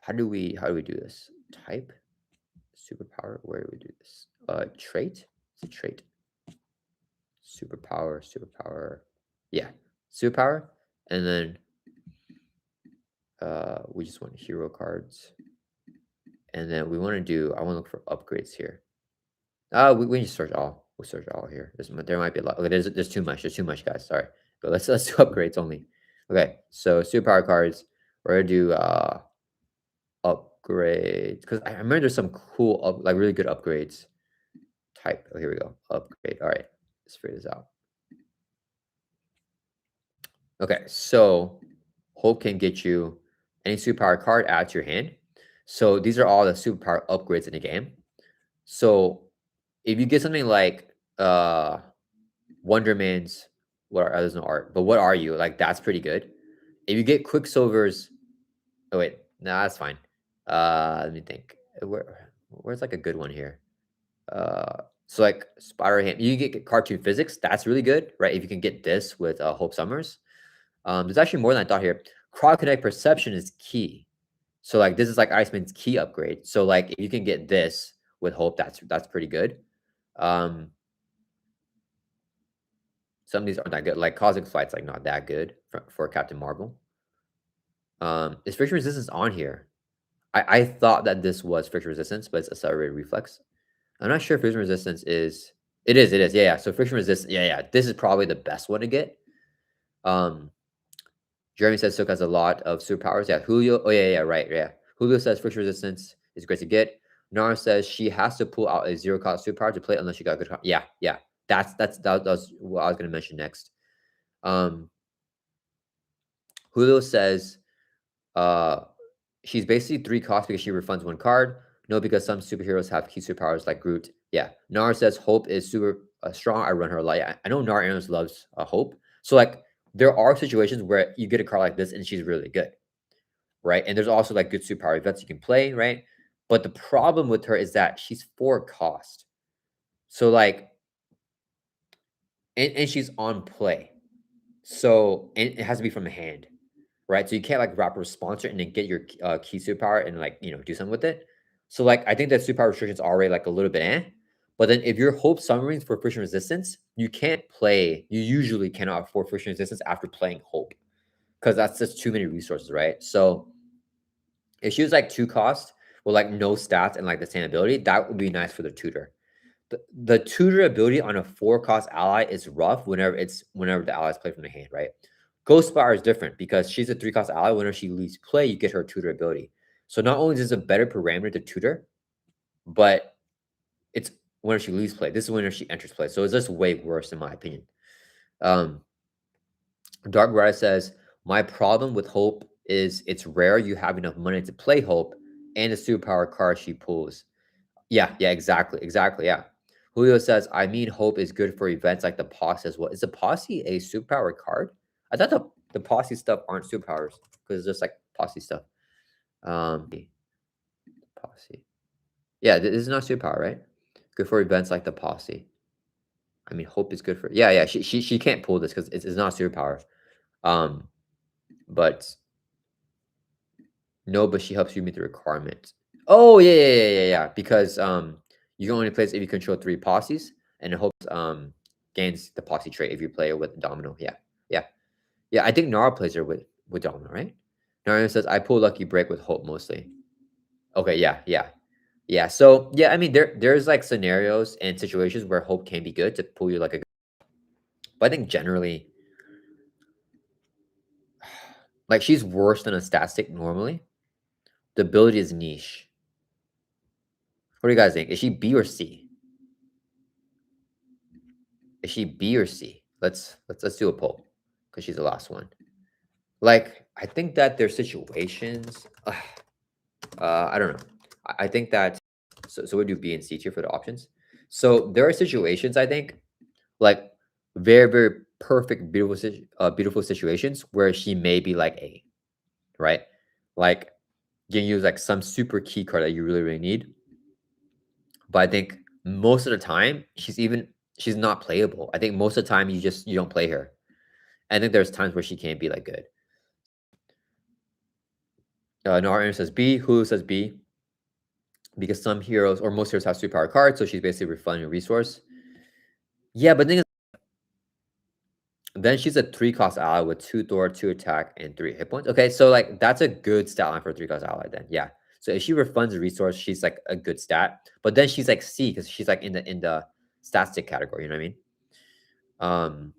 how do we do this? Type superpower. Where do we do this? Trait. It's a trait. Superpower. Yeah, superpower, and then we just want hero cards, and then we want to do. I want to look for upgrades here. We just search all. We'll search all here. There might be a lot. Okay, there's too much. There's too much, guys. Sorry. But let's do upgrades only. Okay, so superpower cards. We're gonna do upgrades because I remember there's some cool like really good upgrades. Type. Oh, here we go. Upgrade. All right, let's figure this out. Okay, so Hope can get you any superpower card add to your hand. So these are all the superpower upgrades in the game. So if you get something like Wonder Man's, there's no art, but what are you? Like that's pretty good. If you get Quicksilver's, oh wait, no, that's fine. Let me think. Where's like a good one here? So like Spider Ham, you get Cartoon Physics. That's really good, right? If you can get this with Hope Summers. There's actually more than I thought here. Cryokinetic Perception is key. So like this is like Iceman's key upgrade. So like if you can get this with Hope, that's pretty good. Some of these aren't that good. Like Cosmic Flight's like not that good for Captain Marvel. Is Friction Resistance on here? I thought that this was Friction Resistance, but it's Accelerated Reflex. I'm not sure if Friction Resistance is. It is. Yeah. So Friction Resistance. Yeah. This is probably the best one to get. Jeremy says Silk has a lot of superpowers. Yeah, Julio. Oh, yeah, right. Yeah. Julio says Friction Resistance is great to get. Nara says she has to pull out a 0-cost superpower to play unless she got a good. Yeah. That was what I was going to mention next. Julio says she's basically 3 costs because she refunds 1 card. No, because some superheroes have key superpowers like Groot. Yeah. Nara says Hope is super strong. I run her light. I know Nara Aaron's loves Hope. So like there are situations where you get a card like this and she's really good, right? And there's also like good superpower events you can play, right? But the problem with her is that she's 4 cost. So like, and she's on play. So and it has to be from the hand, right? So you can't like rapid sponsor and then get your key superpower and like do something with it. So like I think that superpower restrictions are already like a little bit but then if your hope submarines for friction resistance, you can't play. You usually cannot afford friction resistance after playing hope because that's just too many resources, right? So if she was like 2 cost with like no stats and like the same ability, that would be nice for the tutor. The tutor ability on a 4 cost ally is rough whenever the allies play from the hand, right? Ghostfire is different because she's a 3 cost ally. Whenever she leaves play, you get her tutor ability. So not only is this a better parameter to tutor, but it's whenever she leaves play. This is whenever she enters play. So it's just way worse in my opinion. Um, Dark Rider says, my problem with Hope is it's rare you have enough money to play Hope and the superpower card she pulls. Yeah, exactly, yeah. Julio says, I mean, Hope is good for events like the Posse as well. Is the Posse a superpower card? I thought the Posse stuff aren't superpowers because it's just like Posse stuff. Posse. Yeah, this is not superpower, right? Good for events like the Posse. I mean, Hope is good for. Yeah. She can't pull this because it's not superpower. Um, but no, but she helps you meet the requirement. Oh yeah. Because you can only play this if you control 3 posses, and it hopes gains the posse trait if you play it with Domino. Yeah. Yeah, I think Nara plays her with Domino, right? Nara says I pull Lucky Break with Hope mostly. Okay, yeah. So yeah, I mean there's like scenarios and situations where Hope can be good to pull you like a. But I think generally, like she's worse than a static normally. The ability is niche. What do you guys think? Is she B or C? Is she B or C? Let's do a poll because she's the last one. Like I think that there's situations. I don't know. I think that so we do B and C tier for the options. So there are situations I think like very perfect beautiful situations where she may be like A, right? Like you can use like some super key card that you really need. But I think most of the time she's not playable. I think most of the time you don't play her. I think there's times where she can't be like good. Nara says B. Hulu says B. Because some heroes or most heroes have superpower cards, so she's basically refunding a resource. Yeah, but then she's a 3 cost ally with 2 Thor, 2 attack, and 3 hit points. Okay, so like that's a good stat line for a 3 cost ally then. Yeah. So if she refunds a resource, she's like a good stat. But then she's like C because she's like in the stat stick category, you know what I mean?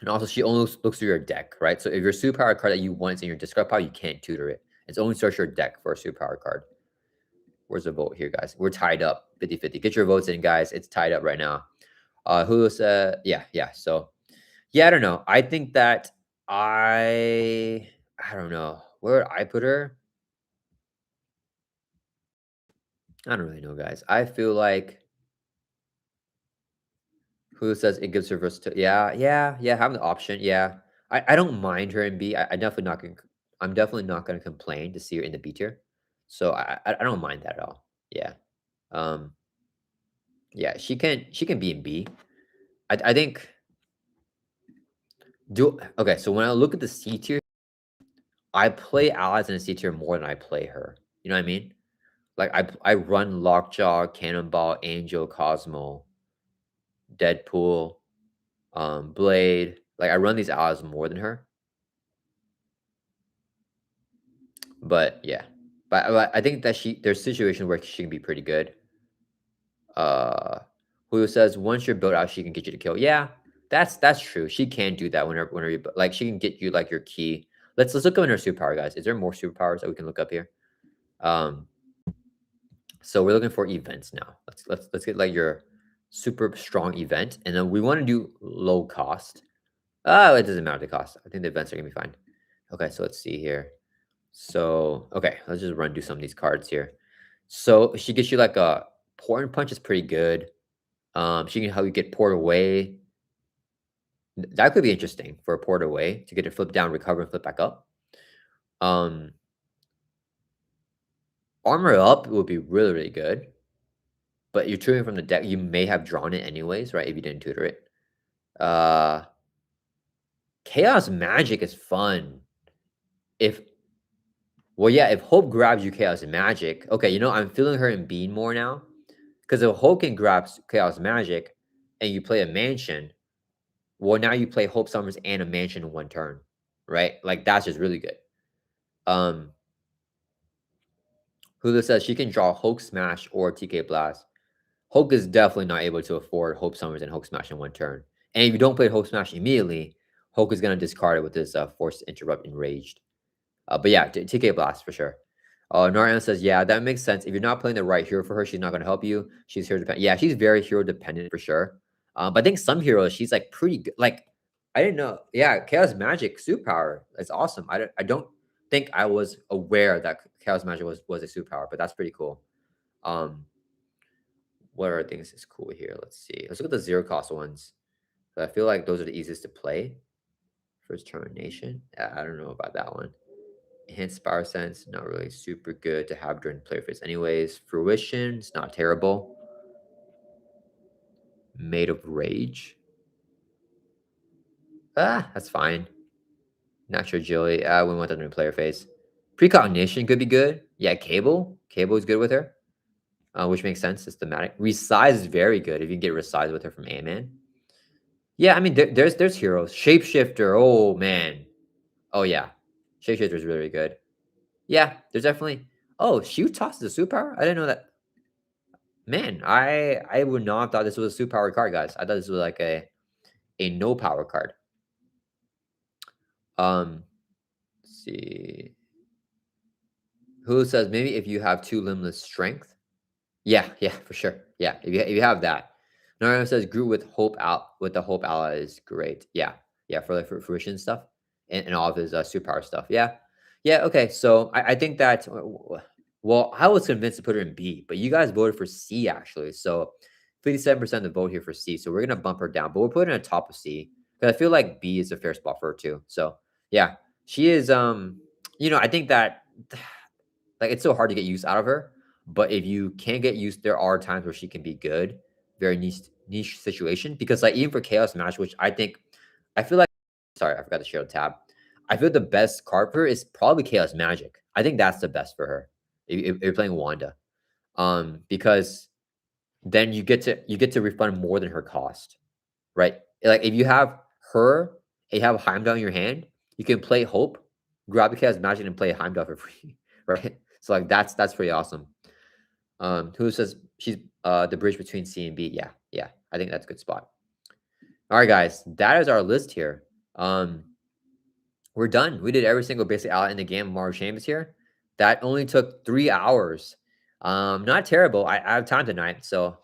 And also she only looks through your deck, right? So if your superpower card that you want is in your discard pile, you can't tutor it. It's only search your deck for a superpower card. Where's the vote here, guys? We're tied up 50-50. Get your votes in, guys. It's tied up right now. Who said yeah. So yeah, I don't know. I think that I don't know. Where would I put her? I don't really know, guys. I feel like who says it gives her versatility? Yeah. Having the option, yeah. I don't mind her in B. I definitely not gonna. I'm definitely not gonna complain to see her in the B tier. So I don't mind that at all. Yeah. Um. Yeah. She can be in B. I think do okay. So when I look at the C tier, I play allies in the C tier more than I play her. You know what I mean? Like I run Lockjaw, Cannonball, Angel, Cosmo, Deadpool, Blade. Like I run these allies more than her. But yeah. But I think that there's situations where she can be pretty good. Uh Julio says once you're built out, she can get you to kill. Yeah, that's true. She can do that whenever you like she can get you like your key. Let's look up in her superpower, guys. Is there more superpowers that we can look up here? Um so we're looking for events now. Let's get like your super strong event, and then we want to do low cost. Oh, it doesn't matter the cost. I think the events are gonna be fine. Okay, so let's see here. So okay, let's just run do some of these cards here. So she gets you like a Port and Punch is pretty good. She can help you get poured away. That could be interesting for a port away to get it flip down, recover, and flip back up. Um, Armor up would be really, really good, but you're tutoring from the deck. You may have drawn it anyways, right? If you didn't tutor it. Uh, Chaos Magic is fun. If Well, yeah, if Hope grabs you Chaos Magic, okay, I'm feeling her in Bean more now. Because if Hope can grab Chaos Magic and you play a Mansion, well, now you play Hope Summers and a Mansion in one turn, right? Like, that's just really good. Um, Hulu says she can draw Hulk Smash or TK Blast. Hulk is definitely not able to afford Hope Summers and Hulk Smash in one turn. And if you don't play Hulk Smash immediately, Hulk is going to discard it with this Force Interrupt Enraged. But yeah, TK Blast for sure. Narayan says, yeah, that makes sense. If you're not playing the right hero for her, she's not going to help you. She's hero dependent. Yeah, she's very hero dependent for sure. But I think some heroes, she's like pretty good. Like, I didn't know. Yeah, Chaos Magic superpower. That's awesome. I don't think I was aware that Chaos Magic was a superpower, but that's pretty cool. Um, what are things that's cool here? Let's see. Let's look at the zero cost ones. I feel like those are the easiest to play. First Termination. I don't know about that one. Enhanced Power Sense, not really super good to have during player phase anyways. Fruition, it's not terrible. Made of Rage. That's fine. Natural Agility, we want that during player phase. Precognition could be good. Yeah, Cable. Cable is good with her. Which makes sense. It's thematic. Resize is very good if you can get Resize with her from A-Man. Yeah, I mean, there's heroes. Shapeshifter, oh man. Oh yeah. Shapeshifter is really good. Yeah, there's definitely. Oh, Shoot Toss is a superpower? I didn't know that. Man, I would not have thought this was a superpower card, guys. I thought this was like a no power card. Let's see. Who says maybe if you have two limitless strength? Yeah, yeah, for sure. Yeah, if you have that. Naruto says Groot with Hope out with the Hope ally is great. Yeah, yeah, for like for fruition stuff and all of his superpower stuff. Yeah, yeah. Okay, so I think that well, I was convinced to put her in B, but you guys voted for C actually. So 57% of the vote here for C. So we're gonna bump her down, but we'll put her in the top of C because I feel like B is a fair spot for her too. So yeah, she is. I think that like, it's so hard to get use out of her, but if you can get used, there are times where she can be good. Very niche situation because, like, even for Chaos Match, which I feel like sorry, I forgot to share the tab. I feel the best card for her is probably Chaos Magic. I think that's the best for her if you're playing Wanda. Because then you get to refund more than her cost, right? Like, if you have her and you have Heimdall in your hand, you can play Hope, grab the Chaos Magic, and play Heimdall for free, right? So, like, that's pretty awesome. Who says she's the bridge between C and B? Yeah, yeah. I think that's a good spot. All right, guys, that is our list here. We're done. We did every single basic ally in the game. Mario James here. That only took 3 hours. Not terrible. I have time tonight, so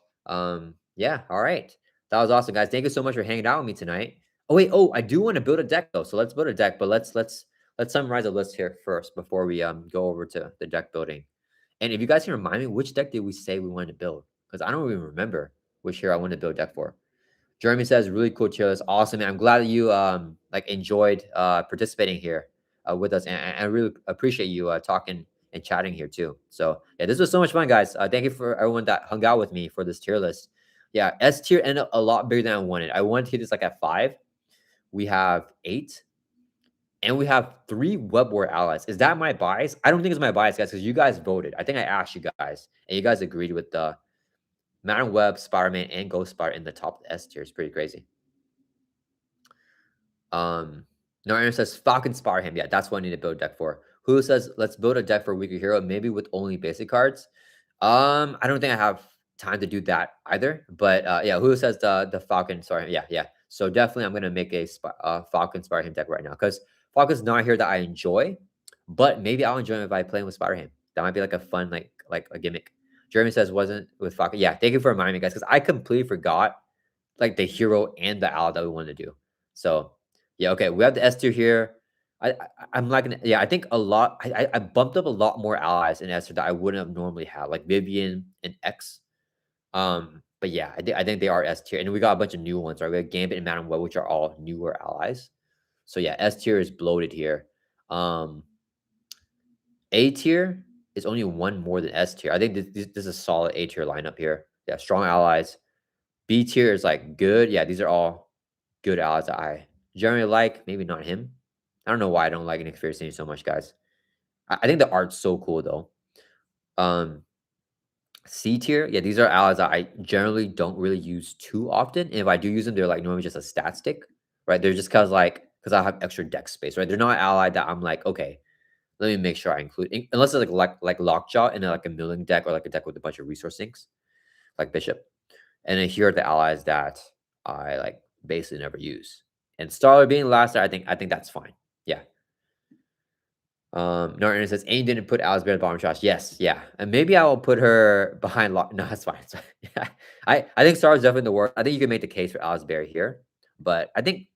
yeah. All right, that was awesome, guys. Thank you so much for hanging out with me tonight. Oh wait, I do want to build a deck though, so let's build a deck. But let's summarize the list here first before we go over to the deck building. And if you guys can remind me, which deck did we say we wanted to build? Because I don't even remember which hero I wanted to build a deck for. Jeremy says, really cool chill. That's awesome, man. I'm glad that you like enjoyed participating here with us, and I really appreciate you talking and chatting here too. So yeah, this was so much fun, guys. Thank you for everyone that hung out with me for this tier list. Yeah, S tier ended up a lot bigger than I wanted. I wanted to hit this like at 5. We have 8, and we have 3 Web-Warrior allies. Is that my bias? I don't think it's my bias, guys, because you guys voted. I think I asked you guys, and you guys agreed with the Madam Web, Spider-Man, and Ghost Spider in the top S tier. It's pretty crazy. Narayana says Falcon Spire him. Yeah, that's what I need to build a deck for. Who says let's build a deck for Weaker Hero, maybe with only basic cards? I don't think I have time to do that either. But yeah, who says the Falcon Spire? Yeah, yeah. So definitely, I'm gonna make a Falcon Spire him deck right now because Falcon's not here that I enjoy, but maybe I'll enjoy him if I play him with Spire him. That might be like a fun like a gimmick. Jeremy says wasn't with Falcon. Yeah, thank you for reminding me, guys, because I completely forgot like the hero and the ally that we wanted to do. So yeah, okay, we have the S tier here. I'm not gonna. Yeah, I think a lot. I bumped up a lot more allies in S tier that I wouldn't have normally had, like Vivian and X. But yeah, I think they are S tier, and we got a bunch of new ones, right? We have Gambit and Madam Web, which are all newer allies. So yeah, S tier is bloated here. A tier is only one more than S tier. I think this is a solid A tier lineup here. Yeah, strong allies. B tier is like good. Yeah, these are all good allies that I generally like. Maybe not him. I don't know why I don't like Inexperienced so much, guys. I think the art's so cool though. C tier, yeah, these are allies that I generally don't really use too often. And if I do use them, they're like normally just a stat stick, right? They're just because I have extra deck space, right? They're not allied that I'm like, okay, let me make sure I include unless it's like Lockjaw in like a milling deck or like a deck with a bunch of resource sinks, like Bishop. And then here are the allies that I like basically never use. And Starler being last, I think that's fine. Yeah. Norton says Aang didn't put Alice Bear in the bottom trash. Yes, yeah. And maybe I will put her behind lock. No, that's fine. It's fine. Yeah. I think Star is definitely the worst. I think you can make the case for Alice Bear here. But I think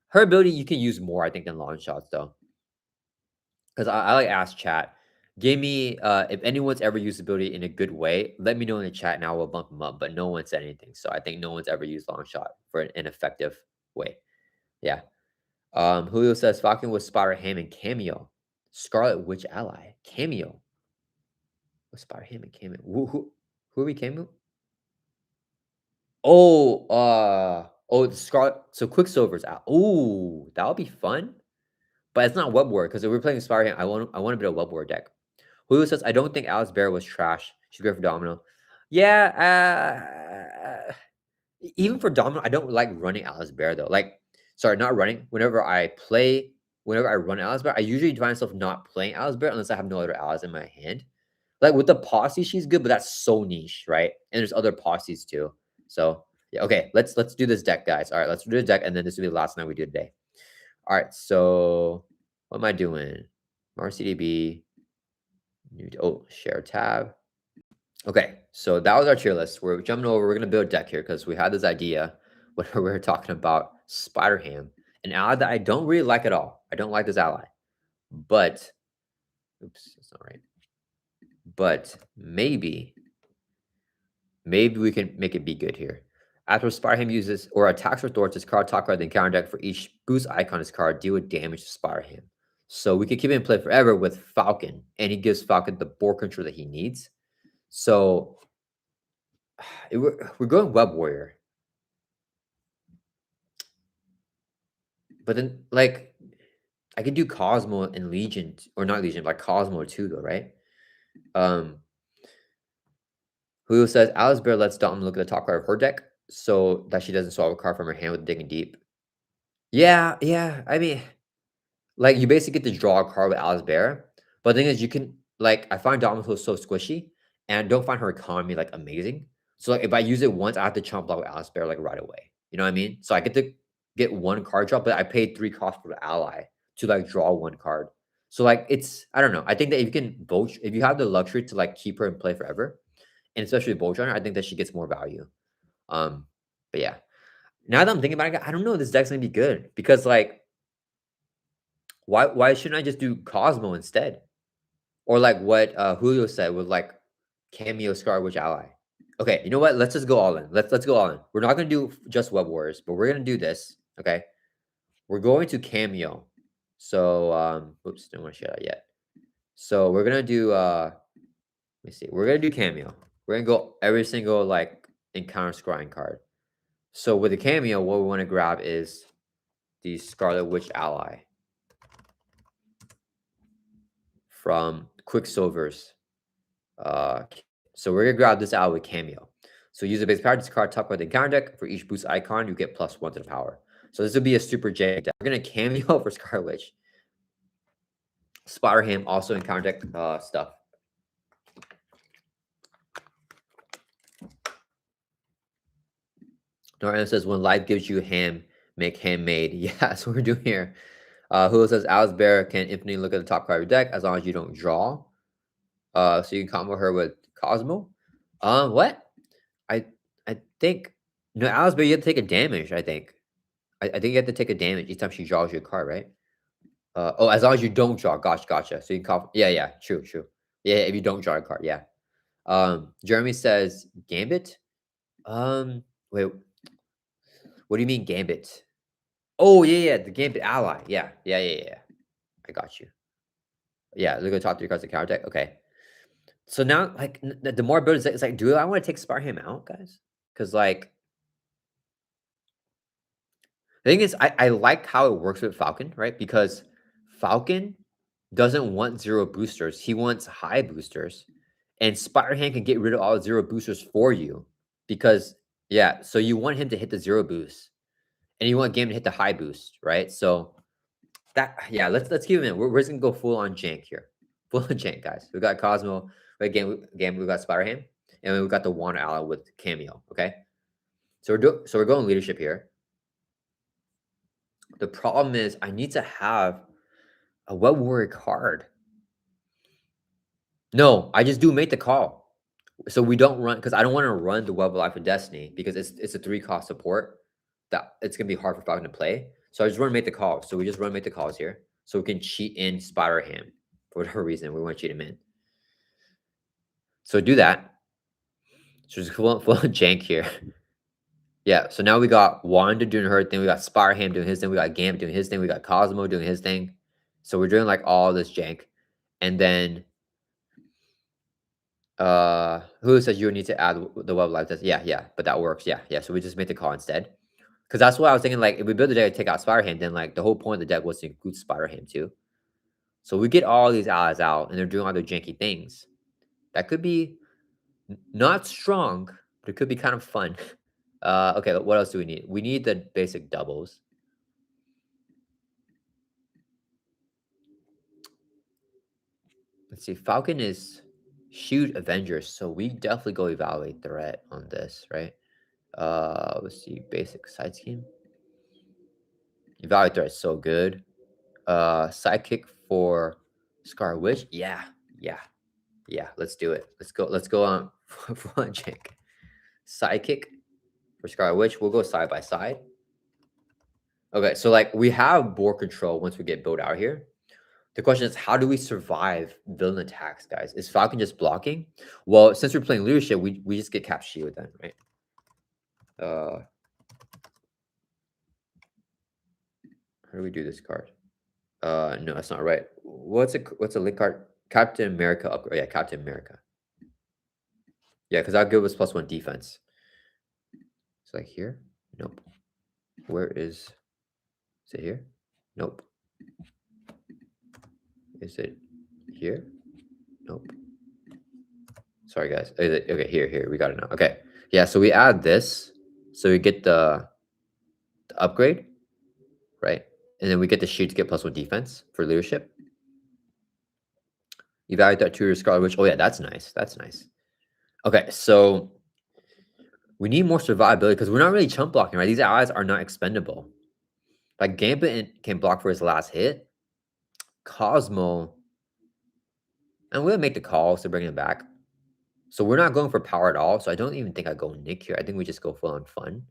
her ability you can use more, I think, than long shots though. Because I like ask chat. Give me if anyone's ever used ability in a good way, let me know in the chat and I will bump them up. But no one said anything. So I think no one's ever used long shot for an effective way. Yeah. Julio says Falcon with Spider Ham and Cameo. Scarlet Witch ally. Cameo. With Spider Ham and Cameo. Who are we Cameo? The Scarlet. So Quicksilver's out. Oh, that would be fun. But it's not Web-Warrior because if we're playing Spider Ham, I want to build a Web-Warrior deck. Julio says I don't think Alice Bear was trash. She's great for Domino. Yeah, even for Domino, I don't like running Alice Bear though. Like, sorry, not running. Whenever I run Alice Bear, I usually find myself not playing Alice Bear unless I have no other allies in my hand. Like with the posse, she's good, but that's so niche, right? And there's other posses too. So yeah, okay, let's do this deck, guys. All right, let's do the deck, and then this will be the last night we do today. All right, so what am I doing? RCDB. Share tab. Okay, so that was our tier list. We're jumping over. We're gonna build a deck here because we had this idea when we were talking about Spider Ham, an ally that I don't really like at all. I don't like this ally, but oops, that's not right. But maybe we can make it be good here. After Spider Ham uses or attacks or thwarts his card, top card, then counter deck for each boost icon his card, deal with damage to Spider Ham. So we could keep it in play forever with Falcon, and he gives Falcon the board control that he needs. So we're going Web Warrior. But then, like, I could do Cosmo and Legion, or not Legion, like Cosmo too, though, right? Julio says Alice Bear lets Dalton look at the top card of her deck so that she doesn't swap a card from her hand with digging deep. Yeah, yeah. I mean, like you basically get to draw a card with Alice Bear, but the thing is, you can like I find Domino so squishy, and I don't find her economy like amazing. So like if I use it once, I have to chump block with Alice Bear like right away. You know what I mean? So I get to get one card drop, but I paid 3 costs for the ally to like draw one card. So like it's I don't know. I think that if you can both if you have the luxury to like keep her in play forever, and especially Bolt Runner, I think that she gets more value. But yeah. Now that I'm thinking about it, I don't know if this deck's gonna be good because like why shouldn't I just do Cosmo instead? Or like what Julio said with like Cameo Scar Witch ally. Okay, you know what? Let's just go all in. Let's go all in. We're not gonna do just Web Wars, but we're gonna do this. Okay. We're going to Cameo. So oops, don't want to share that yet. So we're gonna do let me see. We're gonna do Cameo. We're gonna go every single like encounter scrying card. So with the Cameo, what we want to grab is the Scarlet Witch ally from Quicksilver's. So we're gonna grab this out with Cameo. So use the base power, discard top card the encounter deck. For each boost icon, you get +1 to the power. So this would be a super J deck. We're gonna Cameo for Scarlet Witch. Spider Ham also encounter deck stuff. Norton says when life gives you ham, make handmade. Yeah, that's what we're doing here. Julio says Alice Bear can infinitely look at the top card of your deck as long as you don't draw. So you can combo her with Cosmo. What? I think no Alice Bear, you have to take a damage, I think. I think you have to take a damage each time she draws you a card, right? As long as you don't draw. Gotcha. So you can yeah, true. Yeah, if you don't draw a card, yeah. Jeremy says Gambit. Wait, what do you mean Gambit? Oh, yeah, the Gambit ally. Yeah. I got you. Yeah, look at the top 3 cards of counter deck. Okay. So now, like, the more builders, it's like, do I want to take Sparham out, guys? Because, like, the thing is, I like how it works with Falcon, right? Because Falcon doesn't want 0 boosters. He wants high boosters. And Spider-Ham can get rid of all 0 boosters for you. Because, yeah, so you want him to hit the 0 boost. And you want Game to hit the high boost, right? So that, yeah, let's keep him in. We're just gonna go full on jank here. Full on jank, guys. We got Cosmo, right? Game, we got Spider-Ham, and we got the Wand Ally with Cameo. Okay. So we're going leadership here. The problem is I need to have a Web-Warrior card. No, I just do make the call. So we don't run, because I don't want to run the Web of Life of Destiny because it's a 3-cost support that it's gonna be hard for Falcon to play. So I just want to make the call. So we just run to make the calls here. So we can cheat in Spider-Ham for whatever reason. We want to cheat him in. So do that. So just full jank here. Yeah, so now we got Wanda doing her thing, we got Spider-Ham doing his thing, we got Gambit doing his thing, we got Cosmo doing his thing. So we're doing like all this jank. And then who says you need to add the web life test? Yeah, but that works. Yeah. So we just make the call instead. Because that's what I was thinking, like if we build the deck to take out Spider-Ham, then like the whole point of the deck was to include Spider-Ham too. So we get all these allies out and they're doing all their janky things. That could be not strong, but it could be kind of fun. Okay, what else do we need? We need the basic doubles. Let's see, Falcon is shoot Avengers, so we definitely go evaluate threat on this, right? Let's see, basic side scheme. Evaluate threat is so good. Sidekick for Scar Witch. Yeah. Let's do it. Let's go on one check. Sidekick for Scar Witch. We'll go side by side. Okay, so like we have board control once we get built out here. The question is, how do we survive villain attacks, guys? Is Falcon just blocking? Well, since we're playing leadership, we just get cap shield then, right? How do we do this card? No, that's not right. What's a link card? Captain America upgrade. Yeah, Captain America. Yeah, because that'll give us +1 defense. It's like here? Nope. Where is it here? Nope. Is it here? Nope. Sorry, guys. Okay, here. We got it now. Okay. Yeah, so we add this. So we get the upgrade, right? And then we get the shield to get +1 defense for leadership. Evaluate that to your Scarlet Witch. Oh, yeah, that's nice. That's nice. Okay, so we need more survivability because we're not really chump blocking, right? These allies are not expendable. Like Gambit can block for his last hit. Cosmo, and we'll make the calls to bring him back. So we're not going for power at all. So I don't even think I go Nick here. I think we just go full on fun.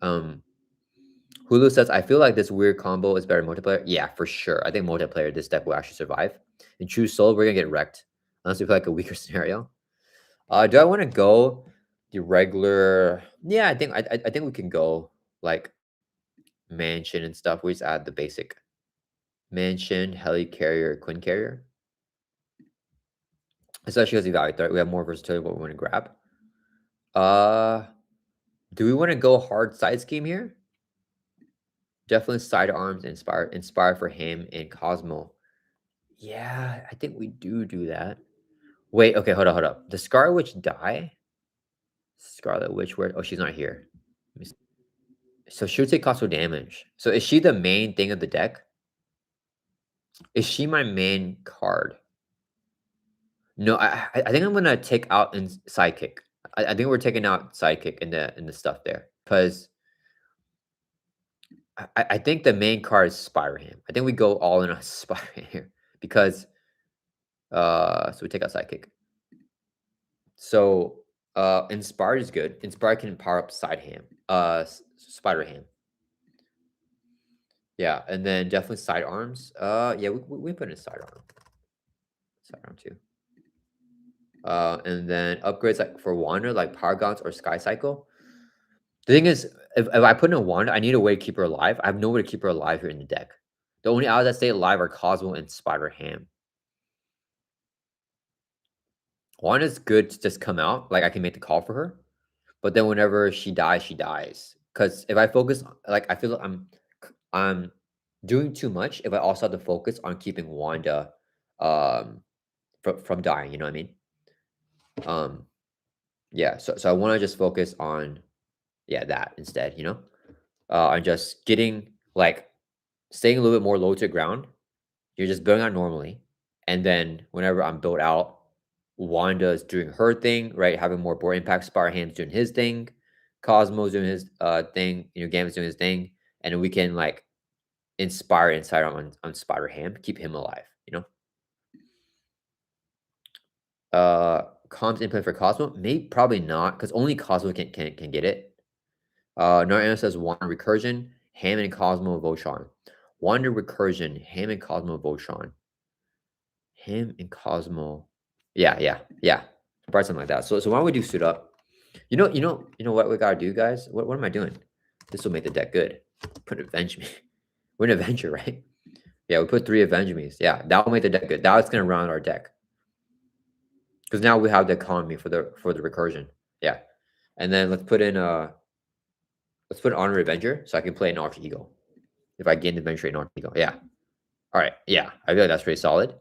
Hulu says, I feel like this weird combo is better multiplayer. Yeah, for sure. I think multiplayer, this deck will actually survive. In true soul, we're gonna get wrecked. Unless we play like a weaker scenario. Do I want to go the regular? Yeah, I think we can go like mansion and stuff. We just add the basic mansion, heli carrier, quinn carrier. Especially because evaluate threat, we have more versatility what we want to grab. Do we want to go hard side scheme here? Definitely sidearms, inspire for him and Cosmo. Yeah, I think we do that. Wait, okay, hold up. Does Scarlet Witch die? Scarlet Witch, where? Oh, she's not here. So she'll take Cosmo damage. So is she the main thing of the deck? Is she my main card? No, I think I'm gonna take out in sidekick. I think we're taking out sidekick in the stuff there because I think the main card is Spyroham. I think we go all in on Spyroham here because so we take out sidekick. So Inspired is good. Inspired can power up Sideham. Spider-Ham. Yeah, and then definitely sidearms. Yeah, we put in sidearm. Sidearm too. And then upgrades like for Wander, like Power Gaunts or Sky Cycle. The thing is, if I put in a Wander, I need a way to keep her alive. I have no way to keep her alive here in the deck. The only allies that stay alive are Cosmo and Spider Ham. Wanda's good to just come out, like I can make the call for her. But then whenever she dies, she dies. Because if I focus, like I feel like I'm doing too much. If I also have to focus on keeping Wanda, um, from dying, you know what I mean? Um, yeah. So I want to just focus on that instead, you know. I'm just getting like staying a little bit more low to the ground. You're just building out normally, and then whenever I'm built out, Wanda's doing her thing, right? Having more board impact. Spider-Ham's doing his thing. Cosmo's doing his thing. You know, Gambit's doing his thing, and then we can like inspire inside on Spider-Ham, keep him alive. You know. Comms input for Cosmo? Maybe probably not, because only Cosmo can get it. Narayan says Wander Recursion, Ham and Cosmo Voltron. Wander Recursion, Ham and Cosmo Voltron. Ham and Cosmo. Yeah. Probably something like that. So why don't we do suit up? You know what we gotta do, guys? What am I doing? This will make the deck good. Put Avenge Me. We're an Avenger, right? Yeah, we put 3 Avenge Me's. Yeah, that will make the deck good. That's gonna round our deck. Because now we have the economy for the recursion. Yeah. And then let's put Honor Avenger so I can play an Arch Ego. If I gain the bench rate in Arch Ego. Yeah. All right. Yeah. I feel like that's pretty solid.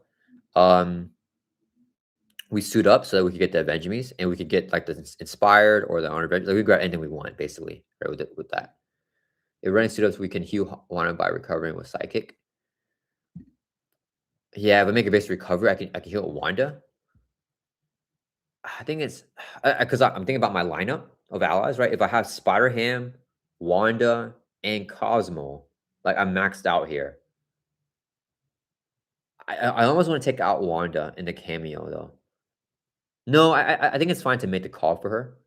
We suit up so that we could get the Avengemies and we could get like the Inspired or the Honor Avenger. Like we got anything we want basically, right? With that. If running suit ups, we can heal Wanda by recovering with Psychic. Yeah, if I make a base recovery, I can heal Wanda. I think it's because I'm thinking about my lineup of allies, right? If I have Spider Ham, Wanda, and Cosmo, like I'm maxed out here. I almost want to take out Wanda in the cameo though. No, I think it's fine to make the call for her.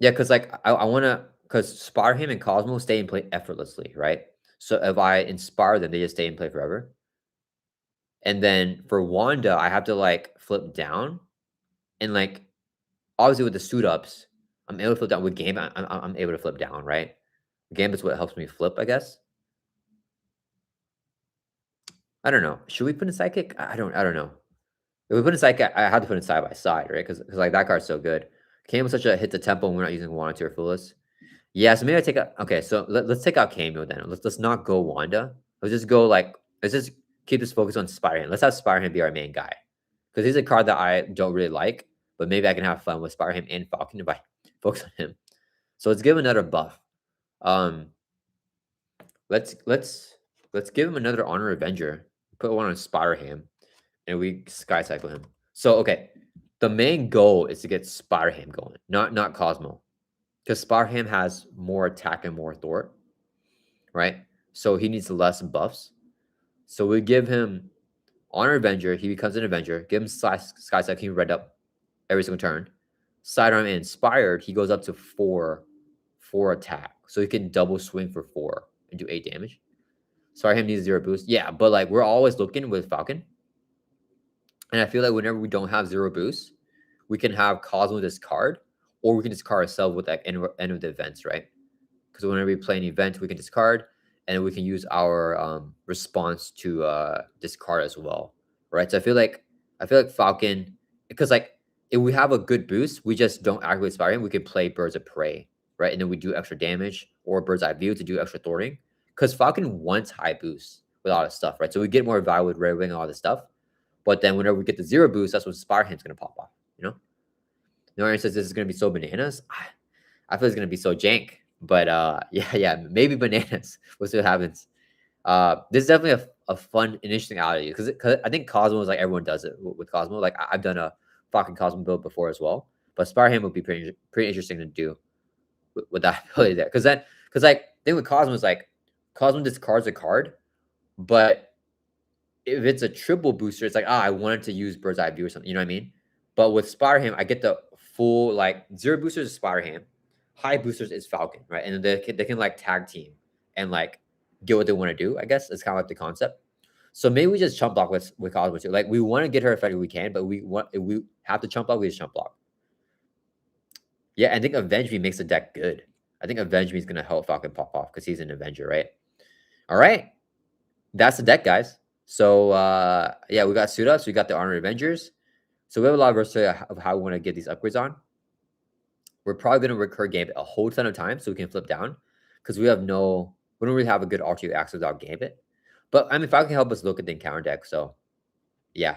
Yeah, because like I want to because Spider Ham and Cosmo stay in play effortlessly, right? So if I inspire them, they just stay in play forever. And then for Wanda, I have to like flip down and like obviously with the suit ups, I'm able to flip down with game. I'm able to flip down, right? Gambit's what helps me flip, I guess. I don't know. Should we put in psychic? I don't know. If we put in psychic, I have to put in side by side, right? Because like that card's so good. Came with such a hit the tempo and we're not using Wanda to our fullest. Yeah, so maybe I take out okay, so let's take out Cameo then. Let's not go Wanda. Let's just go like let's just keep this focus on Spider-Man. Let's have Spider-Man be our main guy. Because he's a card that I don't really like, but maybe I can have fun with Spider-Man and Falcon if I focus on him. So let's give him another buff. Um let's give him another Honor Avenger. Put one on Spider-Ham and we Sky Cycle him. So okay, the main goal is to get Spider-Ham going, not Cosmo. Because Spider-Ham has more attack and more thwart, right? So he needs less buffs. So we give him Honor Avenger. He becomes an Avenger. Give him Sky Cycle. He read up every single turn. Sidearm and Inspired. He goes up to four attack. So he can double swing for 4 and do 8 damage. Spider-Ham needs 0 boost. Yeah, but like we're always looking with Falcon. And I feel like whenever we don't have 0 boost, we can have Cosmo discard, or we can discard ourselves with that end of the events, right? Because whenever we play an event, we can discard, and we can use our response to discard as well, right? So I feel like Falcon, because like if we have a good boost, we just don't activate Spider-Man. We can play Birds of Prey, right? And then we do extra damage or Bird's Eye View to do extra thwarting. Because Falcon wants high boosts with all this stuff, right? So we get more value with Red Wing and all this stuff. But then whenever we get the 0 boost, that's when Spider-Ham's gonna pop off, you know? Norian says this is gonna be so bananas. I feel it's gonna be so jank. But yeah, maybe bananas. We'll see what happens. This is definitely a fun and interesting oddity because I think Cosmo is like everyone does it with Cosmo. Like I've done a fucking Cosmo build before as well. But Spider-Ham would be pretty interesting to do with that ability there. Because like thing with Cosmo is like Cosmo discards a card, but if it's a triple booster, it's like, I wanted to use Bird's Eye View or something. You know what I mean? But with Spider-Ham, I get the full, like, 0 boosters is Spider-Ham. High boosters is Falcon, right? And they can like, tag team and, like, get what they want to do, I guess. It's kind of like the concept. So maybe we just chump block with Cosmo too. Like we want to get her effective we can, but if we have to chump block, we just chump block. Yeah, I think Avenge Me makes the deck good. I think Avenge Me is gonna help Falcon pop off because he's an Avenger, right? All right. That's the deck, guys. So yeah, we got suit ups, we got the Armored Avengers. So we have a lot of versatility of how we want to get these upgrades on. We're probably going to recur Gambit a whole ton of times so we can flip down because we don't really have a good RTU access without Gambit. But I mean, Falcon can help us look at the encounter deck. So yeah.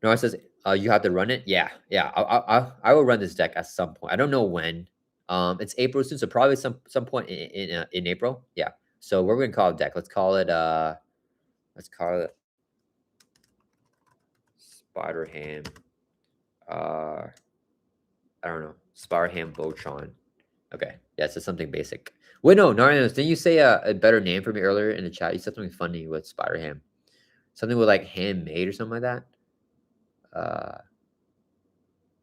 No, it says you have to run it. Yeah, yeah. I will run this deck at some point. I don't know when. It's April soon, so probably some point in April. Yeah. So what we're gonna call a deck? Let's call it Spider Ham. I don't know. Spider Ham Botron. Okay. Yeah, so something basic. Wait, no, Narianos, didn't you say a better name for me earlier in the chat? You said something funny with Spider Ham. Something with like handmade or something like that.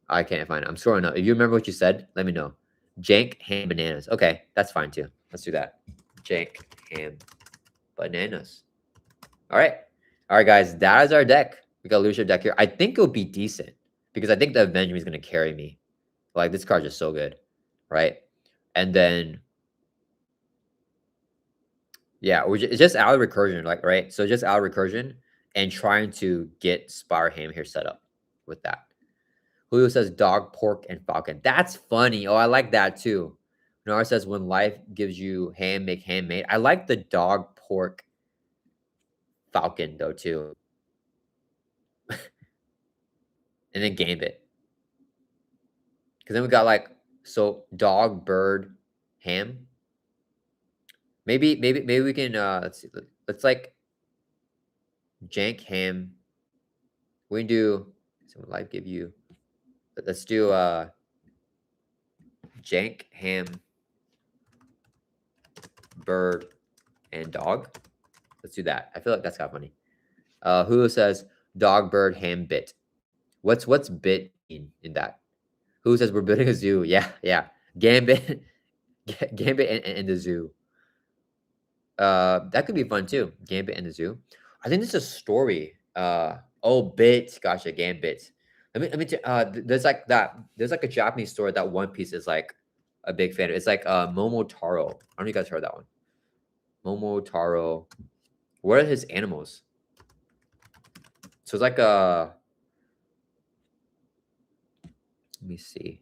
I can't find it. I'm scrolling up. If you remember what you said, let me know. Jank ham bananas. Okay, that's fine too. Let's do that. Jank ham bananas. All right. All right, guys. That is our deck. We got a leadership deck here. I think it'll be decent because I think the Avenger is going to carry me. Like, this card's just so good. Right? And then, yeah, it's just out of recursion. Like, right? So just out of recursion and trying to get Spire Ham here set up with that. Julio says dog, pork, and falcon. That's funny. Oh, I like that too. Nara says when life gives you ham, make handmade. I like the dog, pork, falcon though too. And then gambit. Because then we got like dog, bird, ham. Maybe we can let's see. Let's like jank ham. We can do so when life give you. Let's do jank ham, bird, and dog. Let's do that. I feel like that's kind of funny. Julio says dog, bird, ham, bit. What's bit in that? Who says we're building a zoo? Yeah, yeah. Gambit, Gambit, and the zoo. That could be fun too. Gambit and the zoo. I think this is a story. Oh, bit. Gotcha, Gambit. There's like that. There's like a Japanese story that One Piece is like a big fan of. It's like Momotaro. I don't know if you guys heard that one. Momotaro. What are his animals? So it's like a. Let me see.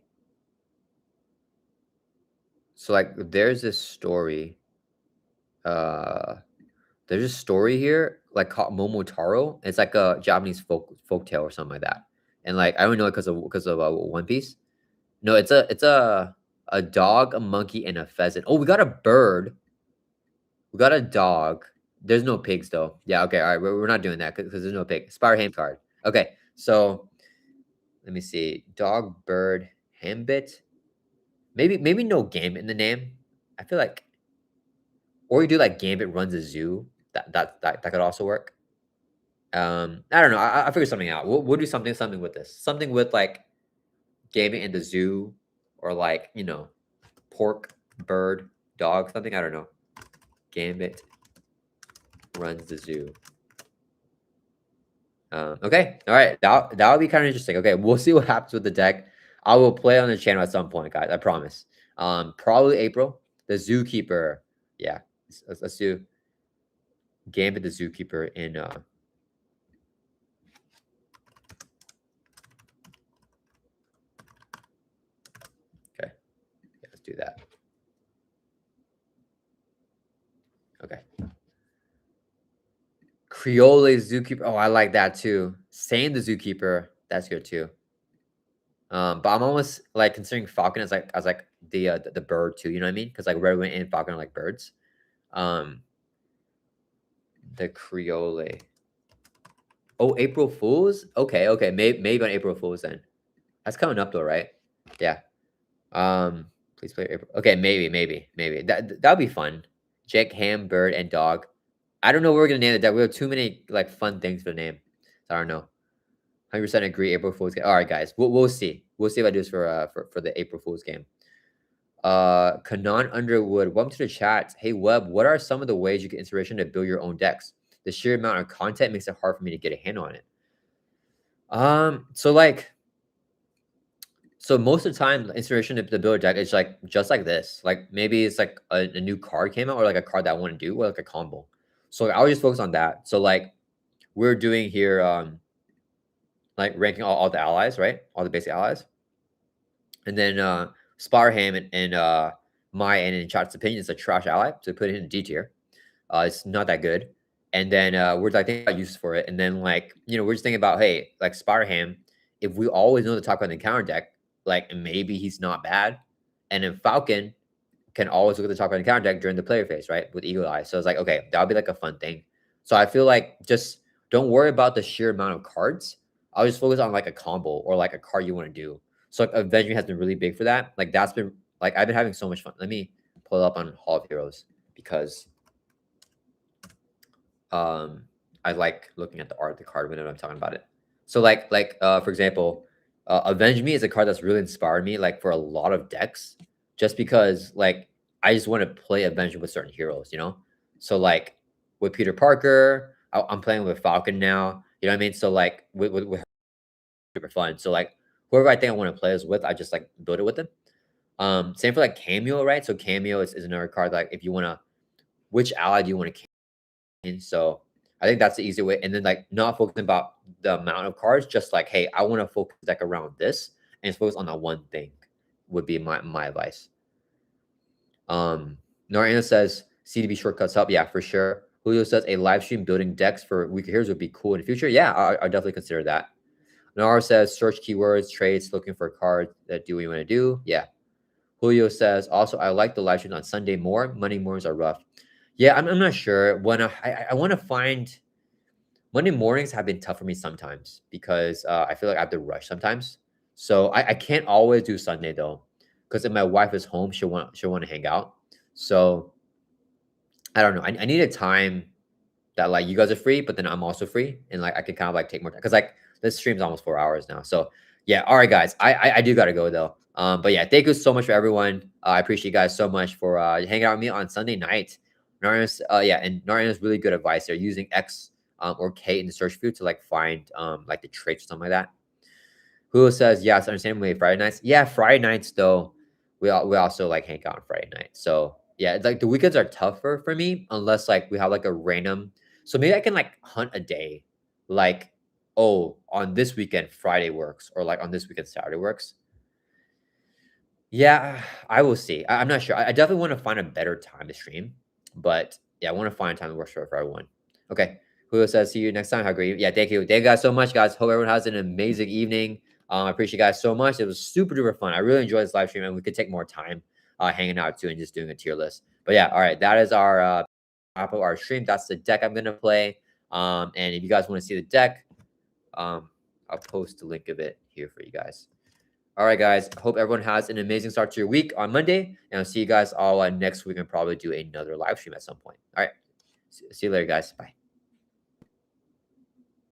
So like there's this story. There's a story here like called Momotaro. It's like a Japanese folk tale or something like that. And like I don't know it because of One Piece. No, it's a dog, a monkey, and a pheasant. Oh, we got a bird. We got a dog. There's no pigs though. Yeah, okay, all right. We're not doing that because there's no pig. Spire ham card. Okay, so let me see. Dog, bird, hambit. Maybe no gambit in the name. I feel like, or you do like gambit runs a zoo. That could also work. I don't know. I figure something out. We'll do something with this. Something with like gambit in the zoo, or like pork, bird, dog. Something I don't know. Gambit runs the zoo. Okay. All right. That would be kind of interesting. Okay. We'll see what happens with the deck. I will play on the channel at some point, guys. I promise. Probably April. The Zookeeper. Yeah. Let's do Gambit the Zookeeper in okay. Yeah, let's do that. Okay. Creole Zookeeper. Oh, I like that too. Same the Zookeeper. That's good too. But I'm almost like considering Falcon as like the bird too. You know what I mean? Because like Red Wing and Falcon are like birds. The Creole. Oh, April Fools. Okay, okay. Maybe on April Fools then. That's coming up though, right? Yeah. Please play April. Okay, maybe. That'll be fun. Jake, ham, bird, and dog. I don't know what we're gonna name it. That we have too many like fun things to name. So I don't know. 100% agree. April Fool's game. All right, guys. We'll see. We'll see if I do this for the April Fool's game. Kanan Underwood, welcome to the chat. Hey Web, what are some of the ways you get inspiration to build your own decks? the sheer amount of content makes it hard for me to get a handle on it. So like, so most of the time, the inspiration to build a deck is like just like this. Like maybe it's like a new card came out, or like a card that I want to do, or like a combo. So like, I'll just focus on that. So like we're doing here, like ranking all the allies, right? All the basic allies, and then Sparham and my and in Chat's opinion is a trash ally, so put it in D tier. It's not that good. And then we're like thinking about uses for it. And then like, we're just thinking about, hey, like Spider-Ham, if we always know to talk about the counter deck, like maybe he's not bad. And then Falcon can always look at the top of the counter deck during the player phase, right? With Eagle Eye. So it's like, okay, that would be like a fun thing. So I feel like just don't worry about the sheer amount of cards. I'll just focus on like a combo or like a card you want to do. So like Avenging has been really big for that. Like that's been like I've been having so much fun. Let me pull it up on Hall of Heroes because I like looking at the art of the card whenever I'm talking about it. So like for example, Avenge Me is a card that's really inspired me like for a lot of decks, just because like I just want to play Avenge with certain heroes, So like with Peter Parker, I'm playing with Falcon now. You know what I mean? So like with her, super fun. So like whoever I think I want to play is with, I just like build it with them. Same for like Cameo, right? So Cameo is another card like if you want to, which ally do you want to? So I think that's the easy way. And then like not focusing about the amount of cards, just like, hey, I want to focus like around this and focus on that one thing would be my advice. Narina says CDB shortcuts help. Yeah, for sure. Julio says a live stream building decks for weaker heroes would be cool in the future. Yeah, I definitely consider that. Nara says search keywords, trades, looking for cards that do what you want to do. Yeah. Julio says also I like the live streams on Sunday more. Monday mornings are rough. Yeah, I'm not sure. When I want to find Monday mornings have been tough for me sometimes because I feel like I have to rush sometimes. So I can't always do Sunday though, because if my wife is home, she'll want to hang out. So I don't know. I need a time that like you guys are free, but then I'm also free, and like I can kind of like take more time because like this stream's almost 4 hours now. So yeah, all right, guys. I do gotta go though. But yeah, thank you so much for everyone. I appreciate you guys so much for hanging out with me on Sunday night. Narina's, yeah, and Narina's really good advice. They're using X or K in the search field to like find like the traits or something like that. Who says yes? Understandably, Friday nights. Yeah, Friday nights though. We also like hang out on Friday night. So yeah, like the weekends are tougher for me unless like we have like a random. So maybe I can like hunt a day, like oh on this weekend Friday works or like on this weekend Saturday works. Yeah, I will see. I'm not sure. I definitely want to find a better time to stream, but yeah, I want to find a time that works for everyone. Okay. Julio says, see you next time. How great. Yeah, thank you. Thank you guys so much, guys. Hope everyone has an amazing evening. I appreciate you guys so much. It was super duper fun. I really enjoyed this live stream, and we could take more time hanging out too and just doing a tier list. But yeah, all right. That is our wrap of our stream. That's the deck I'm gonna play. And if you guys want to see the deck, I'll post a link of it here for you guys. All right, guys. Hope everyone has an amazing start to your week on Monday. And I'll see you guys all next week and probably do another live stream at some point. All right. See you later, guys. Bye.